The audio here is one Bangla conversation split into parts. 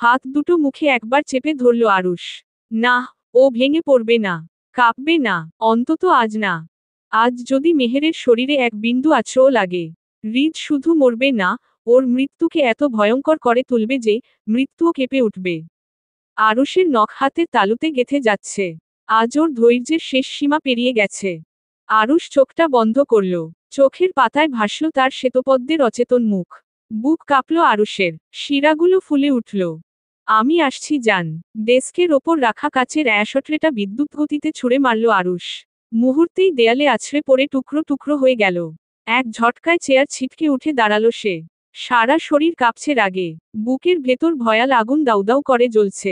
হাত দুটো মুখে একবার চেপে ধরল আরুষ। না, ও ভেঙে পড়বে না, কাঁপবে না, অন্তত আজ না। আজ যদি মেহেরের শরীরে এক বিন্দু আছড়ও লাগে, হৃদ শুধু মরবে না, ওর মৃত্যুকে এত ভয়ঙ্কর করে তুলবে যে মৃত্যুও কেঁপে উঠবে। আরুষের নখ হাতের তালুতে গেঁথে যাচ্ছে। আজ ওর ধৈর্যের শেষ সীমা পেরিয়ে গেছে। আরুষ চোখটা বন্ধ করল। চোখের পাতায় ভাসল তার শ্বেতপদ্মের অচেতন মুখ। বুক কাঁপল আরুষের, শিরাগুলো ফুলে উঠল। আমি আসছি জান। ডেস্কের ওপর রাখা কাচের অ্যাশট্রেটা বিদ্যুৎ গতিতে ছুঁড়ে মারল আরুষ। মুহূর্তেই দেয়ালে আছড়ে পড়ে টুকরো টুকরো হয়ে গেল। এক ঝটকায় চেয়ার ছিটকে উঠে দাঁড়ালো সে। সারা শরীর কাঁপছে রাগে। বুকের ভেতর ভয়াল আগুন দাউদাউ করে জ্বলছে।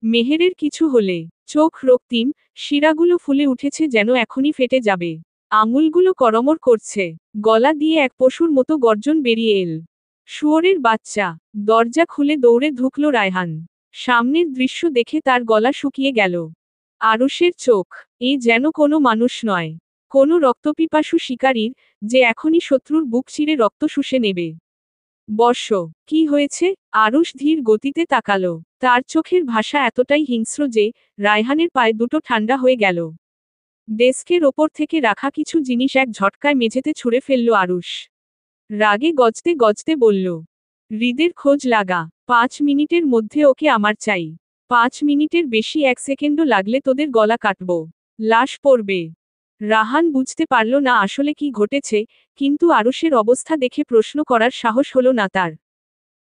মেহেরের কিছু হলে, চোখ রক্তিম, শিরাগুলো ফুলে উঠেছে যেন এখনই ফেটে যাবে। আঙুলগুলো করমর করছে। গলা দিয়ে এক পশুর মতো গর্জন বেরিয়ে এল। শুয়োরের বাচ্চা। দরজা খুলে দৌড়ে ঢুকল রায়হান। সামনের দৃশ্য দেখে তার গলা শুকিয়ে গেল। আরুষের চোখ, এ যেন কোনো মানুষ নয়, কোনো রক্তপিপাসু শিকারীর, যে এখনই শত্রুর বুক চিরে রক্ত শুষে নেবে। বর্ষ, কি হয়েছে? আরুষ ধীর গতিতে তাকালো। তার চোখের ভাষা এতটাই হিংস্র যে রায়হানের পায়ে দুটো ঠান্ডা হয়ে গেল। ডেস্কের ওপর থেকে রাখা কিছু জিনিস এক ঝটকায় মেঝেতে ছুঁড়ে ফেলল আরুষ। রাগে গজতে গজতে বলল, হৃদের খোঁজ লাগা। 5 মিনিটের মধ্যে ওকে আমার চাই। 5 মিনিটের বেশি 1 সেকেন্ডও লাগলে তোদের গলা কাটব। লাশ পড়বে। রাহান বুঝতে পারল না আসলে কি ঘটেছে, কিন্তু আরুষের অবস্থা দেখে প্রশ্ন করার সাহস হলো না তার।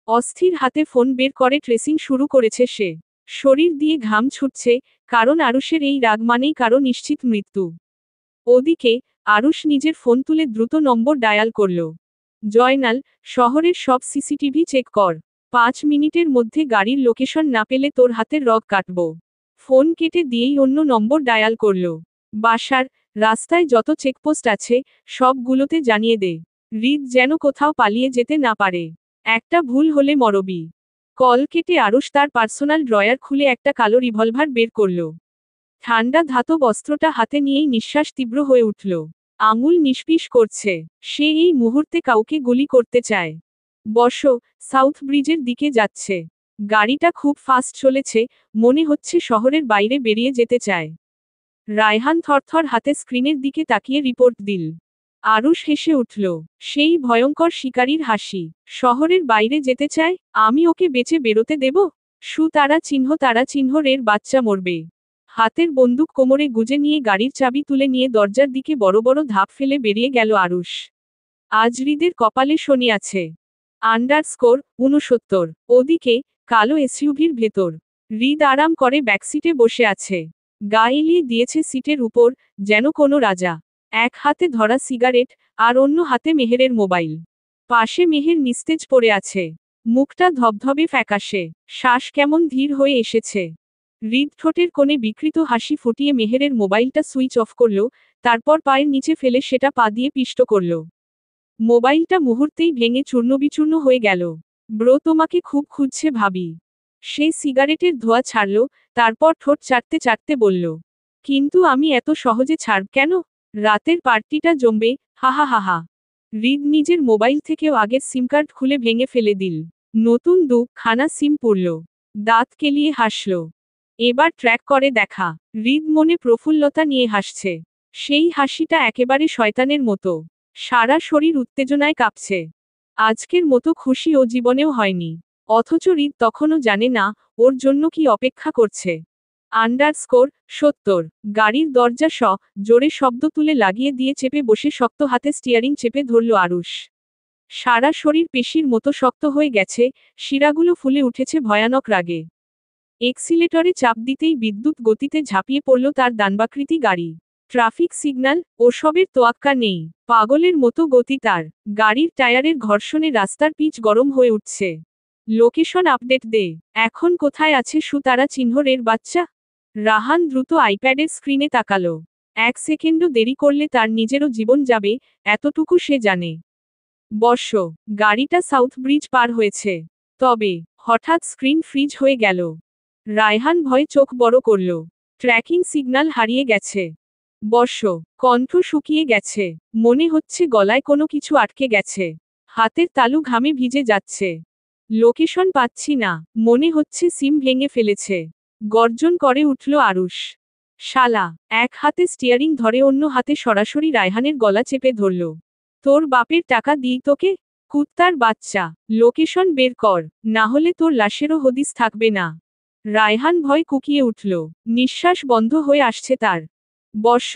অস্থির হাতে ফোন বের করে ট্রেসিং শুরু করেছে সে। শরীর দিয়ে ঘাম ছুটছে, কারণ আরুষের এই রাগ মানেই কারো নিশ্চিত মৃত্যু। ওদিকে আরুষ নিজের ফোন তুলে দ্রুত নম্বর ডায়াল করল। জয়নাল, শহরের সব সিসিটিভি চেক কর। 5 মিনিটের মধ্যে গাড়ির লোকেশন না পেলে তোর হাতের রগ কাটব। ফোন কেটে দিয়েই অন্য নম্বর ডায়াল করল। বাসার, রাস্তায় যত চেকপোস্ট আছে, সবগুলোতে জানিয়ে দে। হৃদ যেন কোথাও পালিয়ে যেতে না পারে। একটা ভুল হলে মরবি। কল কেটে আরুষ তার পার্সোনাল ড্রয়ার খুলে একটা কালো রিভলভার বের করল। ঠান্ডা ধাতব অস্ত্রটা হাতে নিয়েই নিঃশ্বাস তীব্র হয়ে উঠল। আঙুল নিষ্পিস করছে। সে এই মুহূর্তে কাউকে গুলি করতে চায়। বসো, সাউথ ব্রিজের দিকে যাচ্ছে। গাড়িটা খুব ফাস্ট চলেছে, মনে হচ্ছে শহরের বাইরে বেরিয়ে যেতে চায়। রায়হান থরথর হাতে স্ক্রিনের দিকে তাকিয়ে রিপোর্ট দিল। আরুষ হেসে উঠল। সেই ভয়ঙ্কর শিকারীর হাসি। শহরের বাইরে যেতে চায়, আমি ওকে বেঁচে বেরোতে দেব? তারা চিহ্ন রের বাচ্চা মরবে। হাতের বন্দুক কোমরে গুজে নিয়ে গাড়ির চাবি তুলে নিয়ে দরজার দিকে বড় বড় ধাপ ফেলে বেরিয়ে গেল আরুষ। আজ হৃদের কপালে শনি আছে। _69। ওদিকে কালো এসইউভির ভেতর হৃদ আরাম করে ব্যাকসিটে বসে আছে। গা এলিয়ে দিয়েছে সিটের উপর, যেন কোনো রাজা। এক হাতে ধরা সিগারেট, আর অন্য হাতে মেহেরের মোবাইল। পাশে মেহের নিস্তেজ পড়ে আছে। মুখটা ধবধবে ফ্যাকাশে। শ্বাস কেমন ধীর হয়ে এসেছে। হৃদ ঠোঁটের কোণে বিকৃত হাসি ফুটিয়ে মেহেরের মোবাইলটা সুইচ অফ করল, তারপর পায়ের নিচে ফেলে সেটা পা দিয়ে পিষ্ট করল। মোবাইলটা মুহূর্তেই ভেঙে চূর্ণবিচূর্ণ হয়ে গেল। ব্রো, তোমাকে খুব খুঁজছে ভাবি। সে সিগারেটের ধোঁয়া ছাড়ল, তারপর ঠোঁট চাটতে চাটতে বলল, কিন্তু আমি এত সহজে ছাড়ব কেন? রাতের পার্টিটা জমবে, হা হা হা হা। হৃদ নিজের মোবাইল থেকেও আগের সিম কার্ড খুলে ভেঙে ফেলে দিল। নতুন খানা সিম পুরল। দাঁত কেলিয়ে হাসল। এবার ট্র্যাক করে দেখা। হৃদ মনে প্রফুল্লতা নিয়ে হাসছে। সেই হাসিটা একেবারে শয়তানের মতো। সারা শরীর উত্তেজনায় কাঁপছে। আজকের মতো খুশি ও জীবনেও হয়নি। অথচ হৃদ তখনও জানে না ওর জন্য কি অপেক্ষা করছে। _70। গাড়ির দরজা জোরে শব্দ তুলে লাগিয়ে দিয়ে চেপে বসে শক্ত হাতে স্টিয়ারিং চেপে ধরল আরুষ। সারা শরীর পেশির মতো শক্ত হয়ে গেছে, শিরাগুলো ফুলে উঠেছে ভয়ানক রাগে। এক্সিলেটরে চাপ দিতেই বিদ্যুৎ গতিতে ঝাঁপিয়ে পড়ল তার দানবাকৃতি গাড়ি। ট্রাফিক সিগন্যাল ওসবের তোয়াক্কা নেই। পাগলের মতো গতি তার। গাড়ির টায়ারের ঘর্ষণে রাস্তার পিচ গরম হয়ে উঠছে। লোকেশন আপডেট দে। এখন কোথায় আছে তারা চিহ্ন রের বাচ্চা? রাহান দ্রুত আইপ্যাডের স্ক্রিনে তাকালো। 1 সেকেন্ডও দেরি করলে তার নিজেরও জীবন যাবে, এতটুকু সে জানে। গাড়িটা সাউথ ব্রিজ পার হয়েছে। তবে হঠাৎ স্ক্রিন ফ্রিজ হয়ে গেল। রায়হান ভয়ে চোখ বড় করল। ট্র্যাকিং সিগন্যাল হারিয়ে গেছে। কণ্ঠ শুকিয়ে গেছে। মনে হচ্ছে গলায় কোনো কিছু আটকে গেছে। হাতের তালু ঘামে ভিজে যাচ্ছে। লোকেশন পাচ্ছি না, মনে হচ্ছে সিম ভেঙে ফেলেছে। গর্জন করে উঠল আরুষ। শালা, এক হাতে স্টিয়ারিং ধরে অন্য হাতে সরাসরি রায়হানের গলা চেপে ধরল। তোর বাপের টাকা দিই তোকে, কুত্তার বাচ্চা, লোকেশন বের কর, না হলে তোর লাশেরও হদিস থাকবে না। রায়হান ভয় কুকিয়ে উঠল, নিঃশ্বাস বন্ধ হয়ে আসছে তার। বর্ষ,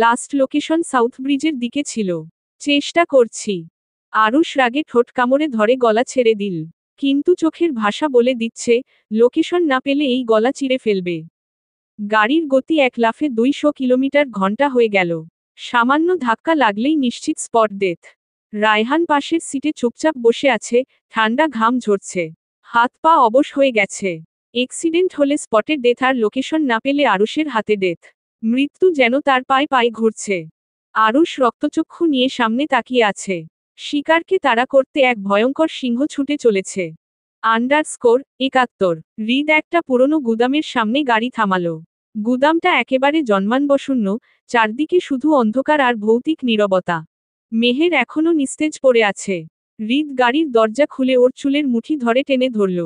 লাস্ট লোকেশন সাউথ ব্রিজের দিকে ছিল। চেষ্টা করছি। আরুষ রাগে ঠোঁট কামড়ে ধরে গলা ছেড়ে দিল। কিন্তু চোখের ভাষা বলে দিচ্ছে, লোকেশন না পেলে এই গলা চিরে ফেলবে। গাড়ির গতি এক লাফে 200 কিলোমিটার ঘন্টা হয়ে গেল। সামান্য ধাক্কা লাগলেই নিশ্চিত স্পট ডেথ। রায়হান পাশের সিটে চুপচাপ বসে আছে, ঠান্ডা ঘাম ঝরছে। হাত পা অবশ হয়ে গেছে। এক্সিডেন্ট হলে স্পটে ডেথ আর লোকেশন না পেলে আরুষের হাতে ডেথ। মৃত্যু যেন তার পায়ে পায়ে ঘুরছে। আরুষ রক্তচক্ষু নিয়ে সামনে তাকিয়ে আছে। শিকারকে তাড়া করতে এক ভয়ঙ্কর সিংহ ছুটে চলেছে। _71 হৃদ একটা পুরনো গুদামের সামনে গাড়ি থামালো। গুদামটা একেবারে জন্মানবশূন্য, চারদিকে শুধু অন্ধকার আর ভৌতিক নীরবতা। মেহের এখনো নিস্তেজ পড়ে আছে। হৃদ গাড়ির দরজা খুলে ওর চুলের মুঠি ধরে টেনে ধরল।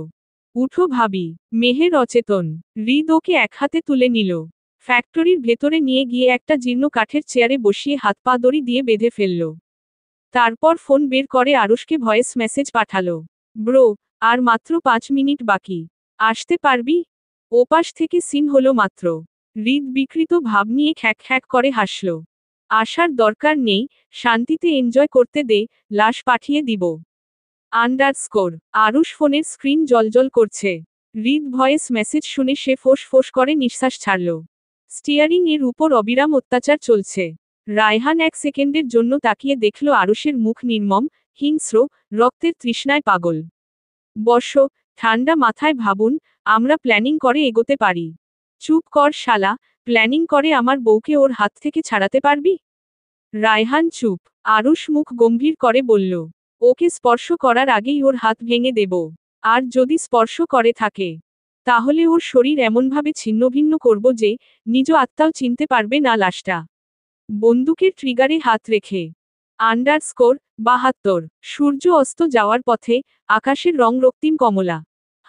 উঠো ভাবি। মেহের অচেতন। হৃদ ওকে এক হাতে তুলে নিল। ফ্যাক্টরির ভেতরে নিয়ে গিয়ে একটা জীর্ণ কাঠের চেয়ারে বসিয়ে হাত পা দড়ি দিয়ে বেঁধে ফেলল। তারপর ফোন বের করে আরুষকে ভয়েস মেসেজ পাঠালো। ব্রো, আর মাত্র 5 মিনিট বাকি। আসতে পারবি? ওপাশ থেকে সিন হলো মাত্র। হৃদ বিকৃত ভাব নিয়ে খ্যাক খ্যাক করে হাসল। আসার দরকার নেই, শান্তিতে এনজয় করতে দে, লাশ পাঠিয়ে দিব। আরুষ ফোনের স্ক্রিন জ্বলজ্বল করছে। হৃদ ভয়েস মেসেজ শুনে সে ফোঁস ফোঁস করে নিঃশ্বাস ছাড়ল। স্টিয়ারিং এর উপর অবিরাম অত্যাচার চলছে। রায়হান এক সেকেন্ডের জন্য তাকিয়ে দেখল আরুষের মুখ নির্মম, হিংস্র, রক্তের তৃষ্ণায় পাগল। বর্ষ, ঠান্ডা মাথায় ভাবুন, আমরা প্ল্যানিং করে এগোতে পারি। চুপ কর শালা, প্ল্যানিং করে আমার বউকে ওর হাত থেকে ছাড়াতে পারবি? রায়হান চুপ। আরুষ মুখ গম্ভীর করে বলল, ওকে স্পর্শ করার আগেই ওর হাত ভেঙে দেব। আর যদি স্পর্শ করে থাকে, তাহলে ওর শরীর এমনভাবে ছিন্নভিন্ন করব যে নিজ আত্মাও চিনতে পারবে না লাশটা। বন্দুকের ট্রিগারে হাত রেখে। _72 সূর্য অস্ত যাওয়ার পথে, আকাশের রং রক্তিম কমলা।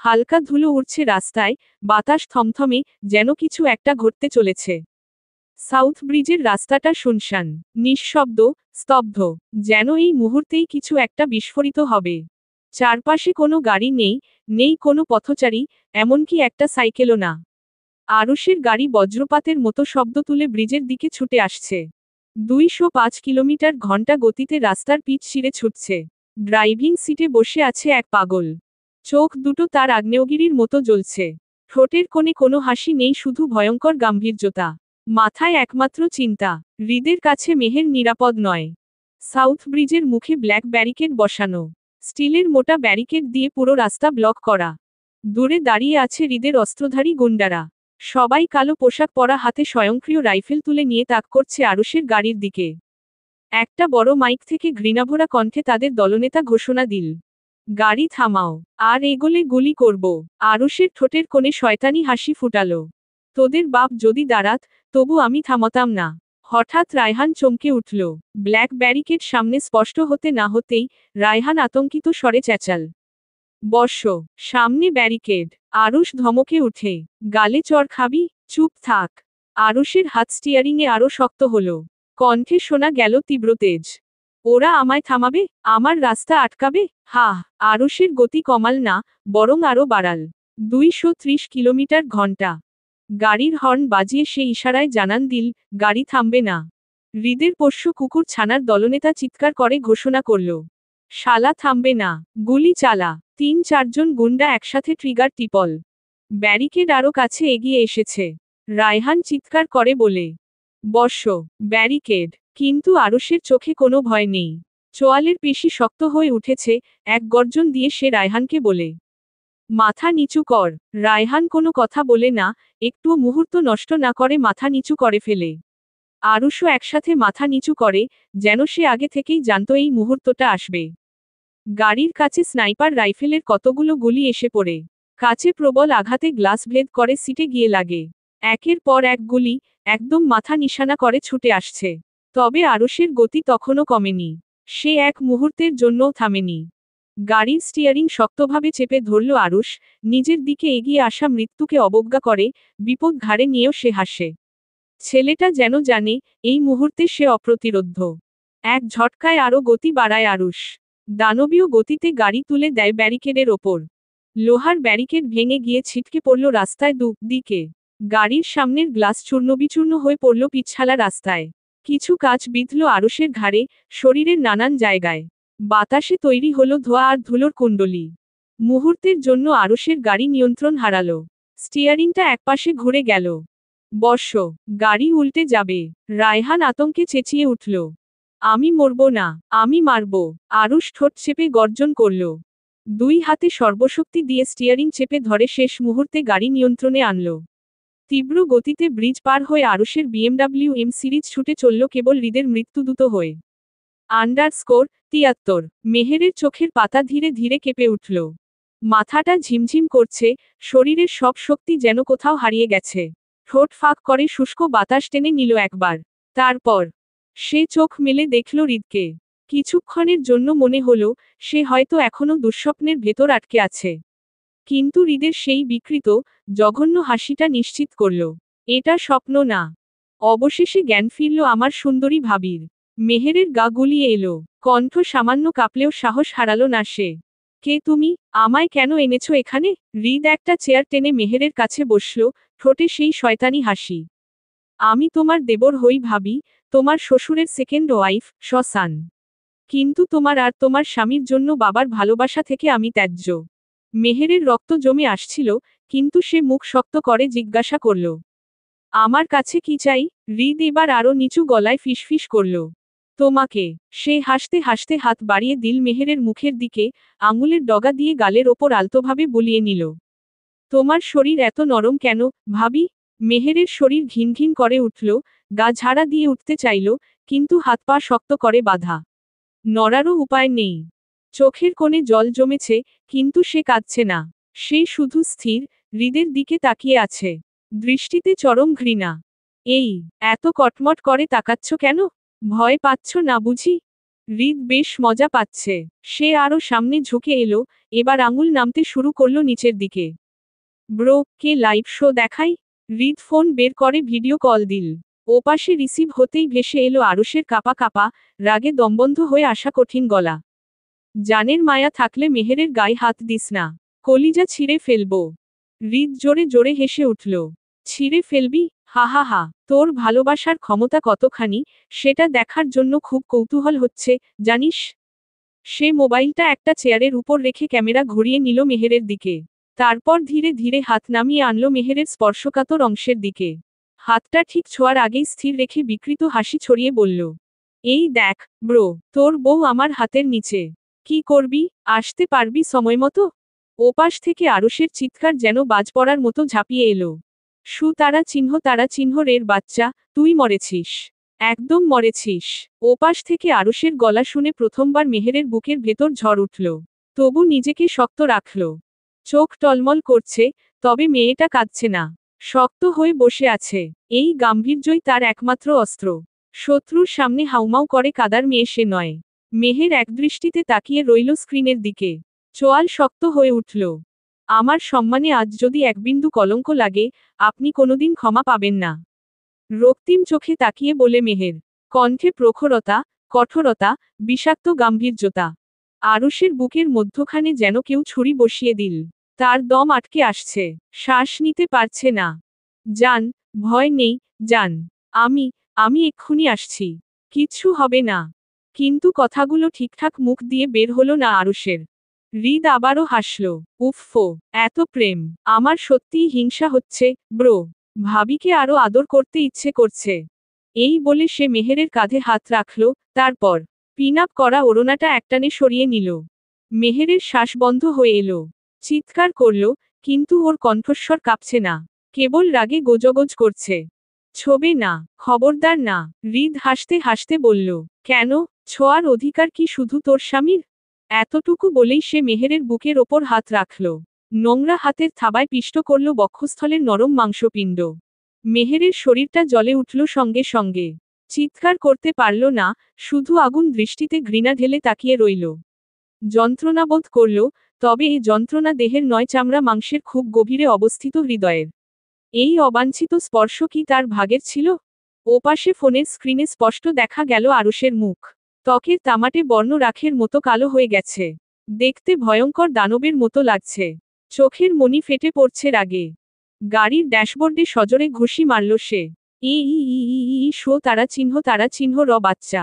হালকা ধুলো উড়ছে রাস্তায়, বাতাস থমথমে, যেন কিছু একটা ঘটতে চলেছে। সাউথ ব্রিজের রাস্তাটা শুনশান, নিঃশব্দ, স্তব্ধ, যেন এই মুহূর্তেই কিছু একটা বিস্ফোরিত হবে। চারপাশে কোনো গাড়ি নেই, নেই কোনো পথচারী, এমনকি একটা সাইকেলও না। আরুষের গাড়ি বজ্রপাতের মতো শব্দ তুলে ব্রিজের দিকে ছুটে আসছে। 205 কিলোমিটার ঘন্টা গতিতে রাস্তার পিচ ছিঁড়ে ছুটছে। ড্রাইভিং সিটে বসে আছে এক পাগল। চোখ দুটো তার আগ্নেয়গিরির মতো জ্বলছে। ঠোঁটের কোণে কোনো হাসি নেই, শুধু ভয়ঙ্কর গাম্ভীর্যতা। মাথায় একমাত্র চিন্তা, হৃদের কাছে মেহের নিরাপদ নয়। সাউথ ব্রিজের মুখে ব্ল্যাক ব্যারিকেড বসানো। স্টিলের মোটা ব্যারিকেড দিয়ে পুরো রাস্তা ব্লক করা। দূরে দাঁড়িয়ে আছে হৃদের অস্ত্রধারী গুন্ডারা। সবাই কালো পোশাক পরা, হাতে স্বয়ংক্রিয় রাইফেল তুলে নিয়ে তাক করছে আরুষের গাড়ির দিকে। একটা বড় মাইক থেকে ঘৃণাভরা কণ্ঠে তাদের দলনেতা ঘোষণা দিল, গাড়ি থামাও, আর এগোলে গুলি করব। আরুষের ঠোঁটের কোণে শয়তানি হাসি ফুটালো। তোদের বাপ যদি দাঁড়াত, তবু আমি থামতাম না। হঠাৎ রায়হান চমকে উঠল। ব্ল্যাক ব্যারিকেড সামনে স্পষ্ট হতে না হতেই রায়হান আতঙ্কিত স্বরে চেঁচাল, বর্ষ, সামনে ব্যারিকেড। আরুষ ধমকে উঠে, গালে চড় খাবি? চুপ থাক। আরুষের হাত স্টিয়ারিংয়ে আরো শক্ত হলো। কণ্ঠে শোনা গেল তীব্র তেজ, ওরা আমায় থামাবে? আমার রাস্তা আটকাবে? হা। আরুষের গতি কমাল না, বরং আরো বাড়াল। 230 কিলোমিটার ঘন্টা। গাড়ির হর্ন বাজিয়ে সে ইশারায় জানান দিল, গাড়ি থামবে না। হৃদের পোষ্য কুকুর ছানার দলনেতা চিৎকার করে ঘোষণা করল, শালা থামবে না, গুলি চালা। 3-4 জন গুন্ডা একসাথে ট্রিগার টিপল। ব্যারিকেড আরো কাছে এগিয়ে এসেছে। রায়হান চিৎকার করে বলে, বর্ষ, ব্যারিকেড। কিন্তু আরুষের চোখে কোনো ভয় নেই। চোয়ালের পেশি শক্ত হয়ে উঠেছে। এক গর্জন দিয়ে সে রায়হানকে বলে, মাথা নিচু কর। রায়হান কোনো কথা বলে না, একটুও মুহূর্ত নষ্ট না করে মাথা নিচু করে ফেলে। আরুষও একসাথে মাথা নিচু করে, যেন সে আগে থেকেই জানত এই মুহূর্তটা আসবে। গাড়ির কাছে স্নাইপার রাইফেলের কতগুলো গুলি এসে পড়ে। কাছে প্রবল আঘাতে গ্লাস ভেদ করে সিটে গিয়ে লাগে। একের পর এক গুলি, একদম মাথা নিশানা করে ছুটে আসছে। তবে আরুষের গতি তখনও কমেনি। সে এক মুহূর্তের জন্যও থামেনি। গাড়ির স্টিয়ারিং শক্তভাবে চেপে ধরল আরুষ, নিজের দিকে এগিয়ে আসা মৃত্যুকে অবজ্ঞা করে, বিপদ ঘাড়ে নিয়েও সে হাসে। ছেলেটা যেন জানে, এই মুহূর্তে সে অপ্রতিরোধ্য। এক ঝটকায় আরও গতি বাড়ায় আরুষ। দানবীয় গতিতে গাড়ি তুলে দেয় ব্যারিকেডের ওপর। লোহার ব্যারিকেড ভেঙে গিয়ে ছিটকে পড়ল রাস্তায় দিকে। গাড়ির সামনের গ্লাস চূর্ণবিচূর্ণ হয়ে পড়ল পিছালা রাস্তায়। কিছু কাচ বিঁধল আরুষের ঘাড়ে, শরীরের নানান জায়গায়। বাতাসে তৈরি হলো ধোঁয়া আর ধুলোর কুণ্ডলী। মুহূর্তের জন্য আরুষের গাড়ি নিয়ন্ত্রণ হারালো। স্টিয়ারিংটা একপাশে ঘুরে গেল। বর্ষ, গাড়ি উল্টে যাবে। রায়হান আতঙ্কে চেঁচিয়ে উঠল। আমি মরব না, আমি মারব। আরুষ ঠোঁট চেপে গর্জন করল। দুই হাতে সর্বশক্তি দিয়ে স্টিয়ারিং চেপে ধরে শেষ মুহূর্তে গাড়ি নিয়ন্ত্রণে আনল। তীব্র গতিতে ব্রিজ পার হয়ে আরুষের বিএমডাব্লিউ এম সিরিজ ছুটে চলল কেবল হৃদের মৃত্যুদূত হয়ে। _73 মেহেরের চোখের পাতা ধীরে ধীরে কেঁপে উঠল। মাথাটা ঝিমঝিম করছে, শরীরের সব শক্তি যেন কোথাও হারিয়ে গেছে। ঠোঁট ফাঁক করে শুষ্ক বাতাস টেনে নিল একবার। তারপর সে চোখ মেলে দেখল হৃদকে। কিছুক্ষণের জন্য মনে হলো, সে হয়তো এখনো দুঃস্বপ্নের ভেতর আটকে আছে। কিন্তু হৃদের সেই বিকৃত, জঘন্য হাসিটা নিশ্চিত করল, এটা স্বপ্ন না। অবশেষে জ্ঞান ফিরল আমার সুন্দরী ভাবির। মেহেরের গা গুলিয়ে এলো, কণ্ঠ সামান্য কাঁপলেও সাহস হারালো না সে। কে তুমি? আমায় কেন এনেছো এখানে? হৃদ একটা চেয়ার টেনে মেহেরের কাছে বসল, ঠোঁটে সেই শয়তানি হাসি। আমি তোমার দেবর হই ভাবি, তোমার শ্বশুরের সেকেন্ড ওয়াইফ, শ্মশান। কিন্তু তোমার আর তোমার স্বামীর জন্য বাবার ভালোবাসা থেকে আমি ত্যায্য। মেহেরের রক্ত জমে আসছিল, কিন্তু সে মুখ শক্ত করে জিজ্ঞাসা করল, আমার কাছে কি চাই? হৃদ এবার আরো নিচু গলায় ফিসফিস করল, তোমাকে। সে হাসতে হাসতে হাত বাড়িয়ে দিল মেহেরের মুখের দিকে, আঙুলের ডগা দিয়ে গালের ওপর আলতোভাবে বুলিয়ে নিল। তোমার শরীর এত নরম কেন, ভাবি? মেহেরের শরীর ঘিনঘিন করে উঠল, গা ঝাড়া দিয়ে উঠতে চাইল, কিন্তু হাত পা শক্ত করে বাঁধা। নড়ারও উপায় নেই। চোখের কোণে জল জমেছে, কিন্তু সে কাঁদছে না। সে শুধু স্থির, হৃদের দিকে তাকিয়ে আছে। দৃষ্টিতে চরম ঘৃণা। এই, এত কটমট করে তাকাচ্ছ কেন? ভয় পাচ্ছ না বুঝি? হৃদ বেশ মজা পাচ্ছে। সে আরো সামনে ঝুঁকে এলো, এবার আঙুল নামতে শুরু করলো নিচের দিকে। ব্রো, কে লাইভ শো দেখাই? হৃদ ফোন বের করে ভিডিও কল দিল। ওপাশে রিসিভ হতেই ভেসে এলো আরুষের কাপা কাপা, রাগে দমবন্ধ হয়ে আসা কঠিন গলা। জানের মায়া থাকলে মেহেরের গায়ে হাত দিস না। কলিজা ছিঁড়ে ফেলবো। হৃদ জোরে জোরে হেসে উঠল। ছিঁড়ে ফেলবি? হা হা হা, তোর ভালোবাসার ক্ষমতা কতখানি, সেটা দেখার জন্য খুব কৌতূহল হচ্ছে, জানিস? সে মোবাইলটা একটা চেয়ারের উপর রেখে ক্যামেরা ঘুরিয়ে নিল মেহেরের দিকে। তারপর ধীরে ধীরে হাত নামিয়ে আনলো মেহেরের স্পর্শকাতর অংশের দিকে। হাতটা ঠিক ছোঁয়ার আগেই স্থির রেখে বিকৃত হাসি ছড়িয়ে বলল, এই দেখ, ব্রো, তোর বউ আমার হাতের নিচে। কি করবি? আসতে পারবি সময়মতো? ওপাশ থেকে আরুষের চিৎকার যেন বাজ পড়ার মতো ঝাঁপিয়ে এলো। তারা চিহ্ন রের বাচ্চা, তুই মরেছিস। একদম মরেছিস। ওপাশ থেকে আরুষের গলা শুনে প্রথমবার মেহেরের বুকের ভেতর ঝড় উঠল। তবু নিজেকে শক্ত রাখল। চোখ টলমল করছে, তবে মেয়েটা কাঁদছে না। শক্ত হয়ে বসে আছে। এই গাম্ভীর্যই তার একমাত্র অস্ত্র। শত্রুর সামনে হাউমাউ করে কাদার মেয়ে সে নয়। মেহের একদৃষ্টিতে তাকিয়ে রইল স্ক্রিনের দিকে। চোয়াল শক্ত হয়ে উঠল। আমার সম্মানে আজ যদি এক বিন্দু কলঙ্ক লাগে, আপনি কোনোদিন ক্ষমা পাবেন না। রক্তিম চোখে তাকিয়ে বলে মেহের। কণ্ঠে প্রখরতা, কঠোরতা, বিষাক্ত গাম্ভীর্যতা। আরুষের বুকের মধ্যখানে যেন কেউ ছুরি বসিয়ে দিল। তার দম আটকে আসছে, শ্বাস নিতে পারছে না। যান, ভয় নেই, যান। আমি এক্ষুনি আসছি। কিচ্ছু হবে না। কিন্তু কথাগুলো ঠিকঠাক মুখ দিয়ে বের হলো না আরুষের। হৃদ আবারও হাসল। উফফো, এত প্রেম! আমার সত্যিই হিংসা হচ্ছে, ব্রো। ভাবিকে আরো আদর করতে ইচ্ছে করছে। এই বলে সে মেহেরের কাঁধে হাত রাখল, তারপর পিন আপ করা ওড়নাটা একটানে সরিয়ে নিল। মেহেরের শ্বাস বন্ধ হয়ে এলো। চিৎকার করল, কিন্তু ওর কণ্ঠস্বর কাঁপছে না। কেবল রাগে গোজগোজ করছে। ছোবে না, খবরদার না। হৃদ হাসতে হাসতে বলল, কেন? ছোঁয়ার অধিকার কি শুধু তোর স্বামীর? এতটুকু বলেই সে মেহেরের বুকের ওপর হাত রাখল। নোংরা হাতের থাবায় পিষ্ট করল বক্ষস্থলের নরম মাংসপিণ্ড। মেহেরের শরীরটা জ্বলে উঠল সঙ্গে সঙ্গে। চিৎকার করতে পারল না, শুধু আগুন দৃষ্টিতে ঘৃণা ঢেলে তাকিয়ে রইল। যন্ত্রণা বোধ করল, তবে এই যন্ত্রণা দেহের নয়, চামড়া মাংসের খুব গভীরে অবস্থিত হৃদয়ের। এই অবাঞ্ছিত স্পর্শ কি তার ভাগের ছিল? ওপাশে ফোনের স্ক্রিনে স্পষ্ট দেখা গেল আরুষের মুখ। ত্বকের তামাটে বর্ণ রাখের মতো কালো হয়ে গেছে। দেখতে ভয়ঙ্কর দানবের মতো লাগছে। চোখের মণি ফেটে পড়ছে রাগে। গাড়ির ড্যাশবোর্ডে সজোরে ঘুষি মারল সে। শো তারা চিহ্ন র বাচ্চা।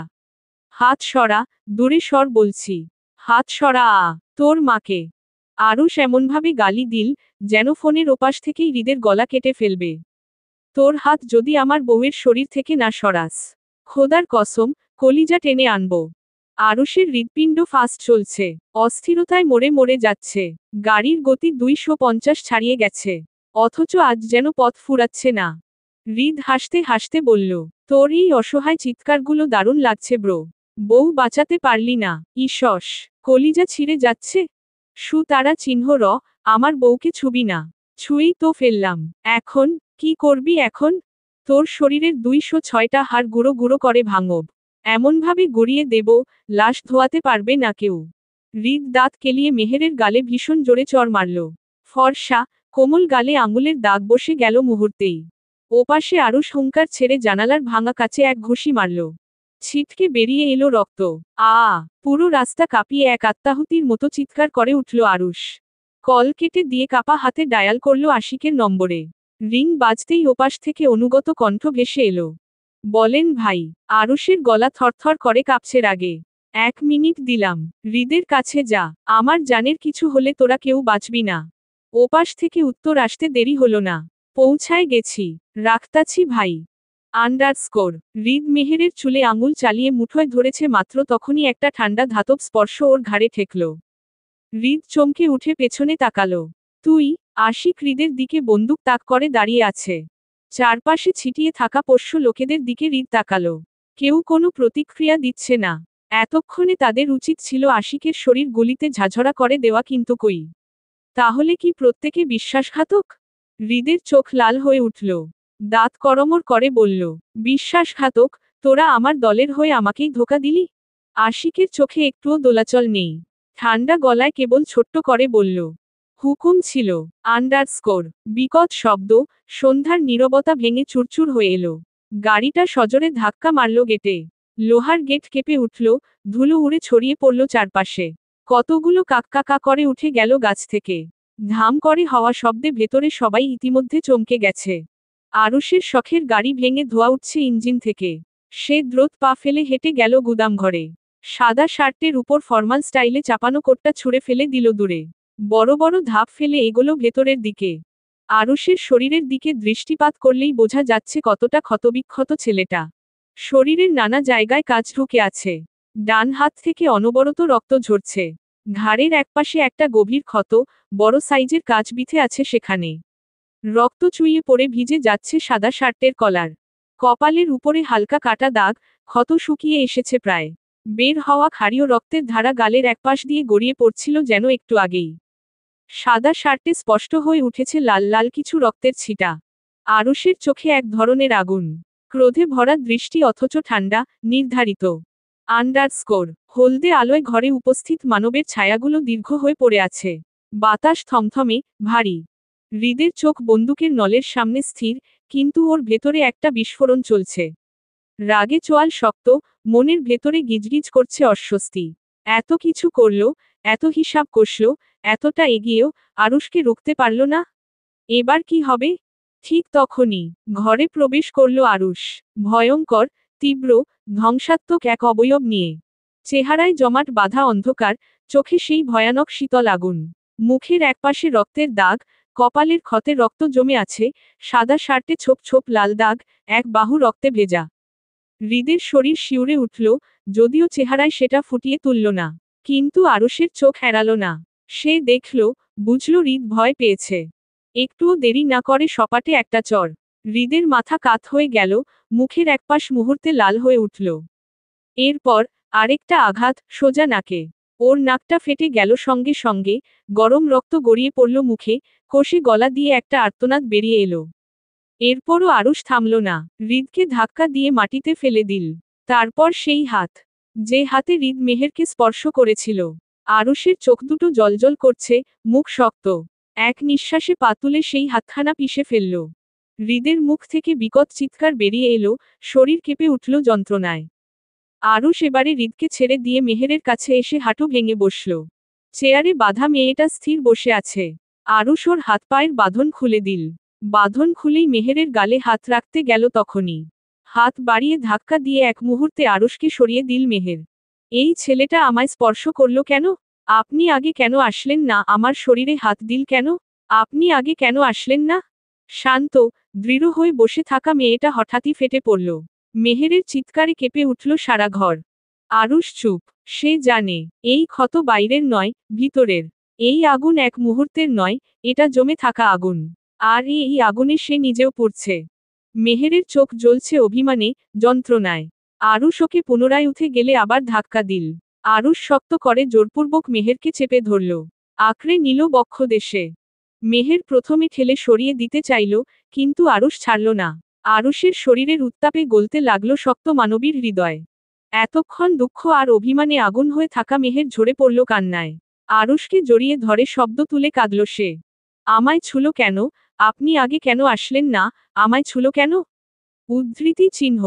হাত সরা, দূরে সর বলছি। হাত সরা তোর মাকে। আরুষ এমনভাবে গালি দিল, যেন ফোনের ওপাশ থেকেই হৃদের গলা কেটে ফেলবে। তোর হাত যদি আমার বউয়ের শরীর থেকে না সরাস, খোদার কসম, কলিজা টেনে আনব। আরুষের হৃৎপিণ্ড ফাস্ট চলছে, অস্থিরতায় মরে মরে যাচ্ছে। গাড়ির গতি 250 ছাড়িয়ে গেছে, অথচ আজ যেন পথ ফুরাচ্ছে না। হৃদ হাসতে হাসতে বলল, তোর এই অসহায় চিৎকারগুলো দারুণ লাগছে ব্রো। বউ বাঁচাতে পারলি না, ইসস, কলিজা ছিঁড়ে যাচ্ছে। তারা চিহ্ন র, আমার বউকে ছুবি না। ছুঁয়েই তো ফেললাম। এখন কি করবি এখন? তোর শরীরের 206টা হাড় গুঁড়ো গুঁড়ো করে ভাঙব। এমনভাবে গুঁড়িয়ে দেব, লাশ ধোয়াতে পারবে না কেউ। হৃদ দাঁত কেলিয়ে মেহেরের গালে ভীষণ জোরে চড় মারল। ফর্সা, কোমল গালে আঙুলের দাগ বসে গেল মুহূর্তেই। ওপাশে আরুষ হুঙ্কার ছেড়ে জানালার ভাঙা কাছে এক ঘুষি মারল। ছিটকে বেরিয়ে এলো রক্ত। পুরো রাস্তা কাঁপিয়ে এক আত্মাহুতির মতো চিৎকার করে উঠল আরুষ। কল কেটে দিয়ে কাপা হাতে ডায়াল করল আশিকের নম্বরে। রিং বাজতেই ওপাশ থেকে অনুগত কণ্ঠ ভেসে এলো। বলেন ভাই। আরুষের গলা থরথর করে কাঁপছে রাগে। 1 মিনিট দিলাম, হৃদের কাছে যা, আমার জানের কিছু হলে তোরা কেউ বাঁচবি না। ওপাশ থেকে উত্তর আসতে দেরি হলো না। পৌঁছায় গেছি, রাখতাছি ভাই। হৃদ মেহেরের চুলে আঙুল চালিয়ে মুঠোয় ধরেছে মাত্র তখনই একটা ঠান্ডা ধাতব স্পর্শ ওর ঘাড়ে ঠেকল। হৃদ চমকে উঠে পেছনে তাকালো। তুই? আশিক হৃদের দিকে বন্দুক তাক করে দাঁড়িয়ে আছে। চারপাশে ছিটিয়ে থাকা পোষ্য লোকেদের দিকে হৃদ তাকালো। কেউ কোনো প্রতিক্রিয়া দিচ্ছে না। এতক্ষণে তাদের উচিত ছিল আশিকের শরীর গুলিতে ঝাঁঝরা করে দেওয়া, কিন্তু কই। তাহলে কি প্রত্যেকে বিশ্বাসঘাতক? হৃদের চোখ লাল হয়ে উঠল। দাঁত করমর করে বলল, বিশ্বাসঘাতক? তোরা আমার দলের হয়ে আমাকেই ধোঁকা দিলি? আশিকের চোখে একটুও দোলাচল নেই। ঠান্ডা গলায় কেবল ছোট্ট করে বলল, হুকুম ছিল। বিকট শব্দ, সন্ধ্যার নীরবতা ভেঙে চুরচুর হয়ে এলো। গাড়িটা সজোরে ধাক্কা মারল গেটে। লোহার গেট কেঁপে উঠল, ধুলো উড়ে ছড়িয়ে পড়ল চারপাশে। কতগুলো কাককাকা করে উঠে গেল গাছ থেকে। ধাম করে হওয়া শব্দে ভেতরে সবাই ইতিমধ্যে চমকে গেছে। আরুষের শখের গাড়ি ভেঙে ধোয়া উঠছে ইঞ্জিন থেকে। সে দ্রুত পা ফেলে হেঁটে গেল গুদামঘরে। সাদা শার্টের উপর ফর্মাল স্টাইলে চাপানো কোটটা ছুঁড়ে ফেলে দিল দূরে। বড় বড় ধাপ ফেলে এগোলো ভেতরের দিকে। আরুষের শরীরের দিকে দৃষ্টিপাত করলেই বোঝা যাচ্ছে কতটা ক্ষতবিক্ষত ছেলেটা। শরীরের নানা জায়গায় কাজ ঢুকে আছে। ডান হাত থেকে অনবরত রক্ত ঝরছে। ঘাড়ের একপাশে একটা গভীর ক্ষত, বড় সাইজের কাজ বিঁধে আছে সেখানে। রক্ত চুইয়ে পড়ে ভিজে যাচ্ছে সাদা শার্টের কলার। কপালের উপরে হালকা কাটা দাগ, ক্ষত শুকিয়ে এসেছে প্রায়। বের হওয়া ক্ষারীয় রক্তের ধারা গালের একপাশ দিয়ে গড়িয়ে পড়ছিল যেন একটু আগেই। সাদা শার্টে স্পষ্ট হয়ে উঠেছে লাল লাল কিছু রক্তের ছিটা। আরুষের চোখে এক ধরনের আগুন, ক্রোধে ভরা দৃষ্টি অথচ ঠান্ডা, নির্ধারিত। হলদে আলোয় ঘরে উপস্থিত মানবের ছায়াগুলো দীর্ঘ হয়ে পড়ে আছে। বাতাস থমথমে, ভারী। হৃদের চোখ বন্দুকের নলের সামনে স্থির, কিন্তু ওর ভেতরে একটা বিস্ফোরণ চলছে। রাগে চোয়াল শক্ত, মনের ভেতরে গিজগিজ করছে অস্বস্তি। এত কিছু করল, এত হিসাব কষল, এতটা এগিয়েও আরুষকে রুখতে পারল না। এবার কি হবে? ঠিক তখনই ঘরে প্রবেশ করল আরুষ। ভয়ঙ্কর, তীব্র, ধ্বংসাত্মক এক অবয়ব নিয়ে। চেহারায় জমাট বাঁধা অন্ধকার, চোখে সেই ভয়ানক শীতল আগুন। মুখের একপাশে রক্তের দাগ, কপালের ক্ষতে রক্ত জমে আছে, সাদা শার্টে ছোপ ছোপ লাল দাগ, এক বাহু রক্তে ভেজা। হৃদের শরীর শিউরে উঠল, যদিও চেহারায় সেটা ফুটিয়ে তুলল না। কিন্তু আরুষের চোখ এড়াল না। সে দেখল, বুঝল হৃদ ভয় পেয়েছে। একটুও দেরি না করে সপাটে একটা চড়। হৃদের মাথা কাত হয়ে গেল, মুখের একপাশ মুহূর্তে লাল হয়ে উঠল। এরপর আরেকটা আঘাত, সোজা নাকে। ওর নাকটা ফেটে গেল সঙ্গে সঙ্গে, গরম রক্ত গড়িয়ে পড়ল মুখে, কষে গলা দিয়ে একটা আর্তনাদ বেরিয়ে এলো। এরপরও আরুষ থামল না, হৃদকে ধাক্কা দিয়ে মাটিতে ফেলে দিল। তারপর সেই হাত, যে হাতে হৃদ মেহেরকে স্পর্শ করেছিল। আরুষের চোখ দুটো জ্বলজ্বল করছে, মুখ শক্ত। এক নিঃশ্বাসে পা তুলে সেই হাতখানা পিষে ফেলল। হৃদের মুখ থেকে বিকট চিৎকার বেরিয়ে এলো, শরীর কেঁপে উঠল যন্ত্রণায়। আরুষ এবারে হৃদকে ছেড়ে দিয়ে মেহেরের কাছে এসে হাঁটু ভেঙে বসল। চেয়ারে বাঁধা মেয়েটা স্থির বসে আছে। আরুষ ওর হাত পায়ের বাঁধন খুলে দিল। বাঁধন খুলেই মেহেরের গালে হাত রাখতে গেল, তখনই হাত বাড়িয়ে ধাক্কা দিয়ে এক মুহূর্তে আরুষকে সরিয়ে দিল মেহের। এই ছেলেটা আমায় স্পর্শ করল কেন? আপনি আগে কেন আসলেন না? আমার শরীরে হাত দিল কেন? আপনি আগে কেন আসলেন না? শান্ত, দৃঢ় হয়ে বসে থাকা মেয়েটা হঠাৎই ফেটে পড়ল। মেহেরের চিৎকারে কেঁপে উঠল সারা ঘর। আরুষ চুপ। সে জানে, এই ক্ষত বাইরের নয়, ভিতরের। এই আগুন এক মুহূর্তের নয়, এটা জমে থাকা আগুন। আর এই আগুনে সে নিজেও পড়ছে। মেহেরের চোখ জ্বলছে অভিমানে, যন্ত্রণায়। আরুষ ওকে পুনরায় উঠে গেলে আবার ধাক্কা দিল। আরুষ শক্ত করে জোরপূর্বক মেহেরকে চেপে ধরল। আঁকড়ে নিল বক্ষদেশে। মেহের প্রথমে ঠেলে সরিয়ে দিতে চাইল, কিন্তু আরুষ ছাড়ল না। আরুষের শরীরের উত্তাপে গলতে লাগল শক্ত মানবীর হৃদয়। এতক্ষণ দুঃখ আর অভিমানে আগুন হয়ে থাকা মেহের ঝরে পড়ল কান্নায়। আরুষকে জড়িয়ে ধরে শব্দ তুলে কাঁদল সে। আমায় ছুলো কেন? আপনি আগে কেন আসলেন না? আমায় ছুলো কেন? উদ্ধৃতি চিহ্ন।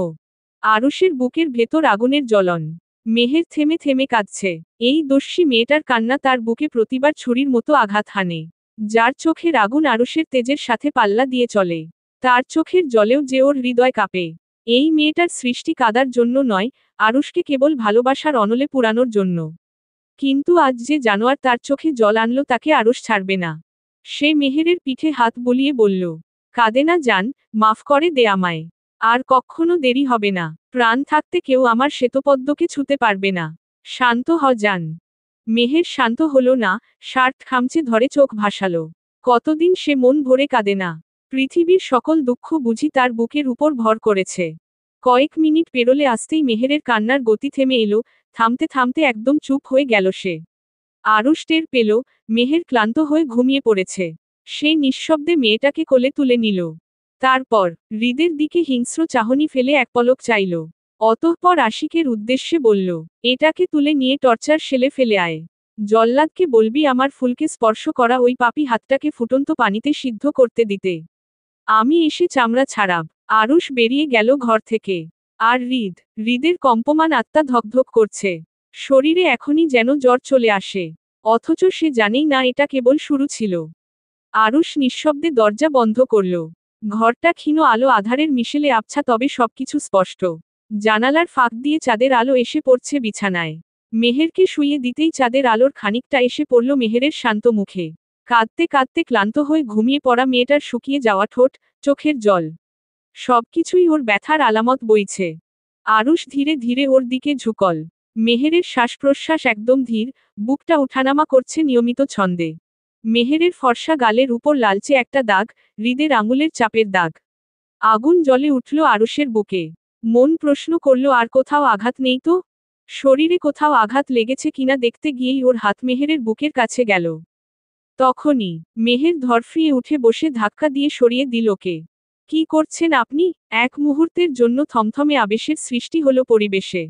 আরুষের বুকের ভেতর আগুনের জ্বলন। মেহের থেমে থেমে কাঁদছে। এই দস্যি মেয়েটার কান্না তার বুকে প্রতিবার ছুরির মতো আঘাত হানে। যার চোখের আগুন আরুষের তেজের সাথে পাল্লা দিয়ে চলে, তার চোখের জলেও যে ওর হৃদয় কাঁপে। এই মেয়েটার সৃষ্টি কাদার জন্য নয়, আরুষকে কেবল ভালোবাসার অনলে পুরানোর জন্য। কিন্তু আজ যে জানোয়ার তার চোখে জল আনলো, তাকে আরুষ ছাড়বে না। সে মেহেরের পিঠে হাত বুলিয়ে বলল, কাঁদে না জান, মাফ করে দে আমায়। আর কখনো দেরি হবে না। প্রাণ থাকতে কেউ আমার শ্বেতপদ্মকে ছুতে পারবে না। শান্ত হ জান। মেহের শান্ত হলো না, শার্ট খামচে ধরে চোখ ভাসালো। কতদিন সে মন ভরে কাঁদে না। পৃথিবীর সকল দুঃখ বুঝি তার বুকের উপর ভর করেছে। কয়েক মিনিট পেরোলে আসতেই মেহেরের কান্নার গতি থেমে এলো, থামতে থামতে একদম চুপ হয়ে গেল সে। আরুষ টের পেল, মেহের ক্লান্ত হয়ে ঘুমিয়ে পড়েছে। সে নিঃশব্দে মেয়েটাকে কোলে তুলে নিল। তারপর হৃদের দিকে হিংস্র চাহনি ফেলে এক পলক চাইল। অতঃপর আশিকের উদ্দেশ্যে বলল, এটাকে তুলে নিয়ে টর্চার সেলে ফেলে আয়। জল্লাদকে বলবি আমার ফুলকে স্পর্শ করা ওই পাপী হাতটাকে ফুটন্ত পানিতে সিদ্ধ করতে দিতে। আমি এসে চামড়া ছাড়াব। আরুষ বেরিয়ে গেল ঘর থেকে। আর হৃদের কম্পমান আত্মা ধকধক করছে। শরীরে এখনই যেন জ্বর চলে আসে। অথচ সে জানেই না এটা কেবল শুরু ছিল। আরুষ নিঃশব্দে দরজা বন্ধ করল। ঘরটা ক্ষীণ আলো আধারের মিশেলে আবছা, তবে সবকিছু স্পষ্ট। জানালার ফাঁক দিয়ে চাঁদের আলো এসে পড়ছে বিছানায়। মেহেরকে শুইয়ে দিতেই চাঁদের আলোর খানিকটা এসে পড়ল মেহেরের শান্ত মুখে। কাঁদতে কাঁদতে ক্লান্ত হয়ে ঘুমিয়ে পড়া মেয়েটার শুকিয়ে যাওয়া ঠোঁট, চোখের জল, সবকিছুই ওর ব্যথার আলামত বইছে। আরুষ ধীরে ধীরে ওর দিকে ঝুঁকল। মেহেরের শ্বাস প্রশ্বাস একদম ধীর, বুকটা উঠানামা করছে নিয়মিত ছন্দে। মেহেরের ফর্সা গালের উপর লালচে একটা দাগ, হৃদের আঙুলের চাপের দাগ। আগুন জ্বলে উঠল আরুষের বুকে। মন প্রশ্ন করল, আর কোথাও আঘাত নেই তো? শরীরে কোথাও আঘাত লেগেছে কিনা দেখতে গিয়েই ওর হাত মেহেরের বুকের কাছে গেল। তখনই মেহের ধরফরিয়ে উঠে বসে ধাক্কা দিয়ে সরিয়ে দিল ওকে। কি করছেন আপনি? এক মুহূর্তের জন্য থমথমে আবেশের সৃষ্টি হলো পরিবেশে।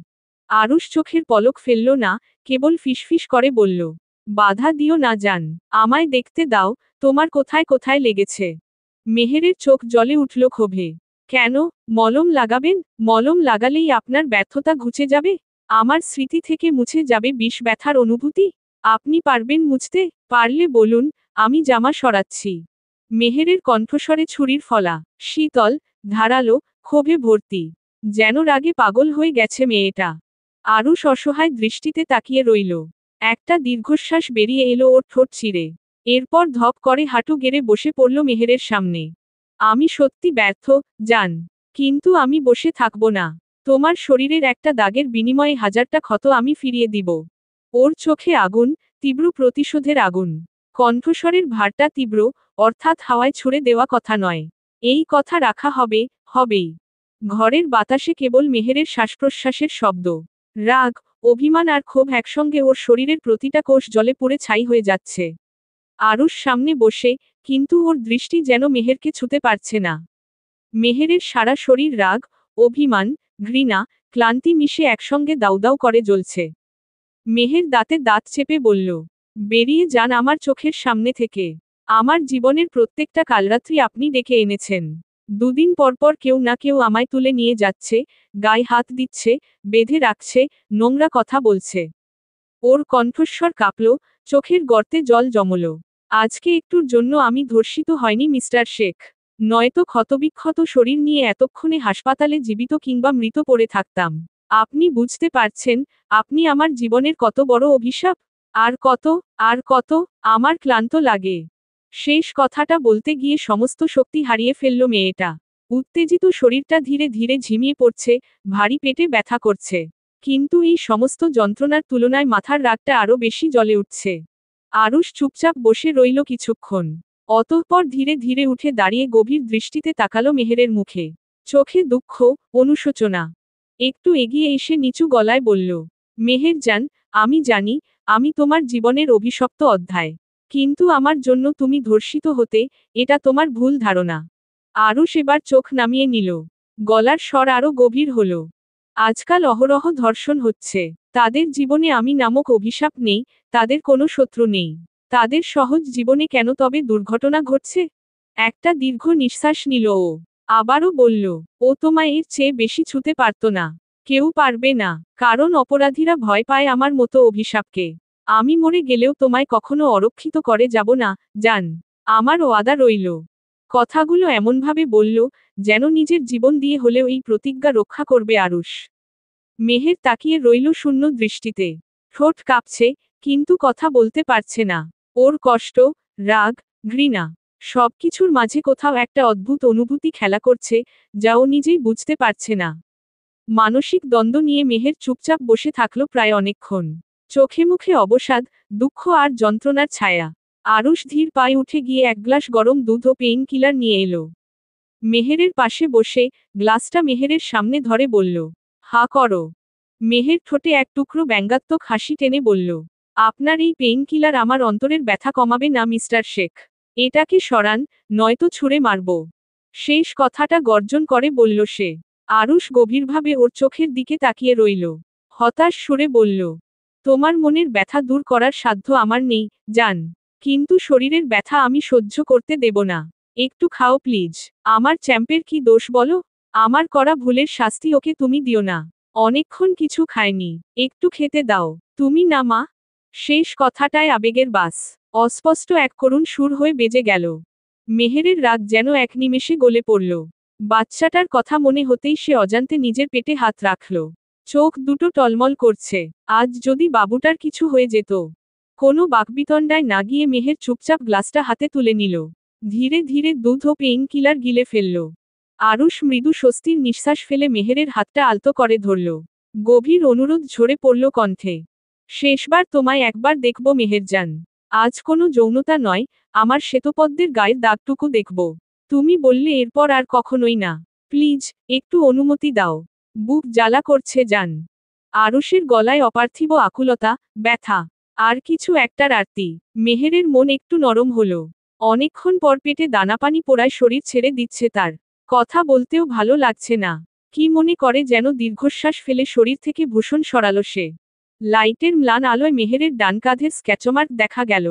আরুষ চোখের পলক ফেলল না, কেবল ফিসফিস করে বলল, বাধা দিও না জান, আমায় দেখতে দাও, তোমার কোথায় কোথায় লেগেছে। মেহেরের চোখ জ্বলে উঠল ক্ষোভে। কেন? মলম লাগাবেন? মলম লাগালেই আপনার ব্যর্থতা ঘুচে যাবে? আমার স্মৃতি থেকে মুছে যাবে বিষ ব্যথার অনুভূতি? আপনি পারবেন মুছতে? পারলে বলুন, আমি জামা সরাচ্ছি। মেহেরের কণ্ঠস্বরে ছুরির ফলা, শীতল, ধারালো, ক্ষোভে ভর্তি। যেন রাগে পাগল হয়ে গেছে মেয়েটা। আরুষ অসহায় দৃষ্টিতে তাকিয়ে রইল। একটা দীর্ঘশ্বাস বেরিয়ে এলো ওর ঠোঁট চিরে। এরপর ধপ করে হাঁটু গেড়ে বসে পড়ল মেহেরের সামনে। আমি সত্যি ব্যর্থ, জান। কিন্তু আমি বসে থাকব না। তোমার শরীরের একটা দাগের বিনিময়ে হাজারটা ক্ষত আমি ফিরিয়ে দিব। ওর চোখে আগুন, তীব্র প্রতিশোধের আগুন। কণ্ঠস্বরের ভারটা তীব্র, অর্থাৎ হাওয়ায় ছুড়ে দেওয়া কথা নয়। এই কথা রাখা হবে, হবেই। ঘরের বাতাসে কেবল মেহেরের শ্বাসপ্রশ্বাসের শব্দ। রাগ, অভিমান আর ক্ষোভ একসঙ্গে ওর শরীরের প্রতিটা কোষ জলে পুড়ে ছাই হয়ে যাচ্ছে। আরুষ সামনে বসে, কিন্তু ওর দৃষ্টি যেন মেহেরকে ছুতে পারছে না। মেহেরের সারা শরীর রাগ, অভিমান, ঘৃণা, ক্লান্তি মিশে একসঙ্গে দাউদাউ করে জ্বলছে। মেহের দাঁতে দাঁত চেপে বলল, বেরিয়ে যান আমার চোখের সামনে থেকে। আমার জীবনের প্রত্যেকটা কালরাত্রি আপনি ডেকে এনেছেন। দুদিন পরপর কেউ না কেউ আমায় তুলে নিয়ে যাচ্ছে, গায়ে হাত দিচ্ছে, বেঁধে রাখছে, নোংরা কথা বলছে। ওর কণ্ঠস্বর কাঁপল, চোখের গর্তে জল জমল। আজকে একটুর জন্য আমি ধর্ষিত হয়নি মিস্টার শেখ। নয়তো ক্ষতবিক্ষত শরীর নিয়ে এতক্ষণে হাসপাতালে জীবিত কিংবা মৃত পড়ে থাকতাম। আপনি বুঝতে পারছেন, আপনি আমার জীবনের কত বড় অভিশাপ? আর কত, আর কত, আমার ক্লান্ত লাগে। শেষ কথাটা বলতে গিয়ে সমস্ত শক্তি হারিয়ে ফেলল মেয়েটা। উত্তেজিত শরীরটা ধীরে ধীরে ঝিমিয়ে পড়ছে, ভারী পেটে ব্যথা করছে। কিন্তু এই সমস্ত যন্ত্রণার তুলনায় মাথার রাগটা আরো বেশি জ্বলে উঠছে। আরুষ চুপচাপ বসে রইল কিছুক্ষণ। অতঃপর ধীরে ধীরে উঠে দাঁড়িয়ে গভীর দৃষ্টিতে তাকালো মেহেরের মুখে। চোখে দুঃখ, অনুশোচনা। একটু এগিয়ে এসে নিচু গলায় বলল, মেহের জান, আমি জানি, আমি তোমার জীবনের অভিশপ্ত অধ্যায়। কিন্তু আমার জন্য তুমি ধর্ষিত হতে, এটা তোমার ভুল ধারণা। আরুষ এবার চোখ নামিয়ে নিল। গলার স্বর আরো গভীর হল। আজকাল অহরহ ধর্ষণ হচ্ছে। তাদের জীবনে আমি নামক অভিশাপ নেই, তাদের কোনো শত্রু নেই। তাদের সহজ জীবনে কেন তবে দুর্ঘটনা ঘটছে? একটা দীর্ঘ নিঃশ্বাস নিল ও। আবারও বলল, ও তোমায় এর চেয়ে বেশি ছুতে পারত না। কেউ পারবে না, কারণ অপরাধীরা ভয় পায় আমার মতো অভিশাপকে। আমি মরে গেলেও তোমায় কখনো অরক্ষিত করে যাব না, জান। আমার ওয়াদা রইল। কথাগুলো এমনভাবে বলল, যেন নিজের জীবন দিয়ে হলেও এই প্রতিজ্ঞা রক্ষা করবে আরুষ। মেহের তাকিয়ে রইল শূন্য দৃষ্টিতে। ঠোঁট কাঁপছে, কিন্তু কথা বলতে পারছে না। ওর কষ্ট, রাগ, ঘৃণা, সবকিছুর মাঝে কোথাও একটা অদ্ভুত অনুভূতি খেলা করছে, যা ও নিজেই বুঝতে পারছে না। মানসিক দ্বন্দ্ব নিয়ে মেহের চুপচাপ বসে থাকল প্রায় অনেকক্ষণ। চোখে মুখে অবসাদ, দুঃখ আর যন্ত্রণার ছায়া। আরুষ ধীর পায়ে উঠে গিয়ে এক গ্লাস গরম দুধ ও পেইন কিলার নিয়ে এলো। মেহেরের পাশে বসে, গ্লাসটা মেহেরের সামনে ধরে বলল, হা করো। মেহের ঠোঁটে এক টুকরো ব্যঙ্গাত্মক হাসি টেনে বলল, আপনার এই পেইন কিলার আমার অন্তরের ব্যথা কমাবে না মিস্টার শেখ। এটাকে সরান, নয়তো ছুঁড়ে মারব। শেষ কথাটা গর্জন করে বলল সে। আরুষ গভীরভাবে ওর চোখের দিকে তাকিয়ে রইল। হতাশ সুরে বলল, তোমার মনের ব্যথা দূর করার সাধ্য আমার নেই, জান। কিন্তু শরীরের ব্যথা আমি সহ্য করতে দেব না। একটু খাও প্লিজ। আমার চ্যাম্পের কি দোষ বলো? আমার করা ভুলের শাস্তি ওকে তুমি দিও না। অনেকক্ষণ কিছু খায়নি, একটু খেতে দাও। তুমি না মা? শেষ কথাটায় আবেগের বাস। অস্পষ্ট এক করুণ সুর হয়ে বেজে গেল। মেহেরের রাগ যেন এক নিমেষে গলে পড়ল। বাচ্চাটার কথা মনে হতেই সে অজান্তে নিজের পেটে হাত রাখল। চোখ দুটো টলমল করছে। আজ যদি বাবুটার কিছু হয়ে যেত। কোনো বাকবিতণ্ডায় না গিয়ে মেহের চুপচাপ গ্লাসটা হাতে তুলে নিল। ধীরে ধীরে দুধ ও পেইন কিলার গিলে ফেলল। আরুষ মৃদু স্বস্তির নিঃশ্বাস ফেলে মেহেরের হাতটা আলতো করে ধরল। গভীর অনুরোধ ঝরে পড়ল কণ্ঠে। শেষবার তোমায় একবার দেখব মেহেরজান। আজ কোনো যৌনতা নয়, আমার শ্বেতপদ্মের গায়ের দাগটুকু দেখব। তুমি বললে এরপর আর কখনোই না। প্লিজ, একটু অনুমতি দাও। বুক জ্বালা করছে জান। আরুষের গলায় অপার্থিব আকুলতা, ব্যথা। আর কিছু একটার আরতি। মেহেরের মন একটু নরম হলো। অনেকক্ষণ পর পেটে দানাপানি পোড়ায় শরীর ছেড়ে দিচ্ছে তার। কথা বলতেও ভালো লাগছে না। কি মনে করে যেন দীর্ঘশ্বাস ফেলে শরীর থেকে ভূষণ সরালো সে। লাইটের ম্লান আলোয় মেহেরের ডান কাঁধের স্ক্যাচমার্ক দেখা গেল।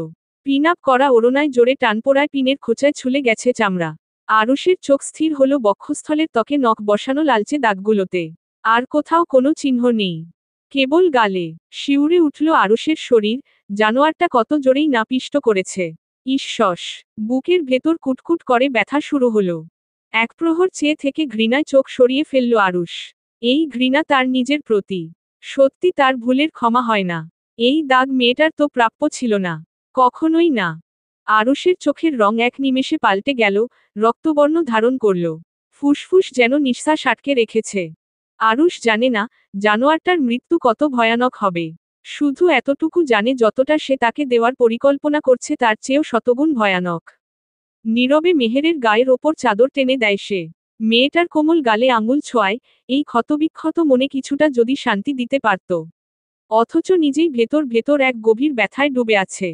পিন আপ করা ওড়নায় জোরে টান পোড়ায় পিনের খোঁচায় ছুলে গেছে চামড়া। আরুষের চোখ স্থির হলো বক্ষস্থলের ত্বকে নখ বসানো লালচে দাগগুলোতে। আর কোথাও কোনো চিহ্ন নেই। কেবল গালে। শিউরে উঠল আরুষের শরীর, জানোয়ারটা কত জোরেই না পিষ্ট করেছে। ঈশ্বস। বুকের ভেতর কুটকুট করে ব্যথা শুরু হলো। এক প্রহর চেয়ে থেকে ঘৃণায় চোখ সরিয়ে ফেলল আরুষ। এই ঘৃণা তার নিজের প্রতি। সত্যি তার ভুলের ক্ষমা হয় না। এই দাগ মেয়েটার তো প্রাপ্য ছিল না। কখনোই না। আরুষের চোখের রং এক নিমেষে পাল্টে গেল, রক্তবর্ণ ধারণ করল। ফুসফুস যেন নিঃশ্বাস আটকে রেখেছে। আরুষ জানে না, জানোয়ারটার মৃত্যু কত ভয়ানক হবে। শুধু এতটুকু জানে যতটা সে তাকে দেওয়ার পরিকল্পনা করছে তার চেয়েও শতগুণ ভয়ানক। নীরবে মেহেরের গায়ের ওপর চাদর টেনে দেয় সে। মেয়েটার কোমল গালে আঙুল ছোঁয়ায়, এই ক্ষতবিক্ষত মনে কিছুটা যদি শান্তি দিতে পারত। অথচ নিজেই ভেতর ভেতর এক গভীর ব্যথায় ডুবে আছে।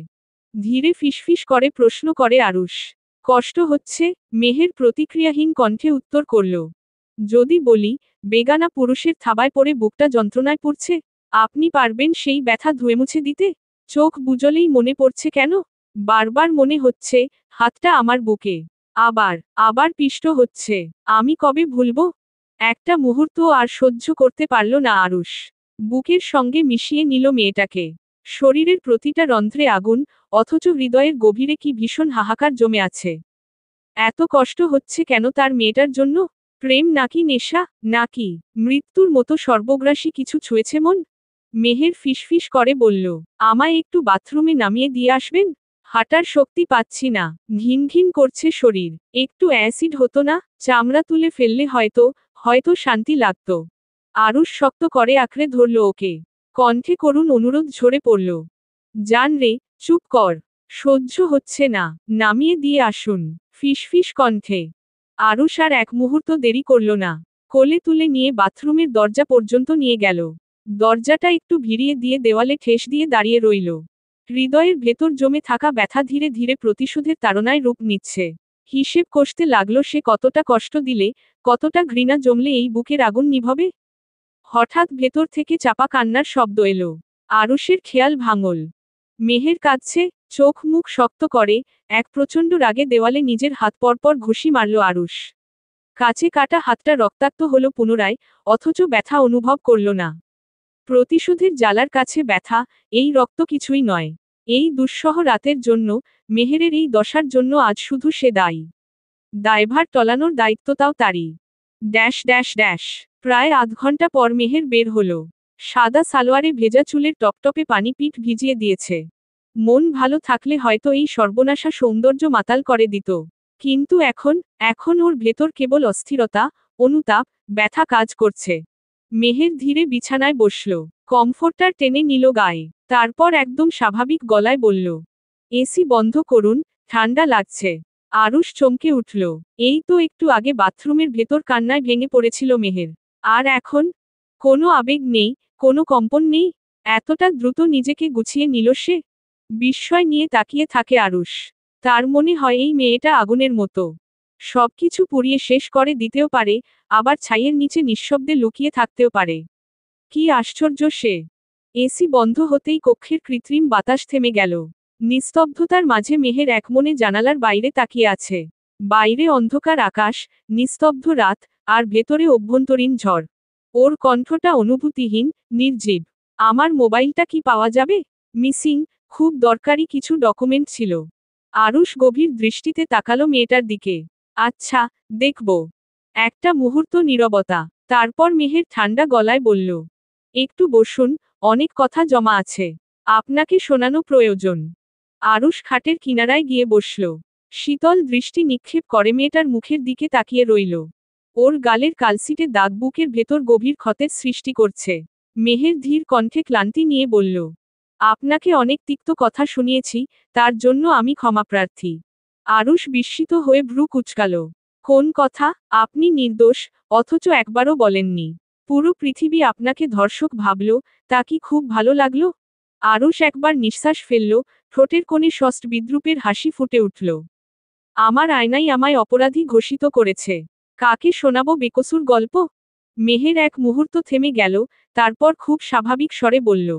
ধীরে ফিসফিস করে প্রশ্ন করে আরুষ। কষ্ট হচ্ছে? মেহের প্রতিক্রিয়াহীন কণ্ঠে উত্তর করল। যদি বলি, বেগানা পুরুষের থাবায় পড়ে বুকটা যন্ত্রণায় পুড়ছে। আপনি পারবেন সেই ব্যথা ধুয়ে মুছে দিতে? চোখ বুজলেই মনে পড়ছে কেন? বারবার মনে হচ্ছে, হাতটা আমার বুকে। আবার, আবার পিষ্ট হচ্ছে। আমি কবে ভুলবো? একটা মুহূর্ত আর সহ্য করতে পারল না আরুষ। বুকের সঙ্গে মিশিয়ে নিল মেয়েটাকে। শরীরের প্রতিটা রন্ধ্রে আগুন, অথচ হৃদয়ের গভীরে কি ভীষণ হাহাকার জমে আছে। এত কষ্ট হচ্ছে কেন তার মেয়েটার জন্য? প্রেম নাকি নেশা, নাকি মৃত্যুর মতো সর্বগ্রাসী কিছু ছুঁয়েছে মন? মেহের ফিসফিস করে বলল, আমায় একটু বাথরুমে নামিয়ে দিয়ে আসবেন? হাঁটার শক্তি পাচ্ছি না, ঘিন ঘিন করছে শরীর। একটু অ্যাসিড হতো না, চামড়া তুলে ফেললে হয়তো, হয়তো শান্তি লাগত। আরুষ শক্ত করে আঁকড়ে ধরল ওকে। কণ্ঠে করুণ অনুরোধ ঝরে পড়ল। জান রে, চুপ কর। সহ্য হচ্ছে না, নামিয়ে দিয়ে আসুন। ফিসফিস কণ্ঠে। আরুষ আর এক মুহূর্ত দেরি করল না। কোলে তুলে নিয়ে বাথরুমের দরজা পর্যন্ত নিয়ে গেল। দরজাটা একটু ভিড়িয়ে দিয়ে দেওয়ালে ঠেস দিয়ে দাঁড়িয়ে রইল। হৃদয়ের ভেতর জমে থাকা ব্যথা ধীরে ধীরে প্রতিশোধের তাড়নায় রূপ নিচ্ছে। হিসেব কষতে লাগলো সে কতটা কষ্ট দিলে, কতটা ঘৃণা জমলে এই বুকের আগুন নিভবে। হঠাৎ ভেতর থেকে চাপা কান্নার শব্দ এলো। আরুষের খেয়াল ভাঙল। মেহের কাঁদছে, চোখ মুখ শক্ত করে, এক প্রচণ্ড রাগে দেওয়ালে নিজের হাত পরপর ঘুষি মারল আরুষ। কাছে কাটা হাতটা রক্তাক্ত হলো পুনরায়, অথচ ব্যথা অনুভব করল না। প্রতিশোধের জ্বালার কাছে ব্যথা, এই রক্ত কিছুই নয়। এই দুঃসহ রাতের জন্য, মেহেরের এই দশার জন্য আজ শুধু সে দায়ী। দায়ভার টলানোর দায়িত্বটাও তারই। Dash dash dash. প্রায় আধ ঘন্টা পর মেহের বের হলো। সাদা সালোয়ারে ভেজা চুলের টপটপে পানি পিঠ ভিজিয়ে দিয়েছে। মন ভালো থাকলে হয়তো এই সর্বনাশা সৌন্দর্য মাতাল করে দিত। কিন্তু এখন ওর ভেতর কেবল অস্থিরতা, অনুতাপ, ব্যথা কাজ করছে। মেহের ধীরে বিছানায় বসল। কমফোর্টার টেনে নিল গায়ে। তারপর একদম স্বাভাবিক গলায় বলল, এসি বন্ধ করুন, ঠান্ডা লাগছে। আরুষ চমকে উঠল। এই তো একটু আগে বাথরুমের ভেতর কান্নায় ভেঙে পড়েছিল মেহের। আর এখন? কোনো আবেগ নেই, কোনো কম্পন নেই। এতটা দ্রুত নিজেকে গুছিয়ে নিল সে। বিস্ময় নিয়ে তাকিয়ে থাকে আরুষ। তার মনে হয় এই মেয়েটা আগুনের মতো। সবকিছু পুড়িয়ে শেষ করে দিতেও পারে, আবার ছাইয়ের নিচে নিঃশব্দে লুকিয়ে থাকতেও পারে। কি আশ্চর্য সে! এসি বন্ধ হতেই কক্ষের কৃত্রিম বাতাস থেমে গেল। নিস্তব্ধতার মাঝে মেহের একমনে জানালার বাইরে তাকিয়ে আছে। বাইরে অন্ধকার আকাশ, নিস্তব্ধ রাত, আর ভেতরে অভ্যন্তরীণ ঝড়। ওর কণ্ঠটা অনুভূতিহীন, নির্জীব। আমার মোবাইলটা কি পাওয়া যাবে? মিসিং, খুব দরকারি কিছু ডকুমেন্ট ছিল। আরুষ গভীর দৃষ্টিতে তাকালো মেয়েটার দিকে। আচ্ছা, দেখব। একটা মুহূর্ত নীরবতা। তারপর মেহের ঠান্ডা গলায় বলল, একটু বসুন, অনেক কথা জমা আছে। আপনাকে শোনানো প্রয়োজন। আরুষ খাটের কিনারায় গিয়ে বসল। শীতল দৃষ্টি নিক্ষেপ করে মেয়েটার মুখের দিকে তাকিয়ে রইল। ওর গালের কালসিটে দাগ বুকের ভেতর গভীর ক্ষতের সৃষ্টি করছে। মেহের ধীর কণ্ঠে ক্লান্তি নিয়ে বলল, আপনাকে অনেক তিক্ত কথা শুনিয়েছি, তার জন্য আমি ক্ষমাপ্রার্থী। আরুষ বিস্মিত হয়ে ভ্রু কুঁচকাল। কোন কথা? আপনি নির্দোষ, অথচ একবারও বলেননি। পুরো পৃথিবী আপনাকে ধর্ষক ভাবল, তা কি খুব ভালো লাগলো? আরুষ একবার নিঃশ্বাস ফেলল, ঠোঁটের কোণে সস্ট বিদ্রুপের হাসি ফুটে উঠল। আমার আয়নাই আমায় অপরাধী ঘোষিত করেছে। কাকে শোনাবো বেকসুর গল্প? মেহের এক মুহূর্ত থেমে গেল, তারপর খুব স্বাভাবিক স্বরে বলল,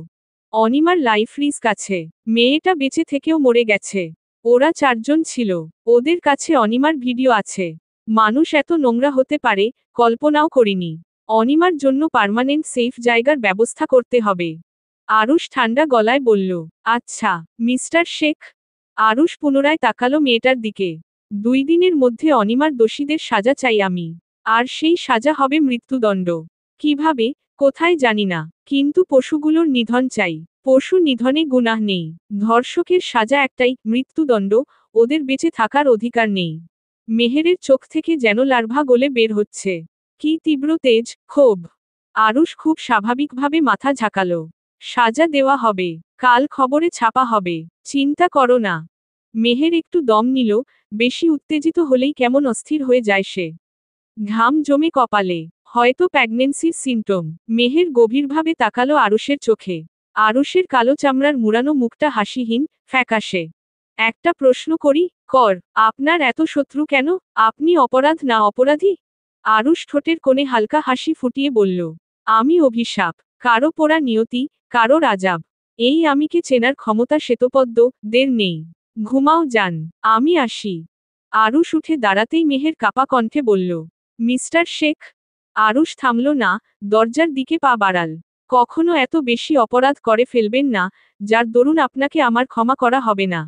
অনিমার লাইফ রিস্ক আছে। মেয়েটা বেঁচে থেকেও মরে গেছে। ওরা চারজন ছিল। ওদের কাছে অনিমার ভিডিও আছে। মানুষ এত নোংরা হতে পারে, কল্পনাও করিনি। অনিমার জন্য পার্মানেন্ট সেফ জায়গার ব্যবস্থা করতে হবে। আরুষ ঠান্ডা গলায় বলল, আচ্ছা, মিস্টার শেখ। আরুষ পুনরায় তাকালো মেয়েটার দিকে। 2 দিনের মধ্যে অনিমার দোষীদের সাজা চাই আমি। আর সেই সাজা হবে মৃত্যুদণ্ড। কিভাবে, কোথায় জানি না, কিন্তু পশুগুলোর নিধন চাই। পশু নিধনে গুনাহ নেই। ধর্ষকের সাজা একটাই, মৃত্যুদণ্ড। ওদের বেঁচে থাকার অধিকার নেই। মেহেরের চোখ থেকে যেন লার্ভা গলে বের হচ্ছে। কি তীব্র তেজ, ক্ষোভ! আরুষ খুব স্বাভাবিকভাবে মাথা ঝাঁকালো। সাজা দেওয়া হবে। কাল খবরে ছাপা হবে। চিন্তা করো না। মেহের একটু দম নিল, বেশি উত্তেজিত হলেই কেমন অস্থির হয়ে যায় সে। ঘাম জমে কপালে। হয়তো প্রেগন্যান্সির সিমটম। মেহের গভীরভাবে তাকালো আরুষের চোখে। আরুষের কালো চামড়ার মুড়ানো মুখটা হাসিহীন, ফ্যাকাশে। একটা প্রশ্ন করি, কর। আপনার এত শত্রু কেন? আপনি অপরাধ না অপরাধী? আরুষ ঠোঁটের কোণে হালকা হাসি ফুটিয়ে বলল, আমি অভিশাপ। কারো পোড়া নিয়তি, কারো রাজাব। এই আমিকে চেনার ক্ষমতা শ্বেতপদ্ম দের নেই। ঘুমাও যান, আমি আসি। আরুষ উঠে দাঁড়াতেই মেহের কাপা কণ্ঠে বলল, মিস্টার শেখ। আরুষ থামল না, দরজার দিকে পা বাড়াল। কখনো এত বেশি অপরাধ করে ফেলবেন না, যার দরুন আপনাকে আমার ক্ষমা করা হবে না।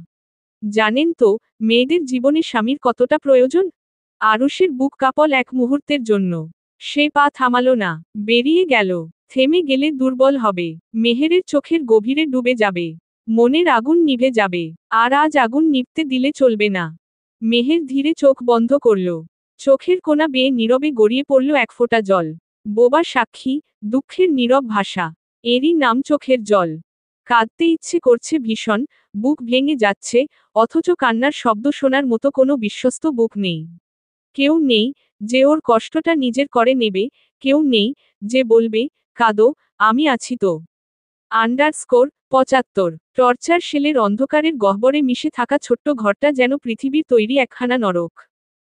জানেন তো, মেয়েদের জীবনে স্বামীর কতটা প্রয়োজন? আরুষের বুক কাঁপল এক মুহূর্তের জন্য। সে পা থামালো না, বেরিয়ে গেল। থেমে গেলে দুর্বল হবে, মেহেরের চোখের গভীরে ডুবে যাবে, মনের আগুন নিভে যাবে। আর আজ আগুন নিভতে দিলে চলবে না। মেহের ধীরে চোখ বন্ধ করল। চোখের কোণা বেয়ে নীরবে গড়িয়ে পড়ল এক ফোঁটা জল। বোবা সাক্ষী, দুঃখের নীরব ভাষা। এরই নাম চোখের জল। কাঁদতে ইচ্ছে করছে ভীষণ, বুক ভেঙে যাচ্ছে, অথচ কান্নার শব্দ শোনার মতো কোনো বিশ্বস্ত বুক নেই। কেউ নেই, যে ওর কষ্টটা নিজের করে নেবে, কেউ নেই, যে বলবে, কাঁদো, আমি আছি তো। _৭৫ টর্চার শেলের অন্ধকারের গহ্বরে মিশে থাকা ছোট্ট ঘরটা যেন পৃথিবীর তৈরি একখানা নরক।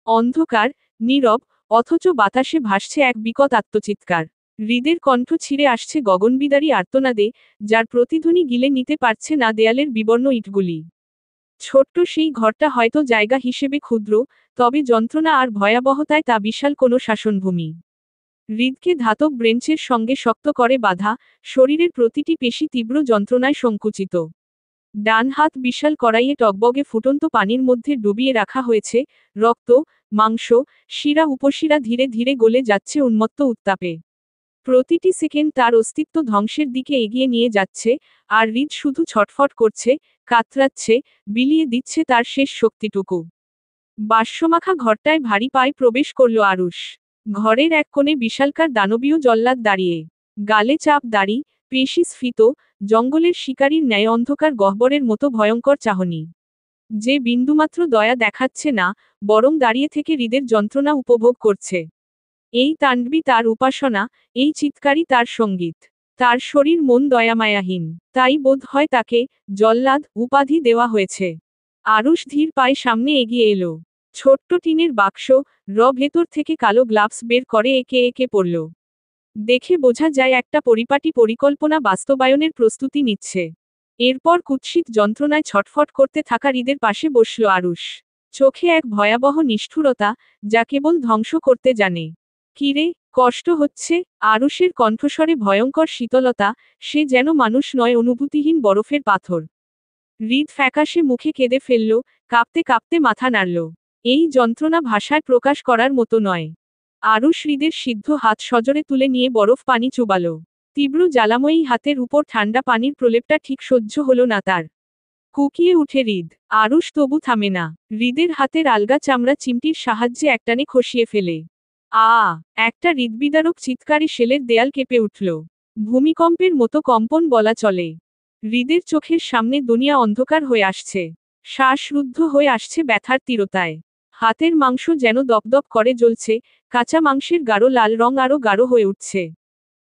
অন্ধকার, নীরব, অথচ বাতাসে ভাসছে এক বিকট আত্মচিৎকার। হৃদের কণ্ঠ ছিঁড়ে আসছে গগনবিদারী আর্তনাদে, যার প্রতিধ্বনি গিলে নিতে পারছে না দেয়ালের বিবর্ণ ইটগুলি। ছোট্ট সেই ঘরটা হয়তো জায়গা হিসেবে ক্ষুদ্র, তবে যন্ত্রণা আর ভয়াবহতায় তা বিশাল কোনো শাসনভূমি। হৃদকে ধাতব ব্রেঞ্চের সঙ্গে শক্ত করে বাঁধা, শরীরের প্রতিটি পেশি তীব্র যন্ত্রণায় সংকুচিত। ডান হাত বিশাল কড়াইয়ে টগবগে ফুটন্ত পানির মধ্যে ডুবিয়ে রাখা হয়েছে, রক্ত, মাংস, শিরা উপশিরা ধীরে ধীরে গলে যাচ্ছে উন্মত্ত উত্তাপে। প্রতিটি সেকেন্ড তার অস্তিত্ব ধ্বংসের দিকে এগিয়ে নিয়ে যাচ্ছে, আর হৃদ শুধু ছটফট করছে, কাতরাচ্ছে, বিলিয়ে দিচ্ছে তার শেষ শক্তিটুকু। বাষ্পমাখা ঘরটায় ভারী পায়ে প্রবেশ করল আরুষ। ঘরের এক কোণে বিশালকার দানবীয় জল্লাদ দাঁড়িয়ে। গালে চাপ দাড়ি, পেশি স্ফীত, জঙ্গলের শিকারীর ন্যায় অন্ধকার গহ্বরের মতো ভয়ঙ্কর চাহনি। যে বিন্দুমাত্র দয়া দেখাচ্ছে না, বরং দাঁড়িয়ে থেকে হৃদের যন্ত্রণা উপভোগ করছে। এই তাণ্ডবই তার উপাসনা, এই চিৎকারই তার সঙ্গীত। তার শরীর মন দয়ামায়াহীন, তাই বোধ হয় তাকে জল্লাদ উপাধি দেওয়া হয়েছে। আরুষ ধীর পায়ে সামনে এগিয়ে এলো। ছোট্ট টিনের বাক্স, ভেতর থেকে কালো গ্লাভস বের করে একে একে পড়ল। দেখে বোঝা যায় একটা পরিপাটি পরিকল্পনা বাস্তবায়নের প্রস্তুতি নিচ্ছে। এরপর কুৎসিত যন্ত্রণায় ছটফট করতে থাকা হৃদের পাশে বসল আরুষ। চোখে এক ভয়াবহ নিষ্ঠুরতা, যা কেবল ধ্বংস করতে জানে। কিরে, কষ্ট হচ্ছে? আরুষের কণ্ঠস্বরে ভয়ঙ্কর শীতলতা, সে যেন মানুষ নয়, অনুভূতিহীন বরফের পাথর। হৃদ ফ্যাকাশে মুখে কেঁদে ফেলল, কাঁপতে কাঁপতে মাথা নাড়ল। এই যন্ত্রণা ভাষায় প্রকাশ করার মতো নয়। আরুষ হৃদের সিদ্ধ হাত সজোরে তুলে নিয়ে বরফ পানি চুবাল। তীব্র জ্বালাময়ী হাতের উপর ঠান্ডা পানির প্রলেপটা ঠিক সহ্য হল না তার। কুকিয়ে উঠে হৃদ। আরুষ তবু থামে না। হৃদের হাতের আলগা চামড়া চিমটির সাহায্যে একটানে খসিয়ে ফেলে। একটা হৃদবিদারক চিৎকারে শেলের দেয়াল কেঁপে উঠল। ভূমিকম্পের মতো কম্পন বলা চলে। হৃদের চোখের সামনে দুনিয়া অন্ধকার হয়ে আসছে। শ্বাসরুদ্ধ হয়ে আসছে ব্যথার তীরতায়। হাতের মাংস যেন দপদপ করে জ্বলছে, কাঁচা মাংসের গাঢ় লাল রং আরও গাঢ় হয়ে উঠছে।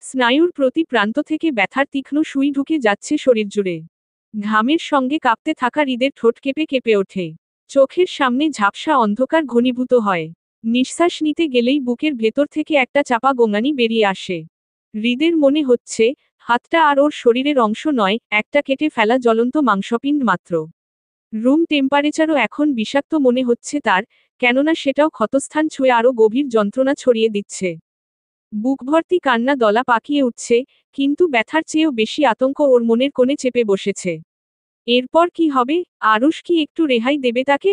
স্নায়ুর প্রতি প্রান্ত থেকে ব্যথার তীক্ষ্ণ সুই ঢুকে যাচ্ছে শরীর জুড়ে। ঘামের সঙ্গে কাঁপতে থাকা হৃদের ঠোঁট কেঁপে কেঁপে ওঠে। চোখের সামনে ঝাপসা অন্ধকার ঘনীভূত হয়। নিঃশ্বাস নিতে গেলেই বুকের ভেতর থেকে একটা চাপা গোঙানি বেরিয়ে আসে। হৃদের মনে হচ্ছে, হাতটা আর ওর শরীরের অংশ নয়, একটা কেটে ফেলা জ্বলন্ত মাংসপিণ্ড মাত্র। রুম টেম্পারেচারও এখন বিষাক্ত মনে হচ্ছে তার, কেননা সেটাও ক্ষতস্থান ছুঁয়ে আরও গভীর যন্ত্রণা ছড়িয়ে দিচ্ছে। বুকভর্তি কান্না দলা পাকিয়ে উঠছে, কিন্তু ব্যথার চেয়েও বেশি আতঙ্ক ওর মনের কোণে চেপে বসেছে। এরপর কি হবে? আরুষ কি একটু রেহাই দেবে তাকে?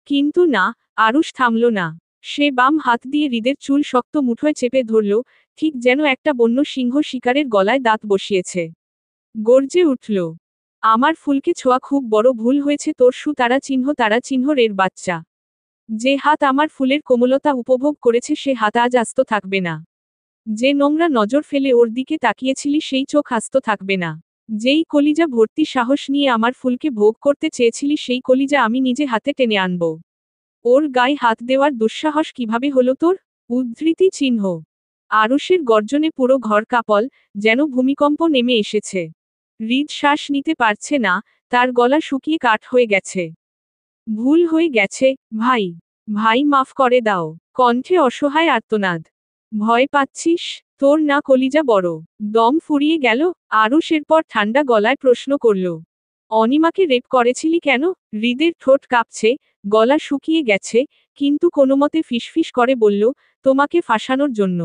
কিন্তু না, আরুষ থামল না। সে বাম হাত দিয়ে হৃদের চুল শক্ত মুঠোয় চেপে ধরল, ঠিক যেন একটা বন্য সিংহ শিকারের গলায় দাঁত বসিয়েছে। গর্জে উঠল, আমার ফুলকে ছোঁয়া খুব বড় ভুল হয়েছে তোর, তারা চিহ্ন রের বাচ্চা। যে হাত আমার ফুলের কোমলতা উপভোগ করেছে সে হাত আজ আস্ত থাকবে না। যে নোংরা নজর ফেলে ওর দিকে তাকিয়েছিলি সেই চোখ আস্ত থাকবে না। যেই কলিজা ভর্তি সাহস নিয়ে আমার ফুলকে ভোগ করতে চেয়েছিলি সেই কলিজা আমি নিজে হাতে টেনে আনব। ওর গায়ে হাত দেওয়ার দুঃসাহস কিভাবে হলো তোর? উদ্ধৃতি চিহ্ন। আরুষের গর্জনে পুরো ঘর কাঁপল, যেন ভূমিকম্প নেমে এসেছে। হৃদ শ্বাস নিতে পারছে না, তার গলা শুকিয়ে কাঠ হয়ে গেছে। ভুল হয়ে গেছে, ভাই। ভাই মাফ করে দাও। কণ্ঠে অসহায় আর্তনাদ। ভয় পাচ্ছিস? তোর না কলিজা বড়? দম ফুরিয়ে গেল? আরুষ এরপর ঠান্ডা গলায় প্রশ্ন করল। অনিমাকে রেপ করেছিলি কেন? হৃদের ঠোঁট কাঁপছে, গলা শুকিয়ে গেছে, কিন্তু কোনোমতে ফিসফিস করে বলল, তোমাকে ফাঁসানোর জন্য।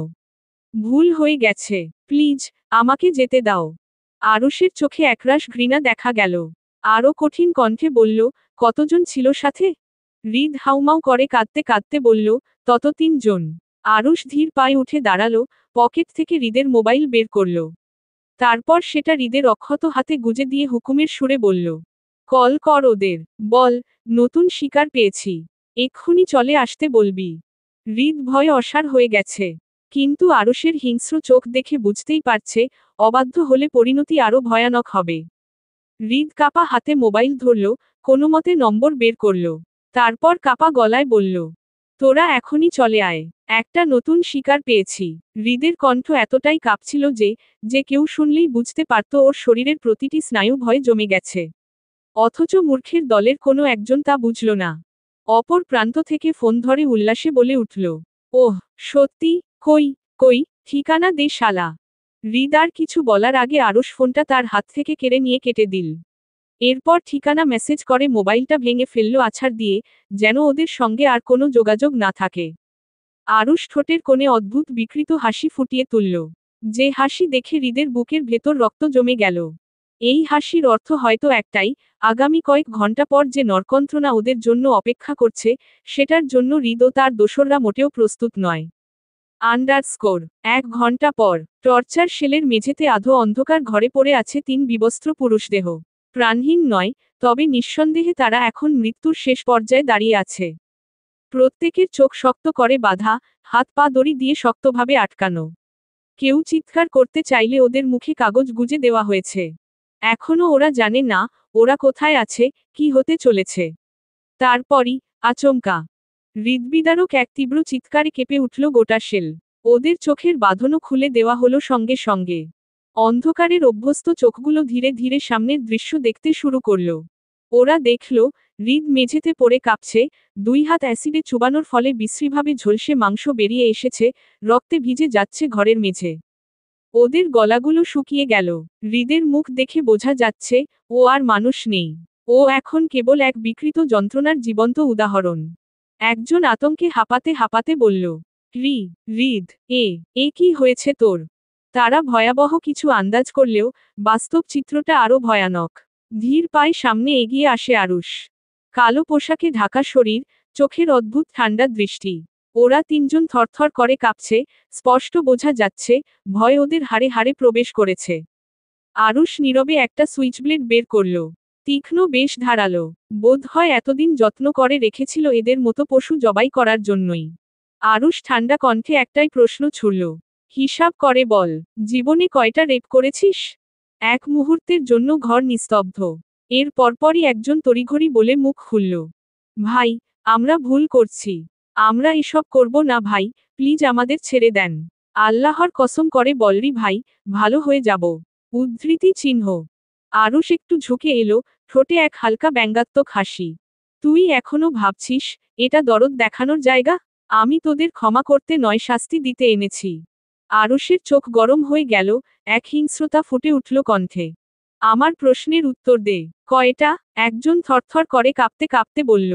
ভুল হয়ে গেছে, প্লিজ, আমাকে যেতে দাও। আরুষের চোখে একরাশ ঘৃণা দেখা গেল। আরও কঠিন কণ্ঠে বলল, কতজন ছিল সাথে? হৃদ হাউমাউ করে কাঁদতে কাঁদতে বলল, তত 3 জন। আরুষ ধীর পায়ে উঠে দাঁড়ালো, পকেট থেকে হৃদের মোবাইল বের করল। তারপর সেটা হৃদের অক্ষত হাতে গুজে দিয়ে হুকুমের সুরে বলল, কল কর ওদের, বল, নতুন শিকার পেয়েছি, এক্ষুনি চলে আসতে বলবি। হৃদ ভয়ে অসাড় হয়ে গেছে, কিন্তু আরুষের হিংস্র চোখ দেখে বুঝতেই পারছে, অবাধ্য হলে পরিণতি আরও ভয়ানক হবে। হৃদ কাপা হাতে মোবাইল ধরল, কোনোমতে নম্বর বের করল। তারপর কাপা গলায় বলল, তোরা এখনই চলে আয়, একটা নতুন শিকার পেয়েছি। হৃদের কণ্ঠ এতটাই কাঁপছিল যে কেউ শুনলেই বুঝতে পারত ওর শরীরের প্রতিটি স্নায়ু ভয়ে জমে গেছে। অথচ মূর্খের দলের কোনো একজন তা বুঝল না। অপর প্রান্ত থেকে ফোন ধরে উল্লাসে বলে উঠল, ওহ, সত্যি? কই কই, ঠিকানা দে শালা। হৃদ আর কিছু বলার আগে আরুষ ফোনটা তার হাত থেকে কেড়ে নিয়ে কেটে দিল। এরপর ঠিকানা মেসেজ করে মোবাইলটা ভেঙে ফেলল আছাড় দিয়ে, যেন ওদের সঙ্গে আর কোনো যোগাযোগ না থাকে। আরুষ ঠোঁটের কোণে অদ্ভুত বিকৃত হাসি ফুটিয়ে তুলল, যে হাসি দেখে হৃদের বুকের ভেতর রক্ত জমে গেল। এই হাসির অর্থ হয়তো একটাই, আগামী কয়েক ঘন্টা পর যে নরকন্ত্রণা ওদের জন্য অপেক্ষা করছে, সেটার জন্য হৃদ ও তার দোসররা মোটেও প্রস্তুত নয়। আন্ডারস্কোর 1 ঘন্টা পর, টর্চার সেলের মেঝেতে আধো অন্ধকার ঘরে পড়ে আছে 3 বিবস্ত্র পুরুষদেহ। প্রাণহীন নয়, তবে নিঃসন্দেহে তারা এখন মৃত্যুর শেষ পর্যায়ে দাঁড়িয়ে আছে। প্রত্যেকের চোখ শক্ত করে বাঁধা, হাত পা দড়ি দিয়ে শক্তভাবে আটকানো। কেউ চিৎকার করতে চাইলে ওদের মুখে কাগজ গুজে দেওয়া হয়েছে। এখনো ওরা জানে না, ওরা কোথায় আছে, কি হতে চলেছে। তারপরই, আচমকা, হৃদবিদারক এক তীব্র চিৎকারে কেঁপে উঠল গোটা সেল। ওদের চোখের বাঁধনও খুলে দেওয়া হলো সঙ্গে সঙ্গে। অন্ধকারের অভ্যস্ত চোখগুলো ধীরে ধীরে সামনের দৃশ্য দেখতে শুরু করল। ওরা দেখল, হৃদ মেঝেতে পড়ে কাঁপছে, 2 হাত অ্যাসিডে চুবানোর ফলে বিশ্রীভাবে ঝলসে মাংস বেরিয়ে এসেছে, রক্তে ভিজে যাচ্ছে ঘরের মেঝে। ওদের গলাগুলো শুকিয়ে গেল। হৃদের মুখ দেখে বোঝা যাচ্ছে, ও আর মানুষ নেই। ও এখন কেবল এক বিকৃত যন্ত্রণার জীবন্ত উদাহরণ। একজন আতঙ্কে হাঁপাতে হাঁপাতে বলল, হৃদ, এ কি হয়েছে তোর? তারা ভয়াবহ কিছু আন্দাজ করলেও বাস্তব চিত্রটা আরও ভয়ানক। ধীর পায়ে সামনে এগিয়ে আসে আরুষ। কালো পোশাকে ঢাকা শরীর, চোখের অদ্ভুত ঠান্ডা দৃষ্টি। ওরা 3 জন থরথর করে কাঁপছে, স্পষ্ট বোঝা যাচ্ছে, ভয় ওদের হাড়ে হাড়ে প্রবেশ করেছে। আরুষ নীরবে একটা সুইচব্লেড বের করল। তীক্ষ্ণ, বেশ ধারালো। বোধ হয় এতদিন যত্ন করে রেখেছিল এদের মতো পশু জবাই করার জন্যই। আরুষ ঠান্ডা কণ্ঠে একটাই প্রশ্ন ছুড়ল, হিসাব করে বল, জীবনে কয়টা রেপ করেছিস? এক মুহূর্তের জন্য ঘর নিস্তব্ধ। এর পরপরই একজন তড়িঘড়ি বলে মুখ খুলল, ভাই, আমরা ভুল করছি। আমরা এসব করব না ভাই, প্লিজ আমাদের ছেড়ে দেন। আল্লাহর কসম করে বলরি ভাই, ভালো হয়ে যাব। উদ্ধৃতি চিহ্ন। আরুষ একটু ঝুঁকে এলো, ঠোঁটে এক হালকা ব্যঙ্গাত্মক হাসি। তুই এখনো ভাবছিস, এটা দরদ দেখানোর জায়গা? আমি তোদের ক্ষমা করতে নয়, শাস্তি দিতে এনেছি। আরুষের চোখ গরম হয়ে গেল, এক হিংস্রতা ফুটে উঠল কণ্ঠে। আমার প্রশ্নের উত্তর দে, কয়টা? একজন থরথর করে কাঁপতে কাঁপতে বলল,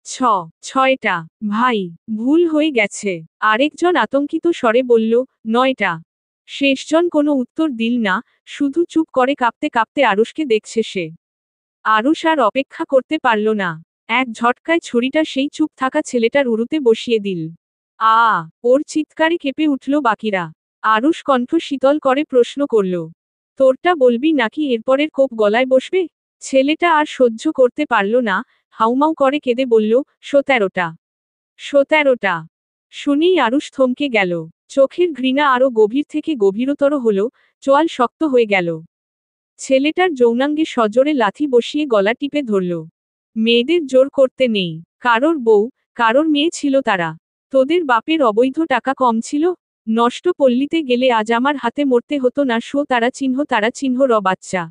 6টা। ভাই, ভুল হয়ে গেছে। আরেকজন আতঙ্কিত স্বরে বলল, 9টা। শেষজন কোনো উত্তর দিল না, শুধু চুপ করে কাঁপতে কাঁপতে আরুষকে দেখছে সে। আরুষ আর অপেক্ষা করতে পারল না। এক ঝটকায় ছুরিটা সেই চুপ থাকা ছেলেটার উরুতে বসিয়ে দিল। ওর চিৎকারে কেঁপে উঠল বাকিরা। আরুষ কণ্ঠ শীতল করে প্রশ্ন করল, তোরটা বলবি নাকি এরপরের কোপ গলায় বসবে? ছেলেটা আর সহ্য করতে পারল না, হাউমাউ করে কেঁদে বলল, 17টা। 17টা। শুনেই আরুষ থমকে গেল। চোখের ঘৃণা আরও গভীর থেকে গভীরতর হল, চোয়াল শক্ত হয়ে গেল। ছেলেটার যৌনাঙ্গে সজোরে লাথি বসিয়ে গলা টিপে ধরল। মেয়েদের জোর করতে নেই। কারোর বউ, কারোর মেয়ে ছিল তারা। তোদের বাপের অবৈধ টাকা কম ছিল? নষ্ট পল্লীতে গেলে আজ আমার হাতে মরতে হতো না। তারা চিহ্ন বাচ্চা।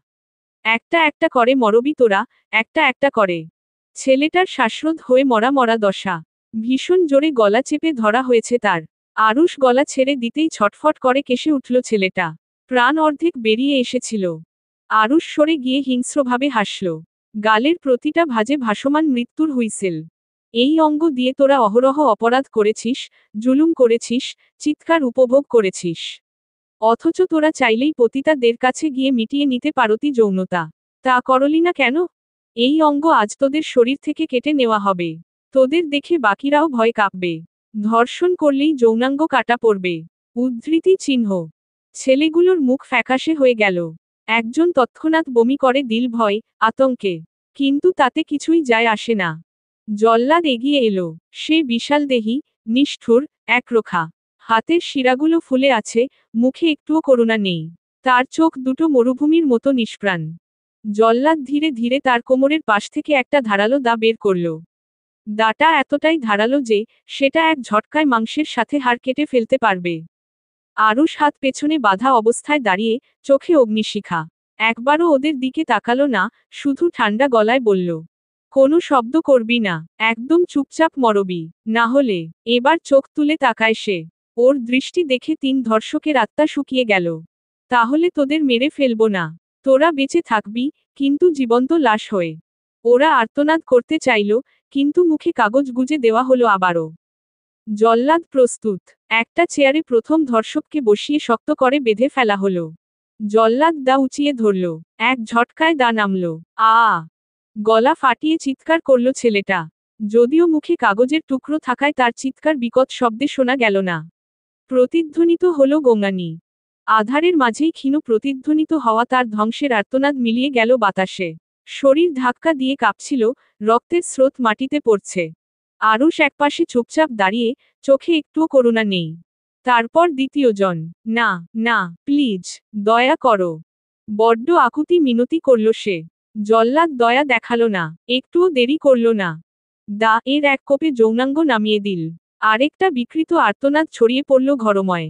একটা একটা করে মরবি তোরা, একটা একটা করে। ছেলেটার শ্বাসরোধ হয়ে মরা মরা দশা। ভীষণ জোরে গলা চেপে ধরা হয়েছে তার। আরুষ গলা ছেড়ে দিতেই ছটফট করে কেসে উঠল ছেলেটা। প্রাণ অর্ধেক বেরিয়ে এসেছিল। আরুষ সরে গিয়ে হিংস্রভাবে হাসল। গালের প্রতিটা ভাঁজে ভাসমান মৃত্যুর হুইসেল। এই অঙ্গ দিয়ে তোরা অহরহ অপরাধ করেছিস, জুলুম করেছিস, চিৎকার উপভোগ করেছিস। অথচ তোরা চাইলেই পতিতাদের কাছে গিয়ে মিটিয়ে নিতে পারতি যৌনতা। তা করলি না কেন? এই অঙ্গ আজ তোদের শরীর থেকে কেটে নেওয়া হবে। তোদের দেখে বাকিরাও ভয় কাঁপবে। ধর্ষণ করলেই যৌনাঙ্গ কাটা পড়বে। উদ্ধৃতি চিহ্ন। ছেলেগুলোর মুখ ফ্যাকাশে হয়ে গেল। একজন তৎক্ষণাৎ বমি করে দিল ভয়, আতঙ্কে। কিন্তু তাতে কিছুই যায় আসে না। জল্লাদ এগিয়ে এলো। সে বিশালদেহী, নিষ্ঠুর, একরোখা। হাতের শিরাগুলো ফুলে আছে, মুখে একটুও করুণা নেই। তার চোখ দুটো মরুভূমির মতো নিষ্প্রাণ। জল্লাদ ধীরে ধীরে তার কোমরের পাশ থেকে একটা ধারালো দা বের করল। দাটা এতটাই ধারালো যে সেটা এক ঝটকায় মাংসের সাথে হাড় কেটে ফেলতে পারবে। আরুষ হাত পেছনে বাঁধা অবস্থায় দাঁড়িয়ে, চোখে অগ্নিশিখা। একবারও ওদের দিকে তাকালো না, শুধু ঠান্ডা গলায় বলল, কোনো শব্দ করবি না, একদম চুপচাপ মরবি, না হলে। এবার চোখ তুলে তাকায় সে। ওর দৃষ্টি দেখে 3 ধর্ষকের আত্মা শুকিয়ে গেল। তাহলে তোদের মেরে ফেলবো না। তোরা বেঁচে থাকবি, কিন্তু জীবন্ত লাশ হয়ে। ওরা আর্তনাদ করতে চাইল, কিন্তু মুখে কাগজ গুজে দেওয়া হলো আবারও। জল্লাদ প্রস্তুত। একটা চেয়ারে প্রথম ধর্ষককে বসিয়ে শক্ত করে বেঁধে ফেলা হলো। জল্লাদ দা উঁচিয়ে ধরল। এক ঝটকায় দা নামল। গলা ফাটিয়ে চিৎকার করল ছেলেটা। যদিও মুখে কাগজের টুকরো থাকায় তার চিৎকার বিকট শব্দে শোনা গেল না। প্রতিধ্বনিত হল গোঙানি। আধারের মাঝেই ক্ষীণ প্রতিধ্বনিত হওয়া তার ধ্বংসের আর্তনাদ মিলিয়ে গেল বাতাসে। শরীর ধাক্কা দিয়ে কাঁপছিল, রক্তের স্রোত মাটিতে পড়ছে। আরুষ একপাশে চুপচাপ দাঁড়িয়ে, চোখে একটুও করুণা নেই। তারপর দ্বিতীয়জন। না, না, প্লিজ, দয়া করো। বড্ড আকুতি মিনতি করল সে। জল্লাদ দয়া দেখালো না, একটুও দেরি করল না। দা এর এক কোপে যৌনাঙ্গ নামিয়ে দিল। আরেকটা বিকৃত আর্তনাদ ছড়িয়ে পড়ল ঘরময়।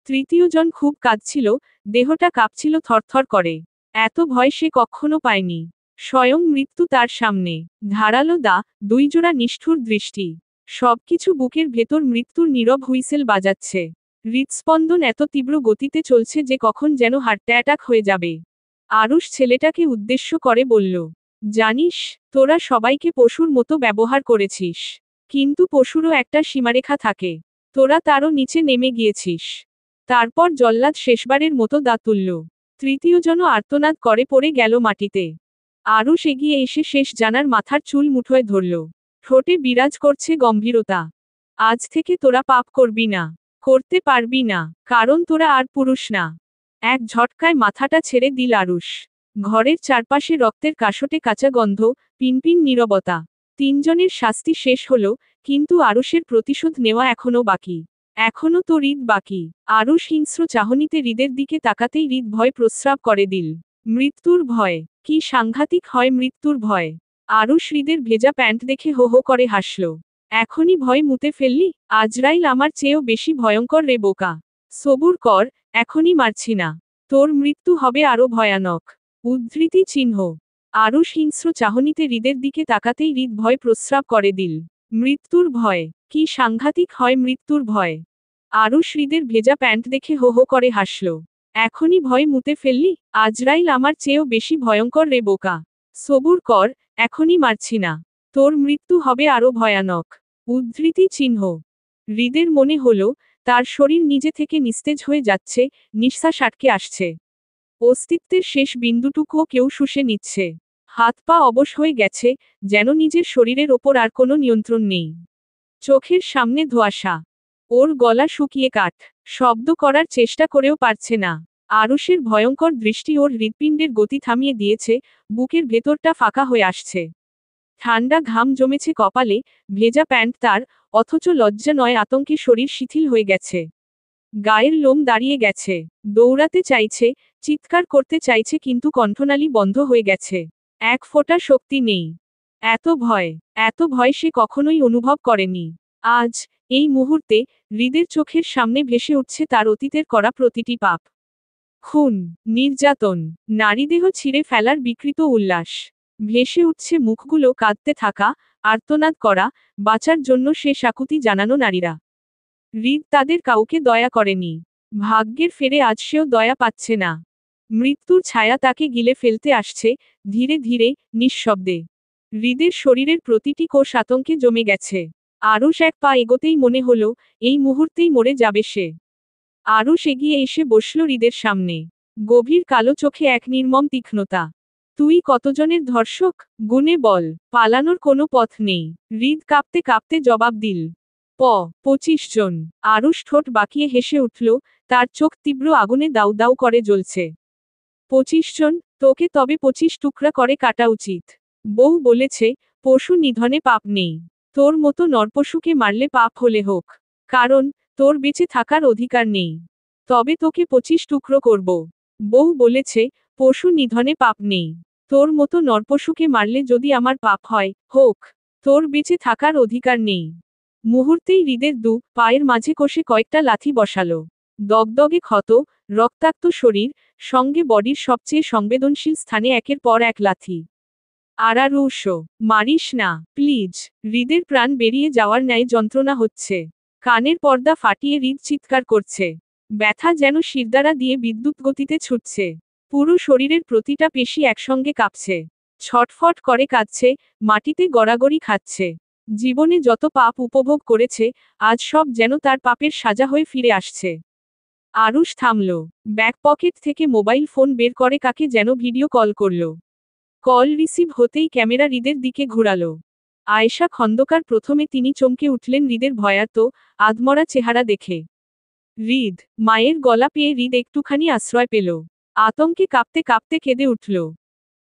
তৃতীয়জন খুব কাঁদছিল, দেহটা কাঁপছিল থরথর করে। এত ভয় সে কখনো পায়নি। স্বয়ং মৃত্যু তার সামনে। ধারালো দা, 2 জোড়া নিষ্ঠুর দৃষ্টি। সবকিছু বুকের ভেতর মৃত্যুর নীরব হুইসেল বাজাচ্ছে। হৃৎস্পন্দন এত তীব্র গতিতে চলছে যে কখন যেন হার্ট অ্যাটাক হয়ে যাবে। আরুষ ছেলেটাকে উদ্দেশ্য করে বলল, জানিস, তোরা সবাইকে পশুর মতো ব্যবহার করেছিস। কিন্তু পশুরও একটা সীমারেখা থাকে। তোরা তারও নিচে নেমে গিয়েছিস। তারপর জল্লাদ শেষবারের মতো দা তুলল। তৃতীয়জনও আর্তনাদ করে পড়ে গেল মাটিতে। আরুষ এগিয়ে এসে শেষ জানার মাথার চুল মুঠোয় ধরল। ঠোঁটে বিরাজ করছে গম্ভীরতা। আজ থেকে তোরা পাপ করবি না। করতে পারবি না, কারণ তোরা আর পুরুষ না। এক ঝটকায় মাথাটা ছেড়ে দিল আরুষ। ঘরের চারপাশে রক্তের কাশটে কাঁচা গন্ধ, পিনপিন নীরবতা। 3 জনের শাস্তি শেষ হলো, কিন্তু আরুষের প্রতিশোধ নেওয়া এখনো বাকি। এখনো তো হৃদ বাকি। আরুষ হিংস্র চাহনিতে হৃদের দিকে তাকাতেই হৃদ ভয় প্রস্রাব করে দিল। মৃত্যুর ভয়। কি সাংঘাতিক হয় মৃত্যুর ভয়। আরুষ হৃদের ভেজা প্যান্ট দেখে হো হো করে হাসল। এখনই ভয় মুতে ফেললি? আজরাইল আমার চেয়েও বেশি ভয়ঙ্কর রে বোকা। সবুর কর, এখনই মারছি না। তোর মৃত্যু হবে আরো ভয়ানক। উদ্ধৃতি চিহ্ন। আরুষ হিংস্র চাহনিতে হৃদের দিকে তাকাতেই হৃদ ভয় প্রস্রাব করে দিল। মৃত্যুর ভয়। কি সাংঘাতিক হয় মৃত্যুর ভয়। আরুষ হৃদের ভেজা প্যান্ট দেখে হো হো করে হাসল। এখনই ভয় মুতে ফেললি? আজরাইল আমার চেয়েও বেশি ভয়ঙ্কর রে বোকা। সবুর কর, এখনই মারছি না। তোর মৃত্যু হবে আরো ভয়ানক। উদ্ধৃতি চিহ্ন। হৃদের মনে হলো, তার শরীর নিজে থেকে নিস্তেজ হয়ে যাচ্ছে, নিঃশ্বাস আটকে আসছে। অস্তিত্বের শেষ বিন্দুটুকুও কেউ শুষে নিচ্ছে। হাত পা অবশ হয়ে গেছে, যেন নিজের শরীরের ওপর আর কোনো নিয়ন্ত্রণ নেই। চোখের সামনে ধোঁয়াশা। ওর গলা শুকিয়ে কাঠ। শব্দ করার চেষ্টা করেও পারছে না। আরুষের ভয়ঙ্কর দৃষ্টি ওর হৃৎপিণ্ডের গতি থামিয়ে দিয়েছে, বুকের ভেতরটা ফাঁকা হয়ে আসছে। ঠান্ডা ঘাম জমেছে কপালে, ভেজা প্যান্ট তার, অথচ লজ্জা নয় আতঙ্কে শরীর শিথিল হয়ে গেছে। গায়ের লোম দাঁড়িয়ে গেছে। দৌড়াতে চাইছে, চিৎকার করতে চাইছে কিন্তু কণ্ঠনালী বন্ধ হয়ে গেছে। এক ফোঁটা শক্তি নেই। এত ভয় সে কখনোই অনুভব করেনি। আজ, এই মুহূর্তে, হৃদের চোখের সামনে ভেসে উঠছে তার অতীতের করা প্রতিটি পাপ। খুন, নির্যাতন, নারীদেহ ছিঁড়ে ফেলার বিকৃত উল্লাস। ভেসে উঠছে মুখগুলো কাঁদতে থাকা, আর্তনাদ করা, বাঁচার জন্য শেষ আকুতি জানানো নারীরা। হৃদ তাদের কাউকে দয়া করেনি। ভাগ্যের ফেরে আজ সেও দয়া পাচ্ছে না। মৃত্যুর ছায়া তাকে গিলে ফেলতে আসছে, ধীরে ধীরে, নিঃশব্দে। হৃদের শরীরের প্রতিটি কোষ আতঙ্কে জমে গেছে। আরুষ এক পা এগোতেই মনে হলো, এই মুহূর্তেই মরে যাবে সে। আরুষ এগিয়ে এসে বসল হৃদের সামনে। গভীর কালো চোখে এক নির্মম তীক্ষ্ণতা। তুই কতজনের ধর্ষক? গুনে বল। পালানোর কোনো পথ নেই। হৃদ কাঁপতে কাঁপতে জবাব দিল। 25 জন। আরুষ ঠোঁট বাঁকিয়ে হেসে উঠল, তার চোখ তীব্র আগুনে দাউ দাউ করে জ্বলছে। 25 জন? তোকে তবে 25 টুকরা করে কাটা উচিত। বউ বলেছে, পশু নিধনে পাপ নেই। তোর মতো নরপশুকে মারলে পাপ হলে হোক। কারণ, তোর বেঁচে থাকার অধিকার নেই। তবে তোকে 25 টুকরো করব। বউ বলেছে, পশু নিধনে পাপ নেই। তোর মতো নরপশুকে মারলে যদি আমার পাপ হয়, হোক। তোর বেঁচে থাকার অধিকার নেই। মুহূর্তেই হৃদের পায়ের মাঝে কষে কয়েকটা লাথি বসালো। দগদগে ক্ষত, রক্তাক্ত শরীর, সঙ্গে বডির সবচেয়ে সংবেদনশীল স্থানে একের পর এক লাথি। আরারুশো, মারিস না, প্লিজ। হৃদের প্রাণ বেরিয়ে যাওয়ার ন্যায় যন্ত্রণা হচ্ছে। কানের পর্দা ফাটিয়ে হৃদ চিৎকার করছে। ব্যথা যেন শিরদাঁড়া দিয়ে বিদ্যুৎ গতিতে ছুটছে। পুরো শরীরের প্রতিটা পেশি একসঙ্গে কাঁপছে। ছটফট করে কাঁদছে, মাটিতে গড়াগড়ি খাচ্ছে। জীবনে যত পাপ উপভোগ করেছে, আজ সব যেন তার পাপের সাজা হয়ে ফিরে আসছে। আরুষ থামল। ব্যাক পকেট থেকে মোবাইল ফোন বের করে কাকে যেন ভিডিও কল করল। কল রিসিভ হতেই ক্যামেরা হৃদের দিকে ঘুরালো। আয়েশা খন্দকার। প্রথমে তিনি চমকে উঠলেন হৃদের ভয়ার্ত, আধমরা চেহারা দেখে। হৃদ, মায়ের গলা পেয়ে হৃদ একটুখানি আশ্রয় পেল। আতঙ্কে কাঁপতে কাঁপতে কেঁদে উঠল।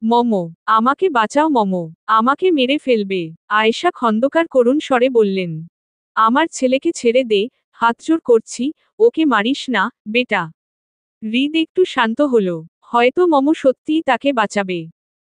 মমো, আমাকে বাঁচাও মমো, আমাকে মেরে ফেলবে। আয়েশা খন্দকার করুণ স্বরে বললেন। আমার ছেলেকে ছেড়ে দে, হাতজোড় করছি, ওকে মারিস না, বেটা। হৃদ একটু শান্ত হল। হয়তো মমো সত্যিই তাকে বাঁচাবে।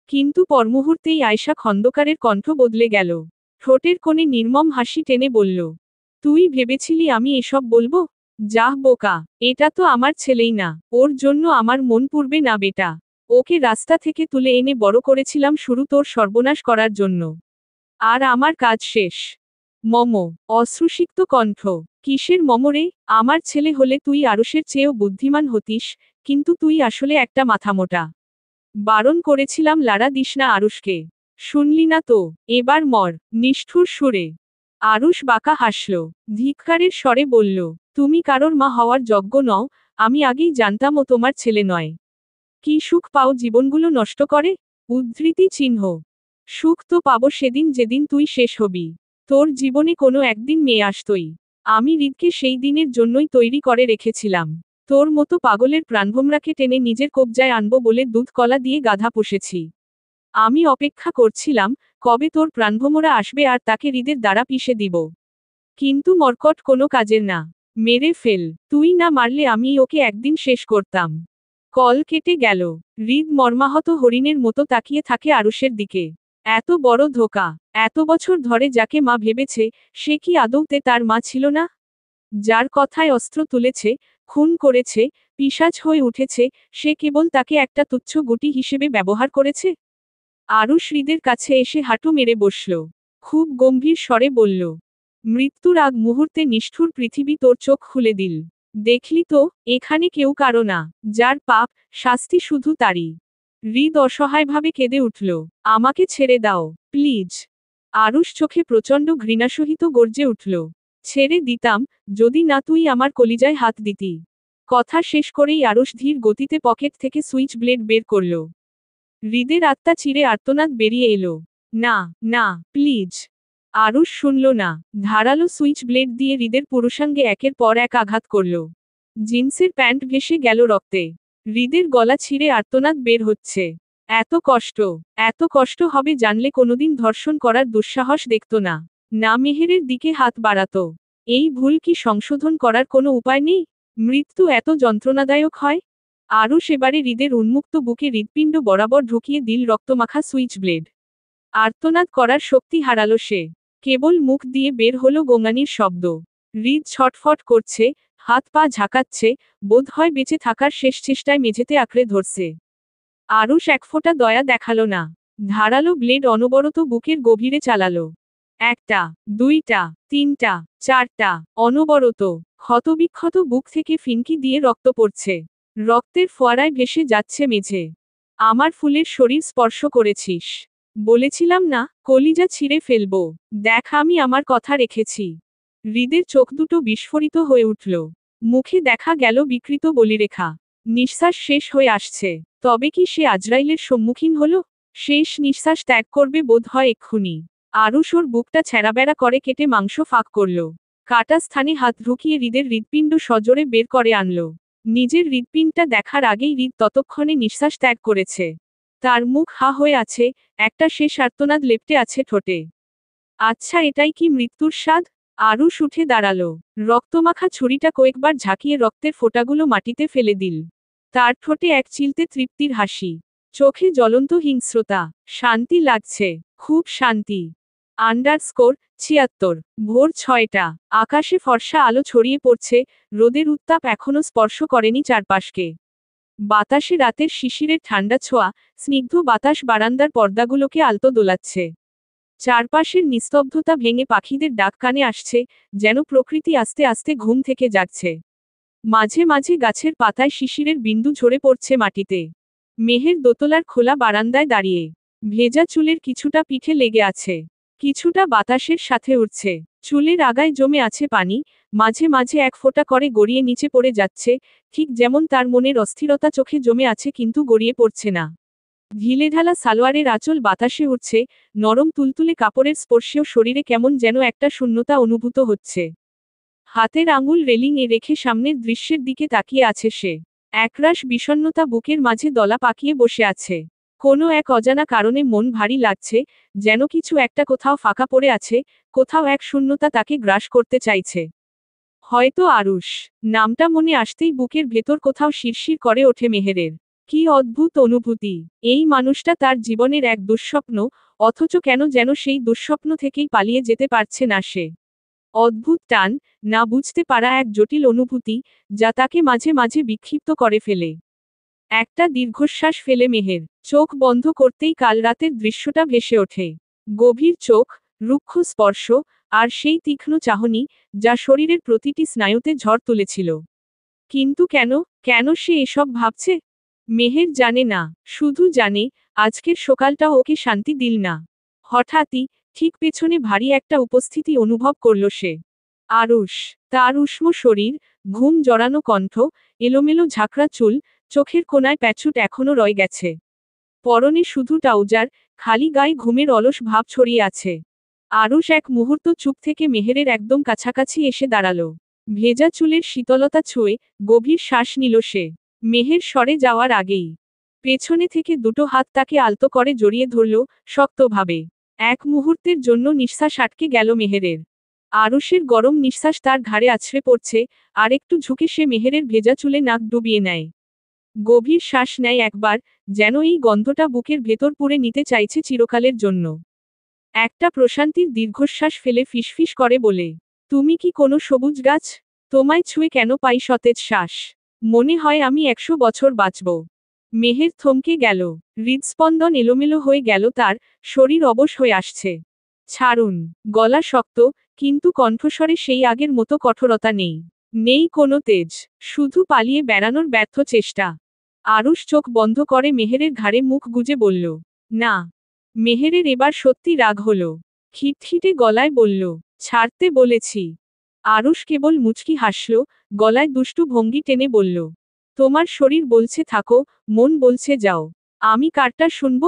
কিন্তু পরমুহূর্তেই আয়েশা খন্দকারের কণ্ঠ বদলে গেল। ঠোঁটের কোণে নির্মম হাসি টেনে বলল। তুই ভেবেছিলি আমি এসব বলবো? যাহ বোকা, এটা তো আমার ছেলেই না, ওর জন্য আমার মন পুড়বে না বেটা। ওকে রাস্তা থেকে তুলে এনে বড় করেছিলাম শুরু তোর সর্বনাশ করার জন্য। আর আমার কাজ শেষ। মমো, অশ্রুসিক্ত কণ্ঠ। কিসের মমরে? আমার ছেলে হলে তুই আরুষের চেয়েও বুদ্ধিমান হতিস, কিন্তু তুই আসলে একটা মাথামোটা। বারণ করেছিলাম লাড়া দিস না আরুষকে। শুনলি না তো, এবার মর, নিষ্ঠুর সুরে। আরুষ বাঁকা হাসল। ধিক্কারের স্বরে বলল, তুমি কারোর মা হওয়ার যোগ্য নও, আমি আগেই জানতাম ও তোমার ছেলে নয়। কি সুখ পাও জীবনগুলো নষ্ট করে? উদ্ধৃতি চিহ্ন। সুখ তো পাবো সেদিন যেদিন তুই শেষ হবি। তোর জীবনে কোনো একদিন মেয়ে আসতই। আমি হৃদকে সেই দিনের জন্যই তৈরি করে রেখেছিলাম। তোর মতো পাগলের প্রাণভোমরাকে টেনে নিজের কবজায় আনবো বলে দুধ কলা দিয়ে গাধা পুষেছি। আমি অপেক্ষা করছিলাম, কবে তোর প্রাণভোমরা আসবে আর তাকে হৃদের দ্বারা পিষে দিব। কিন্তু মর্কট কোনো কাজের না। মেরে ফেল, তুই না মারলে আমি ওকে একদিন শেষ করতাম। কল কেটে গেল। হৃদ মর্মাহত হরিণের মতো তাকিয়ে থাকে আরুষের দিকে। এত বড় ধোঁকা। এত বছর ধরে যাকে মা ভেবেছে, সে কি আদৌতে তার মা ছিল না? যার কথায় অস্ত্র তুলেছে, খুন করেছে, পিশাচ হয়ে উঠেছে, সে কেবল তাকে একটা তুচ্ছ গুটি হিসেবে ব্যবহার করেছে। আরুষ হৃদের কাছে এসে হাঁটু মেরে বসল। খুব গম্ভীর স্বরে বলল। মৃত্যুর আগ মুহূর্তে নিষ্ঠুর পৃথিবী তোর চোখ খুলে দিল। দেখলি তো, এখানে কেউ কারো না, যার পাপ, শাস্তি শুধু তারই। হৃদ অসহায়ভাবে কেঁদে উঠল। আমাকে ছেড়ে দাও, প্লিজ। আরুষ চোখে প্রচণ্ড ঘৃণাসহিত গর্জে উঠল। ছেড়ে দিতাম, যদি না তুই আমার কলিজায় হাত দিতি। কথা শেষ করেই আরুষ ধীর গতিতে পকেট থেকে সুইচ ব্লেড বের করল। হৃদের আত্মা চিরে আর্তনাদ বেরিয়ে এলো। না, না, প্লিজ। আরুষ শুনল না। ধারালো সুইচ ব্লেড দিয়ে হৃদের পুরুষাঙ্গে একের পর এক আঘাত করল। জিন্সের প্যান্ট ভেসে গেল রক্তে। হৃদের গলা ছিঁড়ে আর্তনাদ বের হচ্ছে। এত কষ্ট, এত কষ্ট হবে জানলে কোনোদিন ধর্ষণ করার দুঃসাহস দেখত না। না মেহেরের দিকে হাত বাড়াত। এই ভুল কি সংশোধন করার কোনো উপায় নেই? মৃত্যু এত যন্ত্রণাদায়ক হয়? আরুষ এবারে হৃদের উন্মুক্ত বুকে হৃৎপিণ্ড বরাবর ঢুকিয়ে দিল রক্তমাখা সুইচ ব্লেড। আর্তনাদ করার শক্তি হারালো সে। কেবল মুখ দিয়ে বের হলো গোঙানির শব্দ। হৃদ ছটফট করছে, হাত পা ঝাঁকাচ্ছে, বোধ হয় বেঁচে থাকার শেষ চেষ্টায় মেঝেতে আঁকড়ে ধরছে। আরুষ এক ফোঁটা দয়া দেখালো না। ধারালো ব্লেড অনবরত বুকের গভীরে চালালো। একটা, দুইটা, তিনটা, চারটা, অনবরত ক্ষতবিক্ষত বুক থেকে ফিনকি দিয়ে রক্ত পড়ছে। রক্তের ফোয়ারায় ভেসে যাচ্ছে মেঝে। আমার ফুলের শরীর স্পর্শ করেছিস। বলেছিলাম না, কলিজা ছিঁড়ে ফেলবো। দেখ আমি আমার কথা রেখেছি। হৃদের চোখ দুটো বিস্ফোরিত হয়ে উঠল। মুখে দেখা গেল বিকৃত বলিরেখা। নিঃশ্বাস শেষ হয়ে আসছে। তবে কি সে আজরাইলের সম্মুখীন হল? শেষ নিঃশ্বাস ত্যাগ করবে বোধ হয় এক্ষুনি। আরুষ ওর বুকটা ছেঁড়াবেড়া করে কেটে মাংস ফাঁক করল। কাটা স্থানে হাত ঢুকিয়ে হৃদের হৃৎপিণ্ড সজোরে বের করে আনল। নিজের হৃৎপিণ্ডটা দেখার আগেই হৃদ ততক্ষণে নিঃশ্বাস ত্যাগ করেছে। তার মুখ হা হয়ে আছে, একটা শেষ আর্তনাদ লেপ্টে আছে ঠোঁটে। আচ্ছা এটাই কি মৃত্যুর স্বাদ? আরুষ উঠে দাঁড়ালো। রক্তমাখা ছুরিটা কয়েকবার ঝাঁকিয়ে রক্তের ফোঁটাগুলো মাটিতে ফেলে দিল। তার ঠোঁটে এক চিলতে তৃপ্তির হাসি। চোখে জ্বলন্ত হিংস্রতা। শান্তি লাগছে, খুব শান্তি। _৭৬ ভোর ৬টা। আকাশে ফর্সা আলো ছড়িয়ে পড়ছে, রোদের উত্তাপ এখনো স্পর্শ করেনি চারপাশকে। বাতাসে রাতের শিশিরের ঠান্ডা ছোঁয়া, স্নিগ্ধ বাতাস বারান্দার পর্দাগুলোকে আলতো দোলাচ্ছে। চারপাশের নিস্তব্ধতা ভেঙে পাখিদের ডাক কানে আসছে, যেন প্রকৃতি আস্তে আস্তে ঘুম থেকে জাগছে। মাঝে মাঝে গাছের পাতায় শিশিরের বিন্দু ঝরে পড়ছে মাটিতে। মেহের দোতলার খোলা বারান্দায় দাঁড়িয়ে। ভেজা চুলের কিছুটা পিঠে লেগে আছে। কিছুটা বাতাসের সাথে উড়ছে। চুলের আগায় জমে আছে পানি, মাঝে মাঝে এক ফোঁটা করে গড়িয়ে নিচে পড়ে যাচ্ছে, ঠিক যেমন তার মনের অস্থিরতা চোখে জমে আছে কিন্তু গড়িয়ে পড়ছে না। ঢিলেঢালা সালোয়ারের আঁচল বাতাসে উঠছে, নরম তুলতুলে কাপড়ের স্পর্শেও শরীরে কেমন যেন একটা শূন্যতা অনুভূত হচ্ছে। হাতের আঙুল রেলিংয়ে রেখে সামনের দৃশ্যের দিকে তাকিয়ে আছে সে। একরাশ বিষণ্ণতা বুকের মাঝে দলা পাকিয়ে বসে আছে। কোনো এক অজানা কারণে মন ভারী লাগছে, যেন কিছু একটা কোথাও ফাঁকা পড়ে আছে, কোথাও এক শূন্যতা তাকে গ্রাস করতে চাইছে। হয়তো আরুষ। নামটা মনে আসতেই বুকের ভেতর কোথাও শিরশির করে ওঠে মেহেরের। কি অদ্ভুত অনুভূতি! এই মানুষটা তার জীবনের এক দুঃস্বপ্ন, অথচ কেন যেন সেই দুঃস্বপ্ন থেকেই পালিয়ে যেতে পারছে না সে। অদ্ভুত টান, না বুঝতে পারা এক জটিল অনুভূতি, যা তাকে মাঝে মাঝে বিক্ষিপ্ত করে ফেলে। একটা দীর্ঘশ্বাস ফেলে মেহের চোখ বন্ধ করতেই কাল রাতের দৃশ্যটা ভেসে ওঠে। গভীর চোখ, রুক্ষ স্পর্শ, আর সেই তীক্ষ্ণ চাহনি, যা শরীরের প্রতিটি স্নায়ুতে ঝড় তুলেছিল। কিন্তু কেন, কেন সে এসব ভাবছে? মেহের জানে না, শুধু জানে, আজকের সকালটা ওকে শান্তি দিল না। হঠাৎই, ঠিক পেছনে ভারী একটা উপস্থিতি অনুভব করল সে। আরুষ। তার উষ্ণ শরীর, ঘুম জড়ানো কণ্ঠ, এলোমেলো ঝাঁকড়া চুল, চোখের কোণায় প্যাচুট এখনো রয়ে গেছে। পরনে শুধু ট্রাউজার, খালি গায়ে ঘুমের অলস ভাব ছড়িয়ে আছে। আরুষ এক মুহূর্ত চুপ থেকে মেহেরের একদম কাছাকাছি এসে দাঁড়ালো। ভেজা চুলের শীতলতা ছুঁয়ে, গভীর শ্বাস নিল সে। মেহের সরে যাওয়ার আগেই পেছনে থেকে দুটো হাত তাকে আলতো করে জড়িয়ে ধরল, শক্তভাবে। এক মুহূর্তের জন্য নিঃশ্বাস আটকে গেল মেহেরের। আরুষের গরম নিঃশ্বাস তার ঘাড়ে আছড়ে পড়ছে, আর একটু ঝুঁকে সে মেহেরের ভেজা চুলে নাক ডুবিয়ে নেয়। গভীর শ্বাস নেয় একবার, যেন এই গন্ধটা বুকের ভেতর পুড়ে নিতে চাইছে চিরকালের জন্য। একটা প্রশান্তির দীর্ঘশ্বাস ফেলে ফিসফিস করে বলে, তুমি কি কোনো সবুজ গাছ? তোমায় ছুঁয়ে কেন পাই সতেজ শ্বাস। মনে হয় আমি 100 বছর বাঁচব। মেহের থমকে গেল। হৃদস্পন্দন এলোমেলো হয়ে গেল তার, শরীর অবশ হয়ে আসছে। ছাড়ুন। গলা শক্ত, কিন্তু কণ্ঠস্বরে সেই আগের মতো কঠোরতা নেই। নেই কোনো তেজ, শুধু পালিয়ে বেড়ানোর ব্যর্থ চেষ্টা। আরুষ চোখ বন্ধ করে মেহেরের ঘাড়ে মুখ গুজে বলল, না। মেহেরের এবার সত্যি রাগ হলো। খিটখিটে গলায় বলল, ছাড়তে বলেছি। আরুষ কেবল মুচকি হাসল, গলায় দুষ্টু ভঙ্গি টেনে বলল, তোমার শরীর বলছে থাকো, মন বলছে যাও। আমি কারটা শুনব?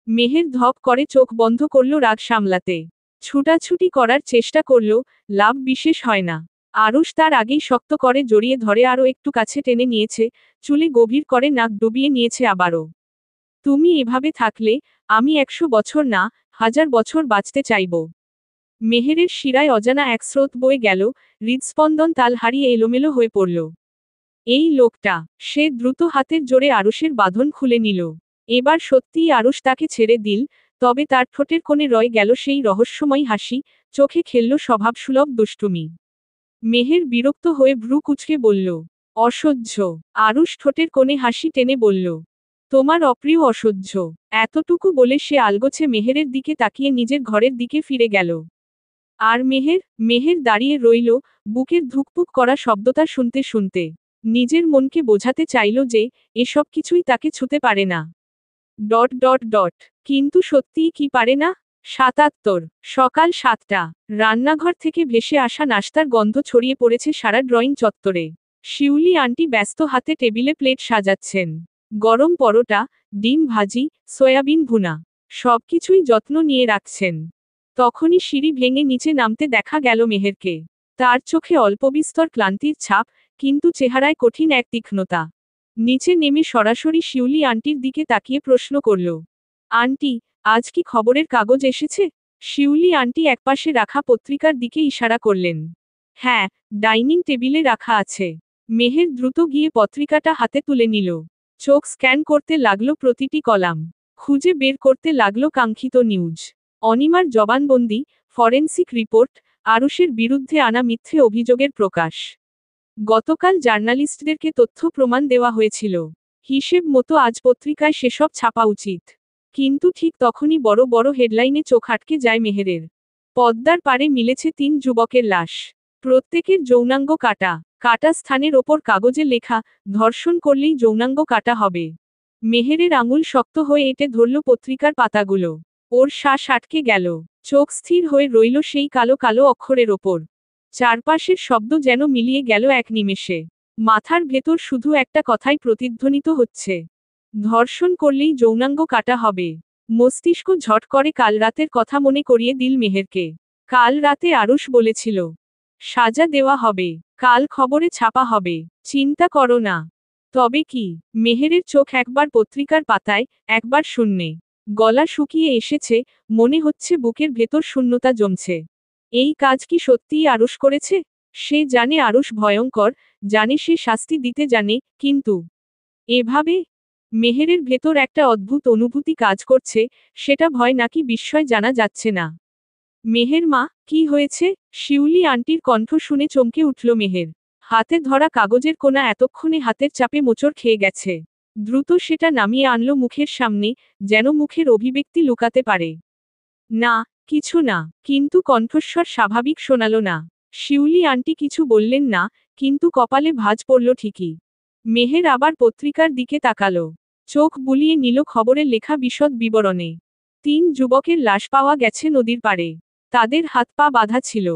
মেহের ধপ করে চোখ বন্ধ করল রাগ সামলাতে। ছুটাছুটি করার চেষ্টা করল, লাভ বিশেষ হয় না। আরুষ তার আগেই শক্ত করে জড়িয়ে ধরে আরও একটু কাছে টেনে নিয়েছে, চুলে গভীর করে নাক ডুবিয়ে নিয়েছে আবারও। তুমি এভাবে থাকলে, আমি 100 বছর না, 1000 বছর বাঁচতে চাইব। মেহেরের শিরায় অজানা এক স্রোত বয়ে গেল, হৃদস্পন্দন তাল হারিয়ে এলোমেলো হয়ে পড়ল। এই লোকটা, সে দ্রুত হাতের জোরে আরুষের বাঁধন খুলে নিল। এবার সত্যিই আরুষ তাকে ছেড়ে দিল, তবে তার ঠোঁটের কোণে রয়ে গেল সেই রহস্যময় হাসি, চোখে খেলল স্বভাবসুলভ দুষ্টুমি। মেহের বিরক্ত হয়ে ভ্রু কুঁচকে বলল, অসহ্য। আরুষ ঠোঁটের কোণে হাসি টেনে বলল, তোমার অপ্রিয় অসহ্য। এতটুকু বলে সে আলগোছে মেহেরের দিকে তাকিয়ে নিজের ঘরের দিকে ফিরে গেল। আর মেহের মেহের দাঁড়িয়ে রইল, বুকের ধুকপুক করা শব্দটা শুনতে শুনতে। নিজের মনকে বোঝাতে চাইল যে এসব কিছুই তাকে ছুতে পারে না। ডট ডট ডট কিন্তু সত্যিই কি পারে না? ৭৭ সকাল ৭টা। রান্নাঘর থেকে ভেসে আসা নাস্তার গন্ধ ছড়িয়ে পড়েছে সারা ড্রয়িং চত্বরে। শিউলি আন্টি ব্যস্ত হাতে টেবিলে প্লেট সাজাচ্ছেন। গরম পরোটা, ডিম ভাজি, সয়াবিন ভুনা, সবকিছুই যত্ন নিয়ে রাখছেন। তখনই সিঁড়ি ভেঙে নিচে নামতে দেখা গেল মেহেরকে। তার চোখে অল্পবিস্তর ক্লান্তির ছাপ, কিন্তু চেহারায় কঠিন এক তীক্ষ্ণতা। নিচে নেমে সরাসরি শিউলি আন্টির দিকে তাকিয়ে প্রশ্ন করল, আন্টি, আজ কি খবরের কাগজ এসেছে? শিউলি আন্টি একপাশে রাখা পত্রিকার দিকে ইশারা করলেন। হ্যাঁ, ডাইনিং টেবিলে রাখা আছে। মেহের দ্রুত গিয়ে পত্রিকাটা হাতে তুলে নিল। চোখ স্ক্যান করতে লাগলো প্রতিটি কলাম। খুঁজে বের করতে লাগলো কাঙ্ক্ষিত নিউজ। অনিমার জবানবন্দি, ফরেনসিক রিপোর্ট, আরুষের বিরুদ্ধে আনা মিথ্যে অভিযোগের প্রকাশ। গতকাল জার্নালিস্টদেরকে তথ্য প্রমাণ দেওয়া হয়েছিল। হিসেব মতো আজ পত্রিকায় সেসব ছাপা উচিত। কিন্তু ঠিক তখনই বড় বড় হেডলাইনে চোখ আটকে যায় মেহেরের। পদ্মার পাড়ে মিলেছে ৩ যুবকের লাশ। প্রত্যেকের যৌনাঙ্গ কাটা। কাটা স্থানের ওপর কাগজে লেখা, ধর্ষণ করলেই যৌনাঙ্গ কাটা হবে। মেহেরের আঙুল শক্ত হয়ে এঁটে ধরল পত্রিকার পাতাগুলো। ওর শ্বাস আটকে গেল। চোখ স্থির হয়ে রইল সেই কালো কালো অক্ষরের ওপর। চারপাশের শব্দ যেন মিলিয়ে গেল এক নিমেষে। মাথার ভেতর শুধু একটা কথাই প্রতিধ্বনিত হচ্ছে, ধর্ষণ করলেই যৌনাঙ্গ কাটা হবে। মস্তিষ্ক ঝট করে কাল রাতের কথা মনে করিয়ে দিল মেহেরকে। কাল রাতে আরুষ বলেছিল, সাজা দেওয়া হবে, কাল খবরে ছাপা হবে, চিন্তা করো না। তবে কি? মেহেরের চোখ একবার পত্রিকার পাতায়, একবার শূন্যে। গলা শুকিয়ে এসেছে, মনে হচ্ছে বুকের ভেতর শূন্যতা জমছে। এই কাজ কি সত্যিই আরুষ করেছে? সে জানে আরুষ ভয়ঙ্কর, জানে সে শাস্তি দিতে জানে, কিন্তু এভাবে? মেহেরের ভেতর একটা অদ্ভুত অনুভূতি কাজ করছে, সেটা ভয় নাকি বিস্ময় জানা যাচ্ছে না। মেহের মা, কি হয়েছে? শিউলি আন্টির কণ্ঠ শুনে চমকে উঠল মেহের। হাতে ধরা কাগজের কোনা এতক্ষণে হাতের চাপে মোচড় খেয়ে গেছে। দ্রুত সেটা নামিয়ে আনল মুখের সামনে, যেন মুখের অভিব্যক্তি লুকাতে পারে। না, কিছু না। কিন্তু কণ্ঠস্বর স্বাভাবিক শোনাল না। শিউলি আন্টি কিছু বললেন না, কিন্তু কপালে ভাঁজ পড়ল ঠিকই। মেহের আবার পত্রিকার দিকে তাকালো। চোখ বুলিয়ে নিল খবরের লেখা বিশদ বিবরণে। ৩ যুবকের লাশ পাওয়া গেছে নদীর পাড়ে। তাদের হাত পা বাঁধা ছিল।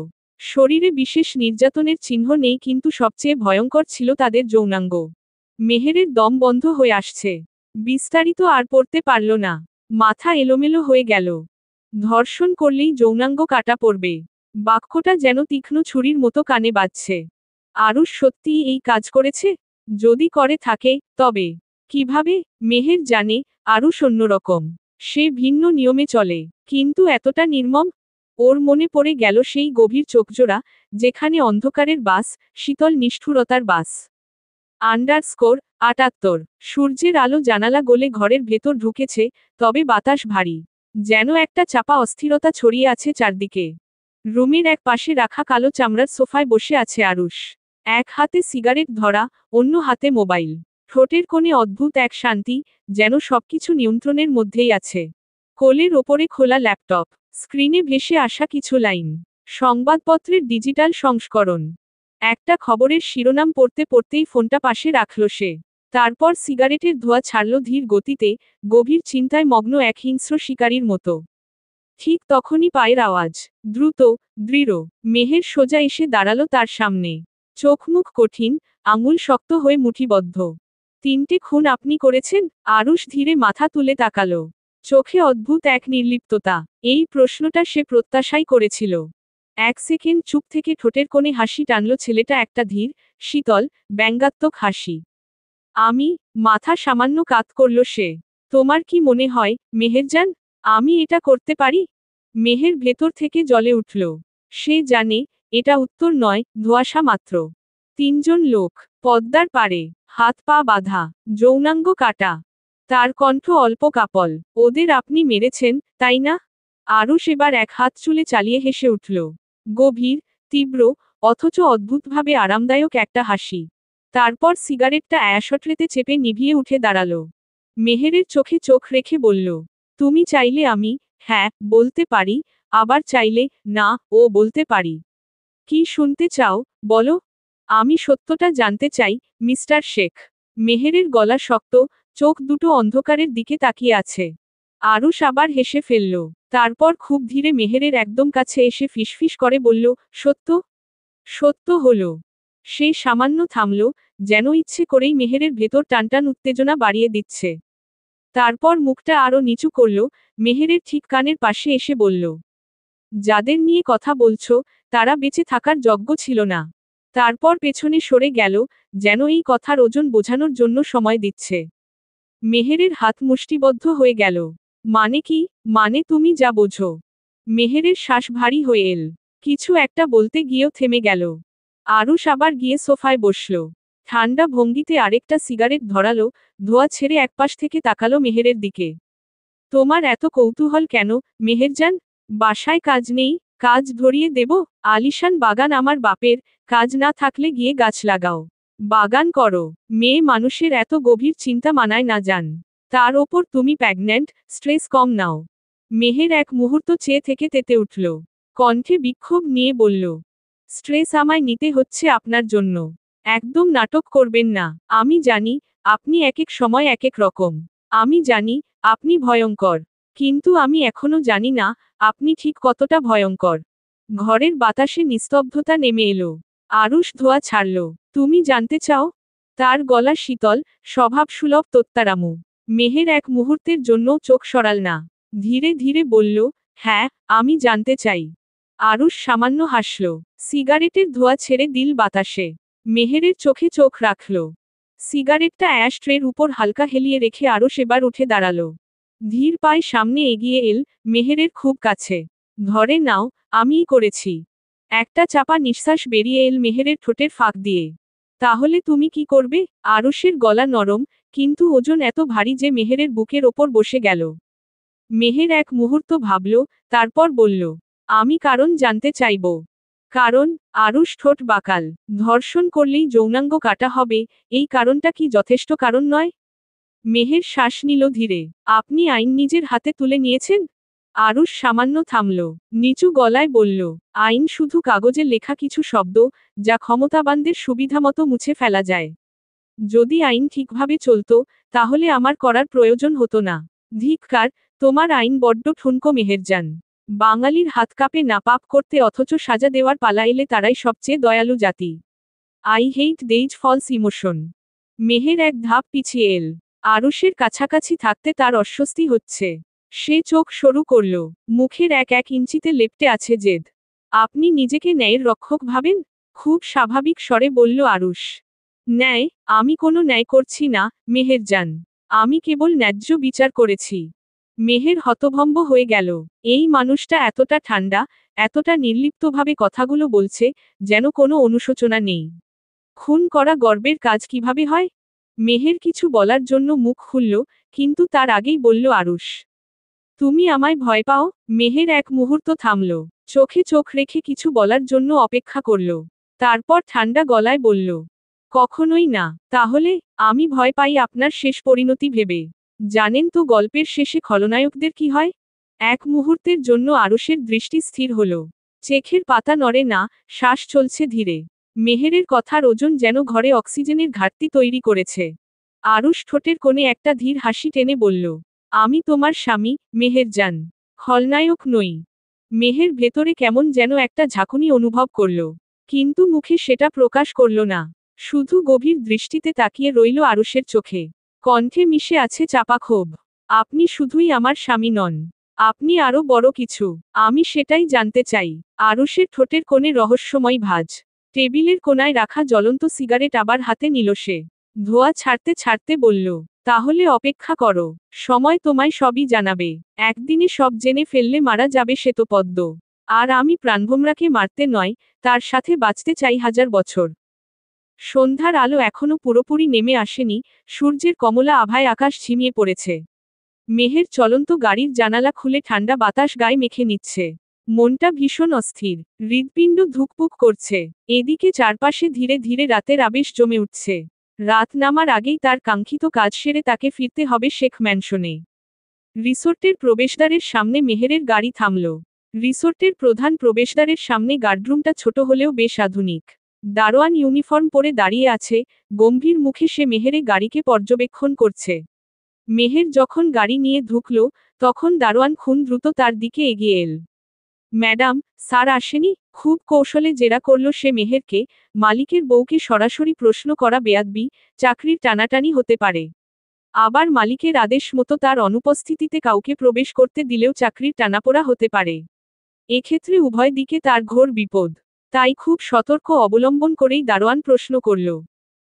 শরীরে বিশেষ নির্যাতনের চিহ্ন নেই, কিন্তু সবচেয়ে ভয়ঙ্কর ছিল তাদের যৌনাঙ্গ। মেহেরের দম বন্ধ হয়ে আসছে। বিস্তারিত আর পড়তে পারল না। মাথা এলোমেলো হয়ে গেল। ধর্ষণ করলেই যৌনাঙ্গ কাটা পড়বে। বাক্যটা যেন তীক্ষ্ণ ছুরির মতো কানে বাজছে। আরুষ সত্যিই এই কাজ করেছে? যদি করে থাকে, তবে কিভাবে? মেহের জানে, আরুষ অন্যরকম। সে ভিন্ন নিয়মে চলে। কিন্তু এতটা নির্মম? ওর মনে পড়ে গেল সেই গভীর চোখজোড়া, যেখানে অন্ধকারের বাস, শীতল নিষ্ঠুরতার বাস। _৭৮ সূর্যের আলো জানালা গলে ঘরের ভেতর ঢুকেছে, তবে বাতাস ভারী। যেন একটা চাপা অস্থিরতা ছড়িয়ে আছে চারদিকে। রুমের এক পাশে রাখা কালো চামড়ার সোফায় বসে আছে আরুষ। এক হাতে সিগারেট ধরা, অন্য হাতে মোবাইল। ঠোঁটের কোণে অদ্ভুত এক শান্তি, যেন সবকিছু নিয়ন্ত্রণের মধ্যেই আছে। কোলের ওপরে খোলা ল্যাপটপ। স্ক্রিনে ভেসে আসা কিছু লাইন। সংবাদপত্রের ডিজিটাল সংস্করণ। একটা খবরের শিরোনাম পড়তে পড়তেই ফোনটা পাশে রাখল সে। তারপর সিগারেটের ধোঁয়া ছাড়ল ধীর গতিতে, গভীর চিন্তায় মগ্ন এক হিংস্র শিকারীর মতো। ঠিক তখনই পায়ের আওয়াজ। দ্রুত, দৃঢ়। মেহের সোজা এসে দাঁড়ালো তার সামনে। চোখ মুখ কঠিন, আঙুল শক্ত হয়ে মুঠিবদ্ধ। ৩টে খুন আপনি করেছেন? আরুষ ধীরে মাথা তুলে তাকালো। চোখে অদ্ভুত এক নির্লিপ্ততা। এই প্রশ্নটা সে প্রত্যাশাই করেছিল। এক সেকেন্ড চুপ থেকে ঠোঁটের কোণে হাসি টানল ছেলেটা, একটা ধীর, শীতল, ব্যঙ্গাত্মক হাসি। আমি? মাথা সামান্য কাত করল সে। তোমার কি মনে হয়, মেহেরজান, আমি এটা করতে পারি? মেহের ভেতর থেকে জ্বলে উঠল। সে জানে, এটা উত্তর নয়, ধোঁয়াশা মাত্র। ৩ জন লোক, পদ্মার পাড়ে, হাত পা বাঁধা, যৌনাঙ্গ কাটা। তার কণ্ঠ অল্প কাপল। ওদের আপনি মেরেছেন, তাই না? আরুষ এবার এক হাত চুলে চালিয়ে হেসে উঠল। গভীর, তীব্র, অথচ অদ্ভুতভাবে আরামদায়ক একটা হাসি। তারপর সিগারেটটা অ্যাশট্রেতে চেপে নিভিয়ে উঠে দাঁড়ালো। মেহেরের চোখে চোখ রেখে বলল, তুমি চাইলে আমি, হ্যাঁ, বলতে পারি, আবার চাইলে, না, ও বলতে পারি। কি শুনতে চাও, বলো? আমি সত্যটা জানতে চাই, মিস্টার শেখ। মেহেরের গলা শক্ত, চোখ দুটো অন্ধকারের দিকে তাকিয়ে আছে। আরুষ আবার হেসে ফেলল। তারপর খুব ধীরে মেহেরের একদম কাছে এসে ফিসফিস করে বলল, সত্য? সত্য হলো। সে সামান্য থামল, যেন ইচ্ছে করেই মেহেরের ভেতর টানটান উত্তেজনা বাড়িয়ে দিচ্ছে। তারপর মুখটা আরো নিচু করল, মেহেরের ঠিক কানের পাশে এসে বলল, যাদের নিয়ে কথা বলছো, তারা বেঁচে থাকার যোগ্য ছিল না। তারপর পেছনে সরে গেল, যেন এই কথার ওজন বোঝানোর জন্য সময় দিচ্ছে। মেহেরের হাত মুষ্টিবদ্ধ হয়ে গেল। মানে কি? মানে তুমি যা বোঝো। মেহেরের শ্বাস ভারী হয়ে এল। কিছু একটা বলতে গিয়েও থেমে গেল। আরুষ আবার গিয়ে সোফায় বসল। ঠান্ডা ভঙ্গিতে আরেকটা সিগারেট ধরালো, ধোয়া ছেড়ে একপাশ থেকে তাকালো মেহেরের দিকে। তোমার এত কৌতূহল কেন, মেহেরজান? বাসায় কাজ নেই? কাজ ধরিয়ে দেব? আলিশান বাগান আমার বাপের, কাজ না থাকলে গিয়ে গাছ লাগাও। বাগান করো। মেয়ে মানুষের এত গভীর চিন্তা মানায় না জান। তার ওপর তুমি প্রেগন্যান্ট, স্ট্রেস কম নাও। মেহের এক মুহূর্ত চেয়ে থেকে তেতে উঠল। কণ্ঠে বিক্ষোভ নিয়ে বলল, স্ট্রেস আমায় নিতে হচ্ছে আপনার জন্য। একদম নাটক করবেন না। আমি জানি, আপনি এক এক সময় এক এক রকম। আমি জানি, আপনি ভয়ঙ্কর। কিন্তু আমি এখনো জানি না, আপনি ঠিক কতটা ভয়ঙ্কর। ঘরের বাতাসে নিস্তব্ধতা নেমে এলো। আরুষ ধোয়া ছাড়ল। তুমি জানতে চাও? তার গলা শীতল, স্বভাবসুলভ তোত্তারামু। মেহের এক মুহূর্তের জন্য চোখ সরাল না। ধীরে ধীরে বলল, হ্যাঁ, আমি জানতে চাই। আরুষ সামান্য হাসল। সিগারেটের ধোঁয়া ছেড়ে দিল বাতাসে। মেহেরের চোখে চোখ রাখল। সিগারেটটা অ্যাশ ট্রের উপর হালকা হেলিয়ে রেখে আরুষ এবার উঠে দাঁড়ালো। ধীর পায়ে সামনে এগিয়ে এল, মেহেরের খুব কাছে। ধরে নাও, আমিই করেছি। একটা চাপা নিঃশ্বাস বেরিয়ে এল মেহেরের ঠোঁটের ফাঁক দিয়ে। তাহলে তুমি কি করবে? আরুষের গলা নরম, কিন্তু ওজন এত ভারী যে মেহেরের বুকের ওপর বসে গেল। মেহের এক মুহূর্ত ভাবল, তারপর বলল, আমি কারণ জানতে চাইব। কারণ? আরুষ ঠোঁট বাঁকাল। ধর্ষণ করলেই যৌনাঙ্গ কাটা হবে, এই কারণটা কি যথেষ্ট কারণ নয়? মেহের শ্বাস নিল ধীরে। আপনি আইন নিজের হাতে তুলে নিয়েছেন? আরুষ সামান্য থামল। নিচু গলায় বলল, আইন শুধু কাগজে লেখা কিছু শব্দ, যা ক্ষমতাবানদের সুবিধামতো মুছে ফেলা যায়। যদি আইন ঠিকভাবে চলত, তাহলে আমার করার প্রয়োজন হতো না। ধিক্কার, তোমার আইন বড্ড ঠুনকো মেহেরজান। বাঙালির হাত কাঁপে না পাপ করতে, অথচ সাজা দেওয়ার পালা এলে তারাই সবচেয়ে দয়ালু জাতি। I hate these false emotion. Meher এক ধাপ পিছিয়ে এল। আরুষের কাছাকাছি থাকতে তার অস্বস্তি হচ্ছে। সে চোখ সরু করল। মুখের এক এক ইঞ্চিতে লেপ্টে আছে জেদ। আপনি নিজেকে ন্যায়ের রক্ষক ভাবেন? খুব স্বাভাবিক স্বরে বলল আরুষ। ন্যায়? আমি কোনো ন্যায় করছি না, মেহেরজান। আমি কেবল ন্যায্য বিচার করেছি। মেহের হতভম্ব হয়ে গেল। এই মানুষটা এতটা ঠান্ডা, এতটা নির্লিপ্তভাবে কথাগুলো বলছে, যেন কোনো অনুশোচনা নেই। খুন করা গর্বের কাজ কিভাবে হয়? মেহের কিছু বলার জন্য মুখ খুলল, কিন্তু তার আগেই বলল আরুষ, তুমি আমায় ভয় পাও? মেহের এক মুহূর্ত থামল। চোখে চোখ রেখে কিছু বলার জন্য অপেক্ষা করল। তারপর ঠান্ডা গলায় বলল, কখনোই না। তাহলে? আমি ভয় পাই আপনার শেষ পরিণতি ভেবে। জানেন তো গল্পের শেষে খলনায়কদের কি হয়? এক মুহূর্তের জন্য আরুষের দৃষ্টি স্থির হল। চোখের পাতা নড়ে না, শ্বাস চলছে ধীরে। মেহেরের কথার ওজন যেন ঘরে অক্সিজেনের ঘাটতি তৈরি করেছে। আরুষ ঠোঁটের কোণে একটা ধীর হাসি টেনে বলল, আমি তোমার স্বামী, মেহেরজান। খলনায়ক নই। মেহের ভেতরে কেমন যেন একটা ঝাঁকুনি অনুভব করল। কিন্তু মুখে সেটা প্রকাশ করল না। শুধু গভীর দৃষ্টিতে তাকিয়ে রইল আরুষের চোখে। কণ্ঠে মিশে আছে চাপা ক্ষোভ। আপনি শুধুই আমার স্বামী নন। আপনি আরো বড় কিছু। আমি সেটাই জানতে চাই। আরুষের ঠোঁটের কোণে রহস্যময় ভাঁজ। টেবিলের কোণায় রাখা জ্বলন্ত সিগারেট আবার হাতে নিল সে। ধোঁয়া ছাড়তে ছাড়তে বলল, তাহলে অপেক্ষা করো। সময় তোমায় সবই জানাবে। একদিনে সব জেনে ফেললে মারা যাবে শ্বেতপদ্ম। আর আমি প্রাণভোমরাকে মারতে নয়, তার সাথে বাঁচতে চাই 1000 বছর। সন্ধ্যার আলো এখনো পুরোপুরি নেমে আসেনি, সূর্যের কমলা আভায় আকাশ ঝিমিয়ে পড়েছে। মেহের চলন্ত গাড়ির জানালা খুলে ঠান্ডা বাতাস গায়ে মেখে নিচ্ছে। মনটা ভীষণ অস্থির। হৃৎপিণ্ড ধুকপুক করছে। এদিকে চারপাশে ধীরে ধীরে রাতের আবেশ জমে উঠছে। রাত নামার আগেই তার কাঙ্ক্ষিত কাজ সেরে তাকে ফিরতে হবে শেখ ম্যানশনে। রিসোর্টের প্রবেশদ্বারের সামনে মেহেরের গাড়ি থামল। রিসোর্টের প্রধান প্রবেশদ্বারের সামনে গার্ডরুমটা ছোট হলেও বেশ আধুনিক। দারোয়ান ইউনিফর্ম পরে দাঁড়িয়ে আছে, গম্ভীর মুখে সে মেহেরে গাড়িকে পর্যবেক্ষণ করছে। মেহের যখন গাড়ি নিয়ে ঢুকল, তখন দারোয়ান খুন দ্রুত তার দিকে এগিয়ে এল। ম্যাডাম, স্যার আসেনি? খুব কৌশলে জেরা করল সে মেহেরকে, মালিকের বউকে সরাসরি প্রশ্ন করা বেয়াদবি, চাকরির টানাটানি হতে পারে। আবার মালিকের আদেশ মতো তার অনুপস্থিতিতে কাউকে প্রবেশ করতে দিলেও চাকরির টানাপোড়া হতে পারে। এক্ষেত্রে উভয় দিকে তার ঘোর বিপদ। তাই খুব সতর্ক অবলম্বন করেই দারোয়ান প্রশ্ন করল।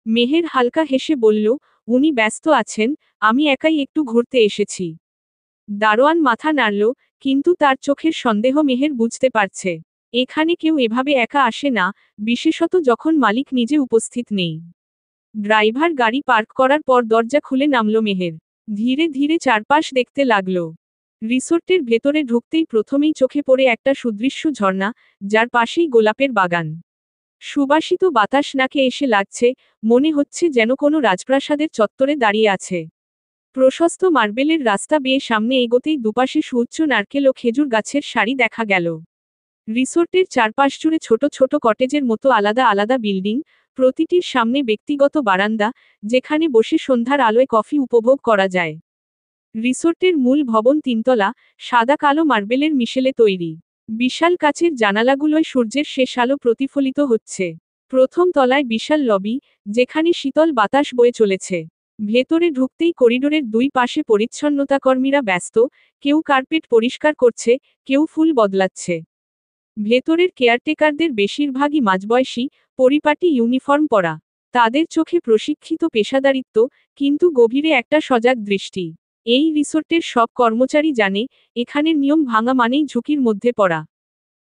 মেহের হালকা হেসে বলল, উনি ব্যস্ত আছেন, আমি একাই একটু ঘুরতে এসেছি। দারোয়ান মাথা নাড়ল, কিন্তু তার চোখের সন্দেহ মেহের বুঝতে পারছে। এখানে কেউ এভাবে একা আসে না, বিশেষত যখন মালিক নিজে উপস্থিত নেই। ড্রাইভার গাড়ি পার্ক করার পর দরজা খুলে নামল মেহের। ধীরে ধীরে চারপাশ দেখতে লাগল। রিসোর্টের ভেতরে ঢুকতেই প্রথমেই চোখে পড়ে একটা সুদৃশ্য ঝর্ণা, যার পাশেই গোলাপের বাগান। সুবাসিত বাতাস নাকে এসে লাগছে, মনে হচ্ছে যেন কোনো রাজপ্রাসাদের চত্বরে দাঁড়িয়ে আছে। প্রশস্ত মার্বেলের রাস্তা বেয়ে সামনে এগোতেই দুপাশে সুউচ্চ নারকেল ও খেজুর গাছের সারি দেখা গেল। রিসোর্টের চারপাশ জুড়ে ছোট ছোট কটেজের মতো আলাদা আলাদা বিল্ডিং, প্রতিটির সামনে ব্যক্তিগত বারান্দা, যেখানে বসে সন্ধ্যার আলোয় কফি উপভোগ করা যায়। রিসোর্টের মূল ভবন তিনতলা, সাদা কালো মার্বেলের মিশেলে তৈরি। বিশাল কাচের জানালাগুলোয় সূর্যের শেষ আলো প্রতিফলিত হচ্ছে। প্রথম তলায় বিশাল লবি, যেখানে শীতল বাতাস বয়ে চলেছে। ভেতরে ঢুকতেই করিডোরের দুই পাশে পরিচ্ছন্নতাকর্মীরা ব্যস্ত, কেউ কার্পেট পরিষ্কার করছে, কেউ ফুল বদলাচ্ছে। ভেতরের কেয়ারটেকারদের বেশিরভাগই মাঝবয়সী, পরিপাটি ইউনিফর্ম পরা। তাদের চোখে প্রশিক্ষিত পেশাদারিত্ব, কিন্তু গভীরে একটা সজাগ দৃষ্টি। এই রিসোর্টের সব কর্মচারী জানে, এখানের নিয়ম ভাঙা মানেই ঝুঁকির মধ্যে পড়া।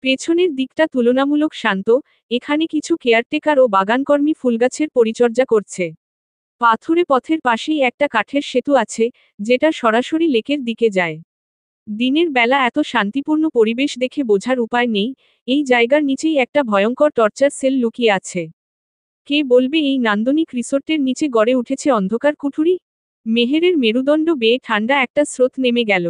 পেছনের দিকটা তুলনামূলক শান্ত, এখানে কিছু কেয়ারটেকার ও বাগানকর্মী ফুলগাছের পরিচর্যা করছে। পাথুরে পথের পাশেই একটা কাঠের সেতু আছে, যেটা সরাসরি লেকের দিকে যায়। দিনের বেলা এত শান্তিপূর্ণ পরিবেশ দেখে বোঝার উপায় নেই, এই জায়গার নিচেই একটা ভয়ঙ্কর টর্চার সেল লুকিয়ে আছে। কে বলবে এই নান্দনিক রিসোর্টের নিচে গড়ে উঠেছে অন্ধকার কুঠুরি? মেহেরের মেরুদণ্ড বেয়ে ঠান্ডা একটা স্রোত নেমে গেল।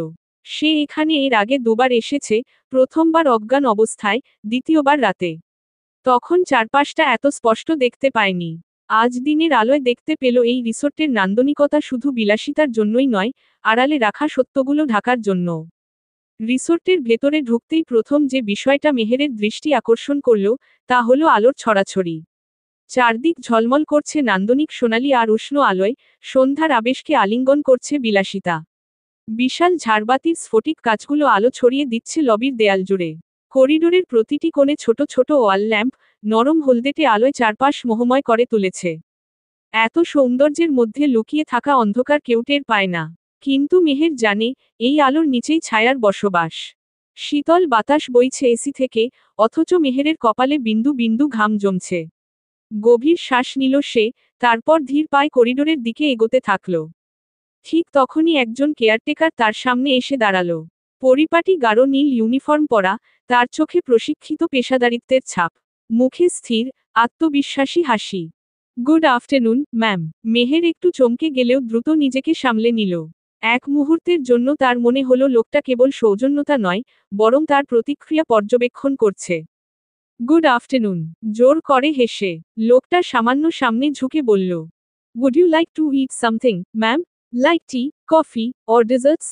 সে এখানে এর আগে দুবার এসেছে, প্রথমবার অজ্ঞান অবস্থায়, দ্বিতীয়বার রাতে। তখন চারপাশটা এত স্পষ্ট দেখতে পায়নি। আজ দিনের আলোয় দেখতে পেল এই রিসোর্টের নান্দনিকতা শুধু বিলাসিতার জন্যই নয়, আড়ালে রাখা সত্যগুলো ঢাকার জন্য। রিসোর্টের ভেতরে ঢুকতেই প্রথম যে বিষয়টা মেহেরের দৃষ্টি আকর্ষণ করল, তা হলো আলোর ছড়াছড়ি। চারদিক ঝলমল করছে নান্দনিক সোনালি আর উষ্ণ আলোয়, সন্ধ্যার আবেশকে আলিঙ্গন করছে বিলাসিতা। বিশাল ঝাড়বাতির স্ফটিক কাচগুলো আলো ছড়িয়ে দিচ্ছে লবির দেয়াল জুড়ে। করিডোরের প্রতিটি কোণে ছোট ছোট ওয়াল ল্যাম্প, নরম হলদেটে আলোয় চারপাশ মোহময় করে তুলেছে। এত সৌন্দর্যের মধ্যে লুকিয়ে থাকা অন্ধকার কেউ টের পায় না। কিন্তু মেহের জানে, এই আলোর নিচেই ছায়ার বসবাস। শীতল বাতাস বইছে এসি থেকে, অথচ মেহেরের কপালে বিন্দু বিন্দু ঘাম জমছে। গভীর শ্বাস নিল সে, তারপর ধীর পায়ে করিডোরের দিকে এগোতে থাকল। ঠিক তখনই একজন কেয়ারটেকার তার সামনে এসে দাঁড়ালো। পরিপাটি গাঢ় নীল ইউনিফর্ম পরা, তার চোখে প্রশিক্ষিত পেশাদারিত্বের ছাপ। মুখে স্থির, আত্মবিশ্বাসী হাসি। Good afternoon, ma'am. মেহের একটু চমকে গেলেও দ্রুত নিজেকে সামলে নিল। এক মুহূর্তের জন্য তার মনে হলো লোকটা কেবল সৌজন্যতা নয়, বরং তার প্রতিক্রিয়া পর্যবেক্ষণ করছে। গুড আফটারনুন, জোর করে হেসে লোকটা সামান্য সামনে ঝুঁকে বলল। Would you like to eat something, ma'am? Like tea, coffee, or desserts?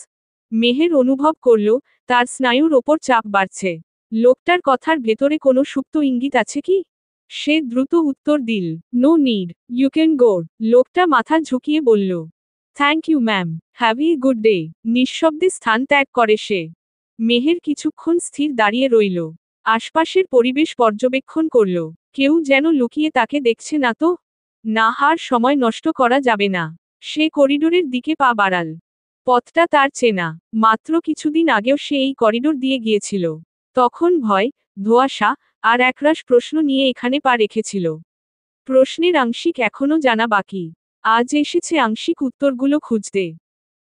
Meher অনুভব করল, তার স্নায়ুর ওপর চাপ বাড়ছে। লোকটার কথার ভেতরে কোনো সুপ্ত ইঙ্গিত আছে কি? সে দ্রুত উত্তর দিল, no need, you can go. লোকটা মাথা ঝুঁকিয়ে বলল, thank you ma'am, have a good day. নিঃশব্দে স্থান ত্যাগ করে সে। মেহের কিছুক্ষণ স্থির দাঁড়িয়ে রইল। আশপাশের পরিবেশ পর্যবেক্ষণ করল। কেউ যেন লুকিয়ে তাকে দেখছে না তো? না, আর সময় নষ্ট করা যাবে না। সে করিডোরের দিকে পা বাড়াল। পথটা তার চেনা, মাত্র কিছুদিন আগেও সে এই করিডোর দিয়ে গিয়েছিল। তখন ভয়, ধোঁয়াশা, আর একরাশ প্রশ্ন নিয়ে এখানে পা রেখেছিল। প্রশ্নের আংশিক এখনও জানা বাকি। আজ এসেছে আংশিক উত্তরগুলো খুঁজতে।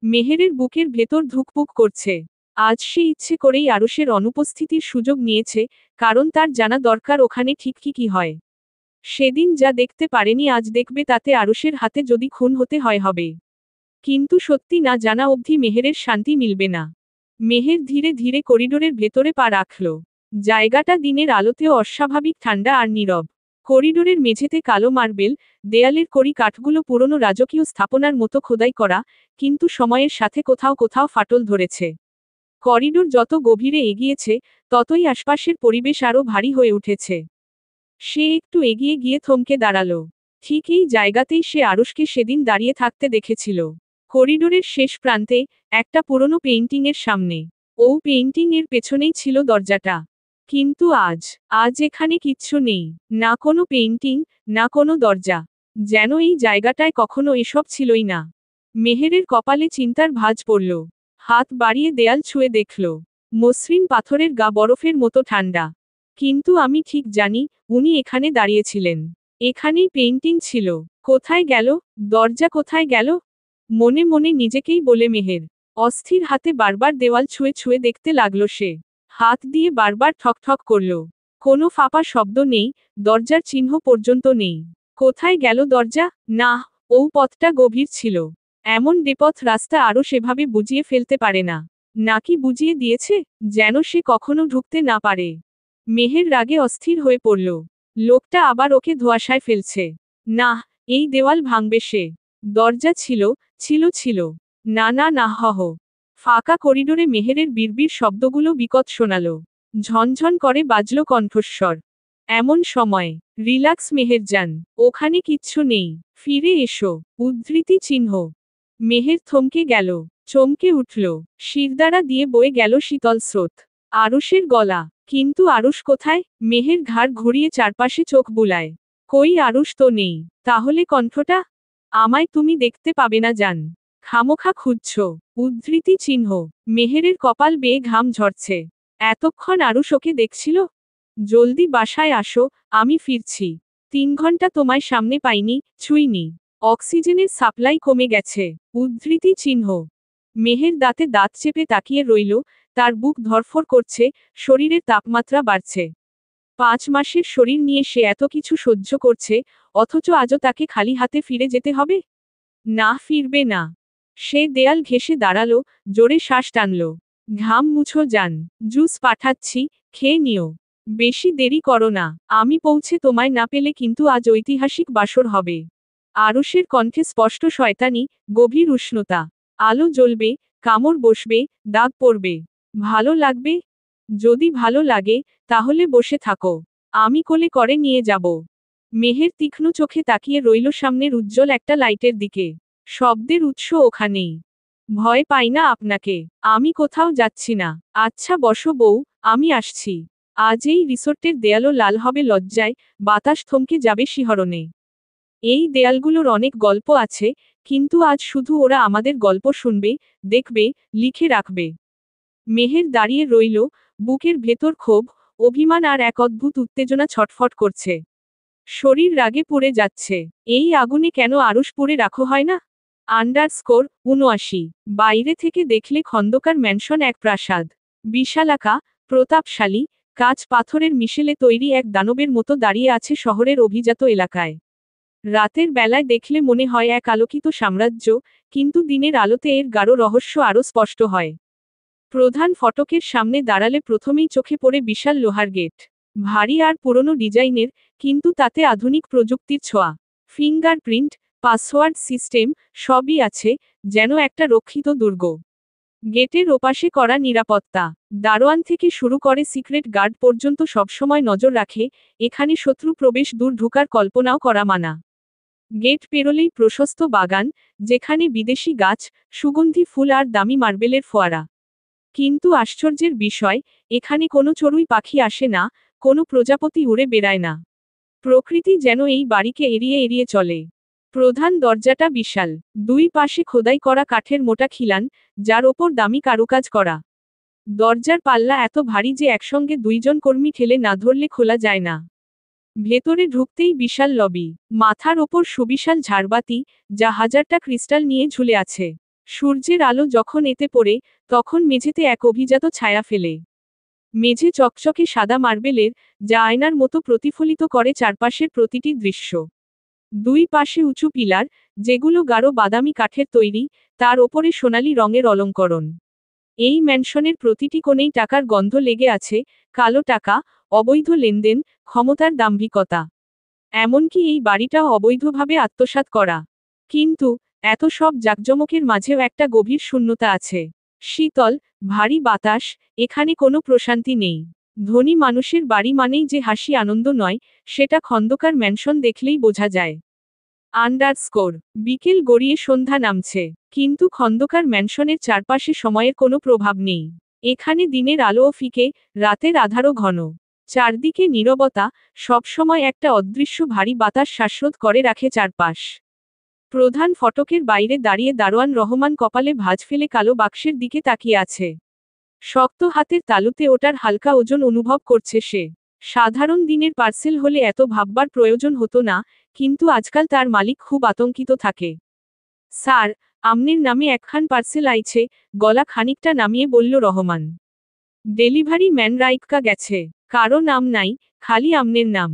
মেহেরের বুকের ভেতর ধুকপুক করছে। আজ সে ইচ্ছে করেই আরুষের অনুপস্থিতির সুযোগ নিয়েছে, কারণ তার জানা দরকার ওখানে ঠিক কি হয়। সেদিন যা দেখতে পারেনি আজ দেখবে, তাতে আরুষের হাতে যদি খুন হতে হয় হবে। কিন্তু সত্যি না জানা অবধি মেহেরের শান্তি মিলবে না। মেহের ধীরে ধীরে করিডোরের ভেতরে পা রাখল। জায়গাটা দিনের আলোতেও অস্বাভাবিক ঠান্ডা আর নীরব। করিডোরের মেঝেতে কালো মার্বেল, দেয়ালের কড়ি কাঠগুলো পুরনো রাজকীয় স্থাপনার মতো খোদাই করা, কিন্তু সময়ের সাথে কোথাও কোথাও ফাটল ধরেছে। করিডোর যত গভীরে এগিয়েছে, ততই আশপাশের পরিবেশ আরও ভারী হয়ে উঠেছে। সে একটু এগিয়ে গিয়ে থমকে দাঁড়াল। ঠিক এই জায়গাতেই সে আরুষকে সেদিন দাঁড়িয়ে থাকতে দেখেছিল। করিডোরের শেষ প্রান্তে, একটা পুরনো পেইন্টিংয়ের সামনে। ও পেইন্টিং এর পেছনেই ছিল দরজাটা। কিন্তু আজ এখানে কিচ্ছু নেই। না কোনো পেইন্টিং, না কোনো দরজা। যেন এই জায়গাটায় কখনো এসব ছিলই না। মেহেরের কপালে চিন্তার ভাঁজ পড়ল। হাত বাড়িয়ে দেয়াল ছুঁয়ে দেখল। মসৃণ পাথরের গা বরফের মতো ঠান্ডা। কিন্তু আমি ঠিক জানি, উনি এখানে দাঁড়িয়েছিলেন। এখানেই পেইন্টিং ছিল। কোথায় গেল? দরজা কোথায় গেল? মনে মনে নিজেকেই বলে মেহের। অস্থির হাতে বারবার দেওয়াল ছুঁয়ে ছুঁয়ে দেখতে লাগল সে। হাত দিয়ে বারবার ঠকঠক করল। কোনো ফাঁপা শব্দ নেই, দরজার চিহ্ন পর্যন্ত নেই। কোথায় গেল দরজা? না, ও পথটা গভীর ছিল। এমন বেপথ রাস্তা আরও সেভাবে বুঝিয়ে ফেলতে পারে না। নাকি বুঝিয়ে দিয়েছে, যেন সে কখনো ঢুকতে না পারে। মেহের রাগে অস্থির হয়ে পড়ল। লোকটা আবার ওকে ধোঁয়াশায় ফেলছে। না, এই দেওয়াল ভাঙবে সে। দরজা ছিল, ছিল। না না না হহ। ফাঁকা করিডোরে মেহেরের বিড়বিড় শব্দগুলো বিকট শোনাল। ঝনঝন করে বাজল কণ্ঠস্বর। এমন সময়, রিল্যাক্স মেহেরজান, ওখানে কিচ্ছু নেই, ফিরে এসো। উদ্ধৃতি চিহ্ন। মেহের থমকে গেল, চমকে উঠল। শিরদাঁড়া দিয়ে বয়ে গেল শীতল স্রোত। আরুষের গলা। কিন্তু আরুষ কোথায়? মেহের ঘাড় ঘুরিয়ে চারপাশে চোখ বুলায়। কই, আরুষ তো নেই। তাহলে কণ্ঠটা? আমায় তুমি দেখতে পাবে না জান। খামোখা খুঁজছ। উদ্ধৃতি চিহ্ন। মেহেরের কপাল বেয়ে ঘাম ঝরছে। এতক্ষণ আরুষ ওকে দেখছিল? জলদি বাসায় আসো, আমি ফিরছি। 3 ঘন্টা তোমায় সামনে পাইনি, ছুঁইনি। অক্সিজেনের সাপ্লাই কমে গেছে। উদ্ধৃতি চিহ্ন। মেহের দাঁতে দাঁত চেপে তাকিয়ে রইল, তার বুক ধরফর করছে, শরীরের তাপমাত্রা বাড়ছে। 5 মাসের শরীর নিয়ে সে এত কিছু সহ্য করছে, অথচ আজও তাকে খালি হাতে ফিরে যেতে হবে? না, ফিরবে না। সে দেয়াল ঘেঁষে দাঁড়ালো, জোরে শ্বাস টানল। ঘাম মুছো যান। জুস পাঠাচ্ছি, খেয়ে নিও। বেশি দেরি করো না। আমি পৌঁছে তোমায় না পেলে কিন্তু আজ ঐতিহাসিক বাসর হবে। আরুষের কণ্ঠে স্পষ্ট শয়তানি, গভীর উষ্ণতা। আলো জ্বলবে, কামড় বসবে, দাগ পড়বে। ভালো লাগবে? যদি ভালো লাগে, তাহলে বসে থাকো। আমি কোলে করে নিয়ে যাব। মেহের তীক্ষ্ণ চোখে তাকিয়ে রইল সামনের উজ্জ্বল একটা লাইটের দিকে। শব্দের উৎস ওখানেই। ভয় পাই না আপনাকে। আমি কোথাও যাচ্ছি না। আচ্ছা বসো বউ, আমি আসছি। আজ এই রিসোর্টের দেয়ালও লাল হবে লজ্জায়, বাতাস থমকে যাবে শিহরণে। এই দেয়ালগুলোর অনেক গল্প আছে, কিন্তু আজ শুধু ওরা আমাদের গল্প শুনবে, দেখবে, লিখে রাখবে। মেহের দাঁড়িয়ে রইল, বুকের ভেতর ক্ষোভ, অভিমান আর এক অদ্ভুত উত্তেজনা ছটফট করছে। শরীর রাগে পুড়ে যাচ্ছে। এই আগুনে কেন আরুষ পুড়ে রাখো হয় না? _৭৯। বাইরে থেকে দেখলে খন্দকার ম্যানশন এক প্রাসাদ। বিশালাকা, প্রতাপশালী, কাঁচ পাথরের মিশেলে তৈরি এক দানবের মতো দাঁড়িয়ে আছে শহরের অভিজাত এলাকায়। রাতের বেলায় দেখলে মনে হয় এক আলোকিত সাম্রাজ্য, কিন্তু দিনের আলোতে এর গাঢ় রহস্য আরও স্পষ্ট হয়। প্রধান ফটকের সামনে দাঁড়ালে প্রথমেই চোখে পড়ে বিশাল লোহার গেট। ভারী আর পুরনো ডিজাইনের, কিন্তু তাতে আধুনিক প্রযুক্তির ছোঁয়া। ফিঙ্গারপ্রিন্ট, পাসওয়ার্ড সিস্টেম, সবই আছে, যেন একটা রক্ষিত দুর্গ। গেটের ওপাশে করা নিরাপত্তা। দারোয়ান থেকে শুরু করে সিক্রেট গার্ড পর্যন্ত সবসময় নজর রাখে, এখানে শত্রু প্রবেশ দূর ঢোকার কল্পনাও করা মানা। গেট পেরোলেই প্রশস্ত বাগান, যেখানে বিদেশি গাছ, সুগন্ধি ফুল আর দামি মার্বেলের ফোয়ারা। কিন্তু আশ্চর্যের বিষয়, এখানে কোনো চড়ুই পাখি আসে না, কোনো প্রজাপতি উড়ে বেড়ায় না। প্রকৃতি যেন এই বাড়িকে এড়িয়ে এড়িয়ে চলে। প্রধান দরজাটা বিশাল। 2 পাশে খোদাই করা কাঠের মোটা খিলান, যার ওপর দামি কারুকাজ করা। দরজার পাল্লা এত ভারী যে একসঙ্গে 2 জন কর্মী ঠেলে না ধরলে খোলা যায় না। ভেতরে ঢুকতেই বিশাল লবি। মাথার ওপর সুবিশাল ঝাড়বাতি, যা হাজারটা ক্রিস্টাল নিয়ে ঝুলে আছে। সূর্যের আলো যখন এতে পড়ে, তখন মেঝেতে এক অভিজাত ছায়া ফেলে। মেঝে চকচকে সাদা মার্বেলের, যা আয়নার মতো প্রতিফলিত করে চারপাশের প্রতিটি দৃশ্য। 2 পাশে উঁচু পিলার, যেগুলো গাঢ় বাদামি কাঠের তৈরি, তার ওপরে সোনালি রঙের অলঙ্করণ। এই ম্যানশনের প্রতিটি কোণেই টাকার গন্ধ লেগে আছে, কালো টাকা, অবৈধ লেনদেন, ক্ষমতার দাম্ভিকতা। এমনকি এই বাড়িটাও অবৈধভাবে আত্মসাৎ করা। কিন্তু এত সব জাঁকজমকের মাঝেও একটা গভীর শূন্যতা আছে। শীতল, ভারী বাতাস, এখানে কোনো প্রশান্তি নেই। ধনী মানুষের বাড়ি মানেই যে হাসি আনন্দ নয়, সেটা খন্দকার ম্যানশন দেখলেই বোঝা যায়। আন্ডারস্কোর বিকেল গড়িয়ে সন্ধ্যা নামছে, কিন্তু খন্দকার ম্যানশনের চারপাশে সময়ের কোনো প্রভাব নেই। এখানে দিনের আলোও ফিকে, রাতের আধারও ঘন। চারদিকে নীরবতা, সবসময় একটা অদৃশ্য ভারী বাতাস শ্বাসরোধ করে রাখে চারপাশ। প্রধান ফটকের বাইরে দাঁড়িয়ে দারোয়ান রহমান কপালে ভাঁজ ফেলে কালো বাক্সের দিকে তাকিয়ে আছে। শক্ত হাতের তালুতে ওটার হালকা ওজন অনুভব করছে সে। সাধারণ দিনের পার্সেল হলে এত ভাববার প্রয়োজন হতো না, কিন্তু আজকাল তার মালিক খুব আতঙ্কিত থাকে। স্যার, আমনের নামে একখান পার্সেল আইছে, গলা খানিকটা নামিয়ে বলল রহমান। ডেলিভারি ম্যান রাইটকা গেছে, কারো নাম নাই, খালি আমনের নাম।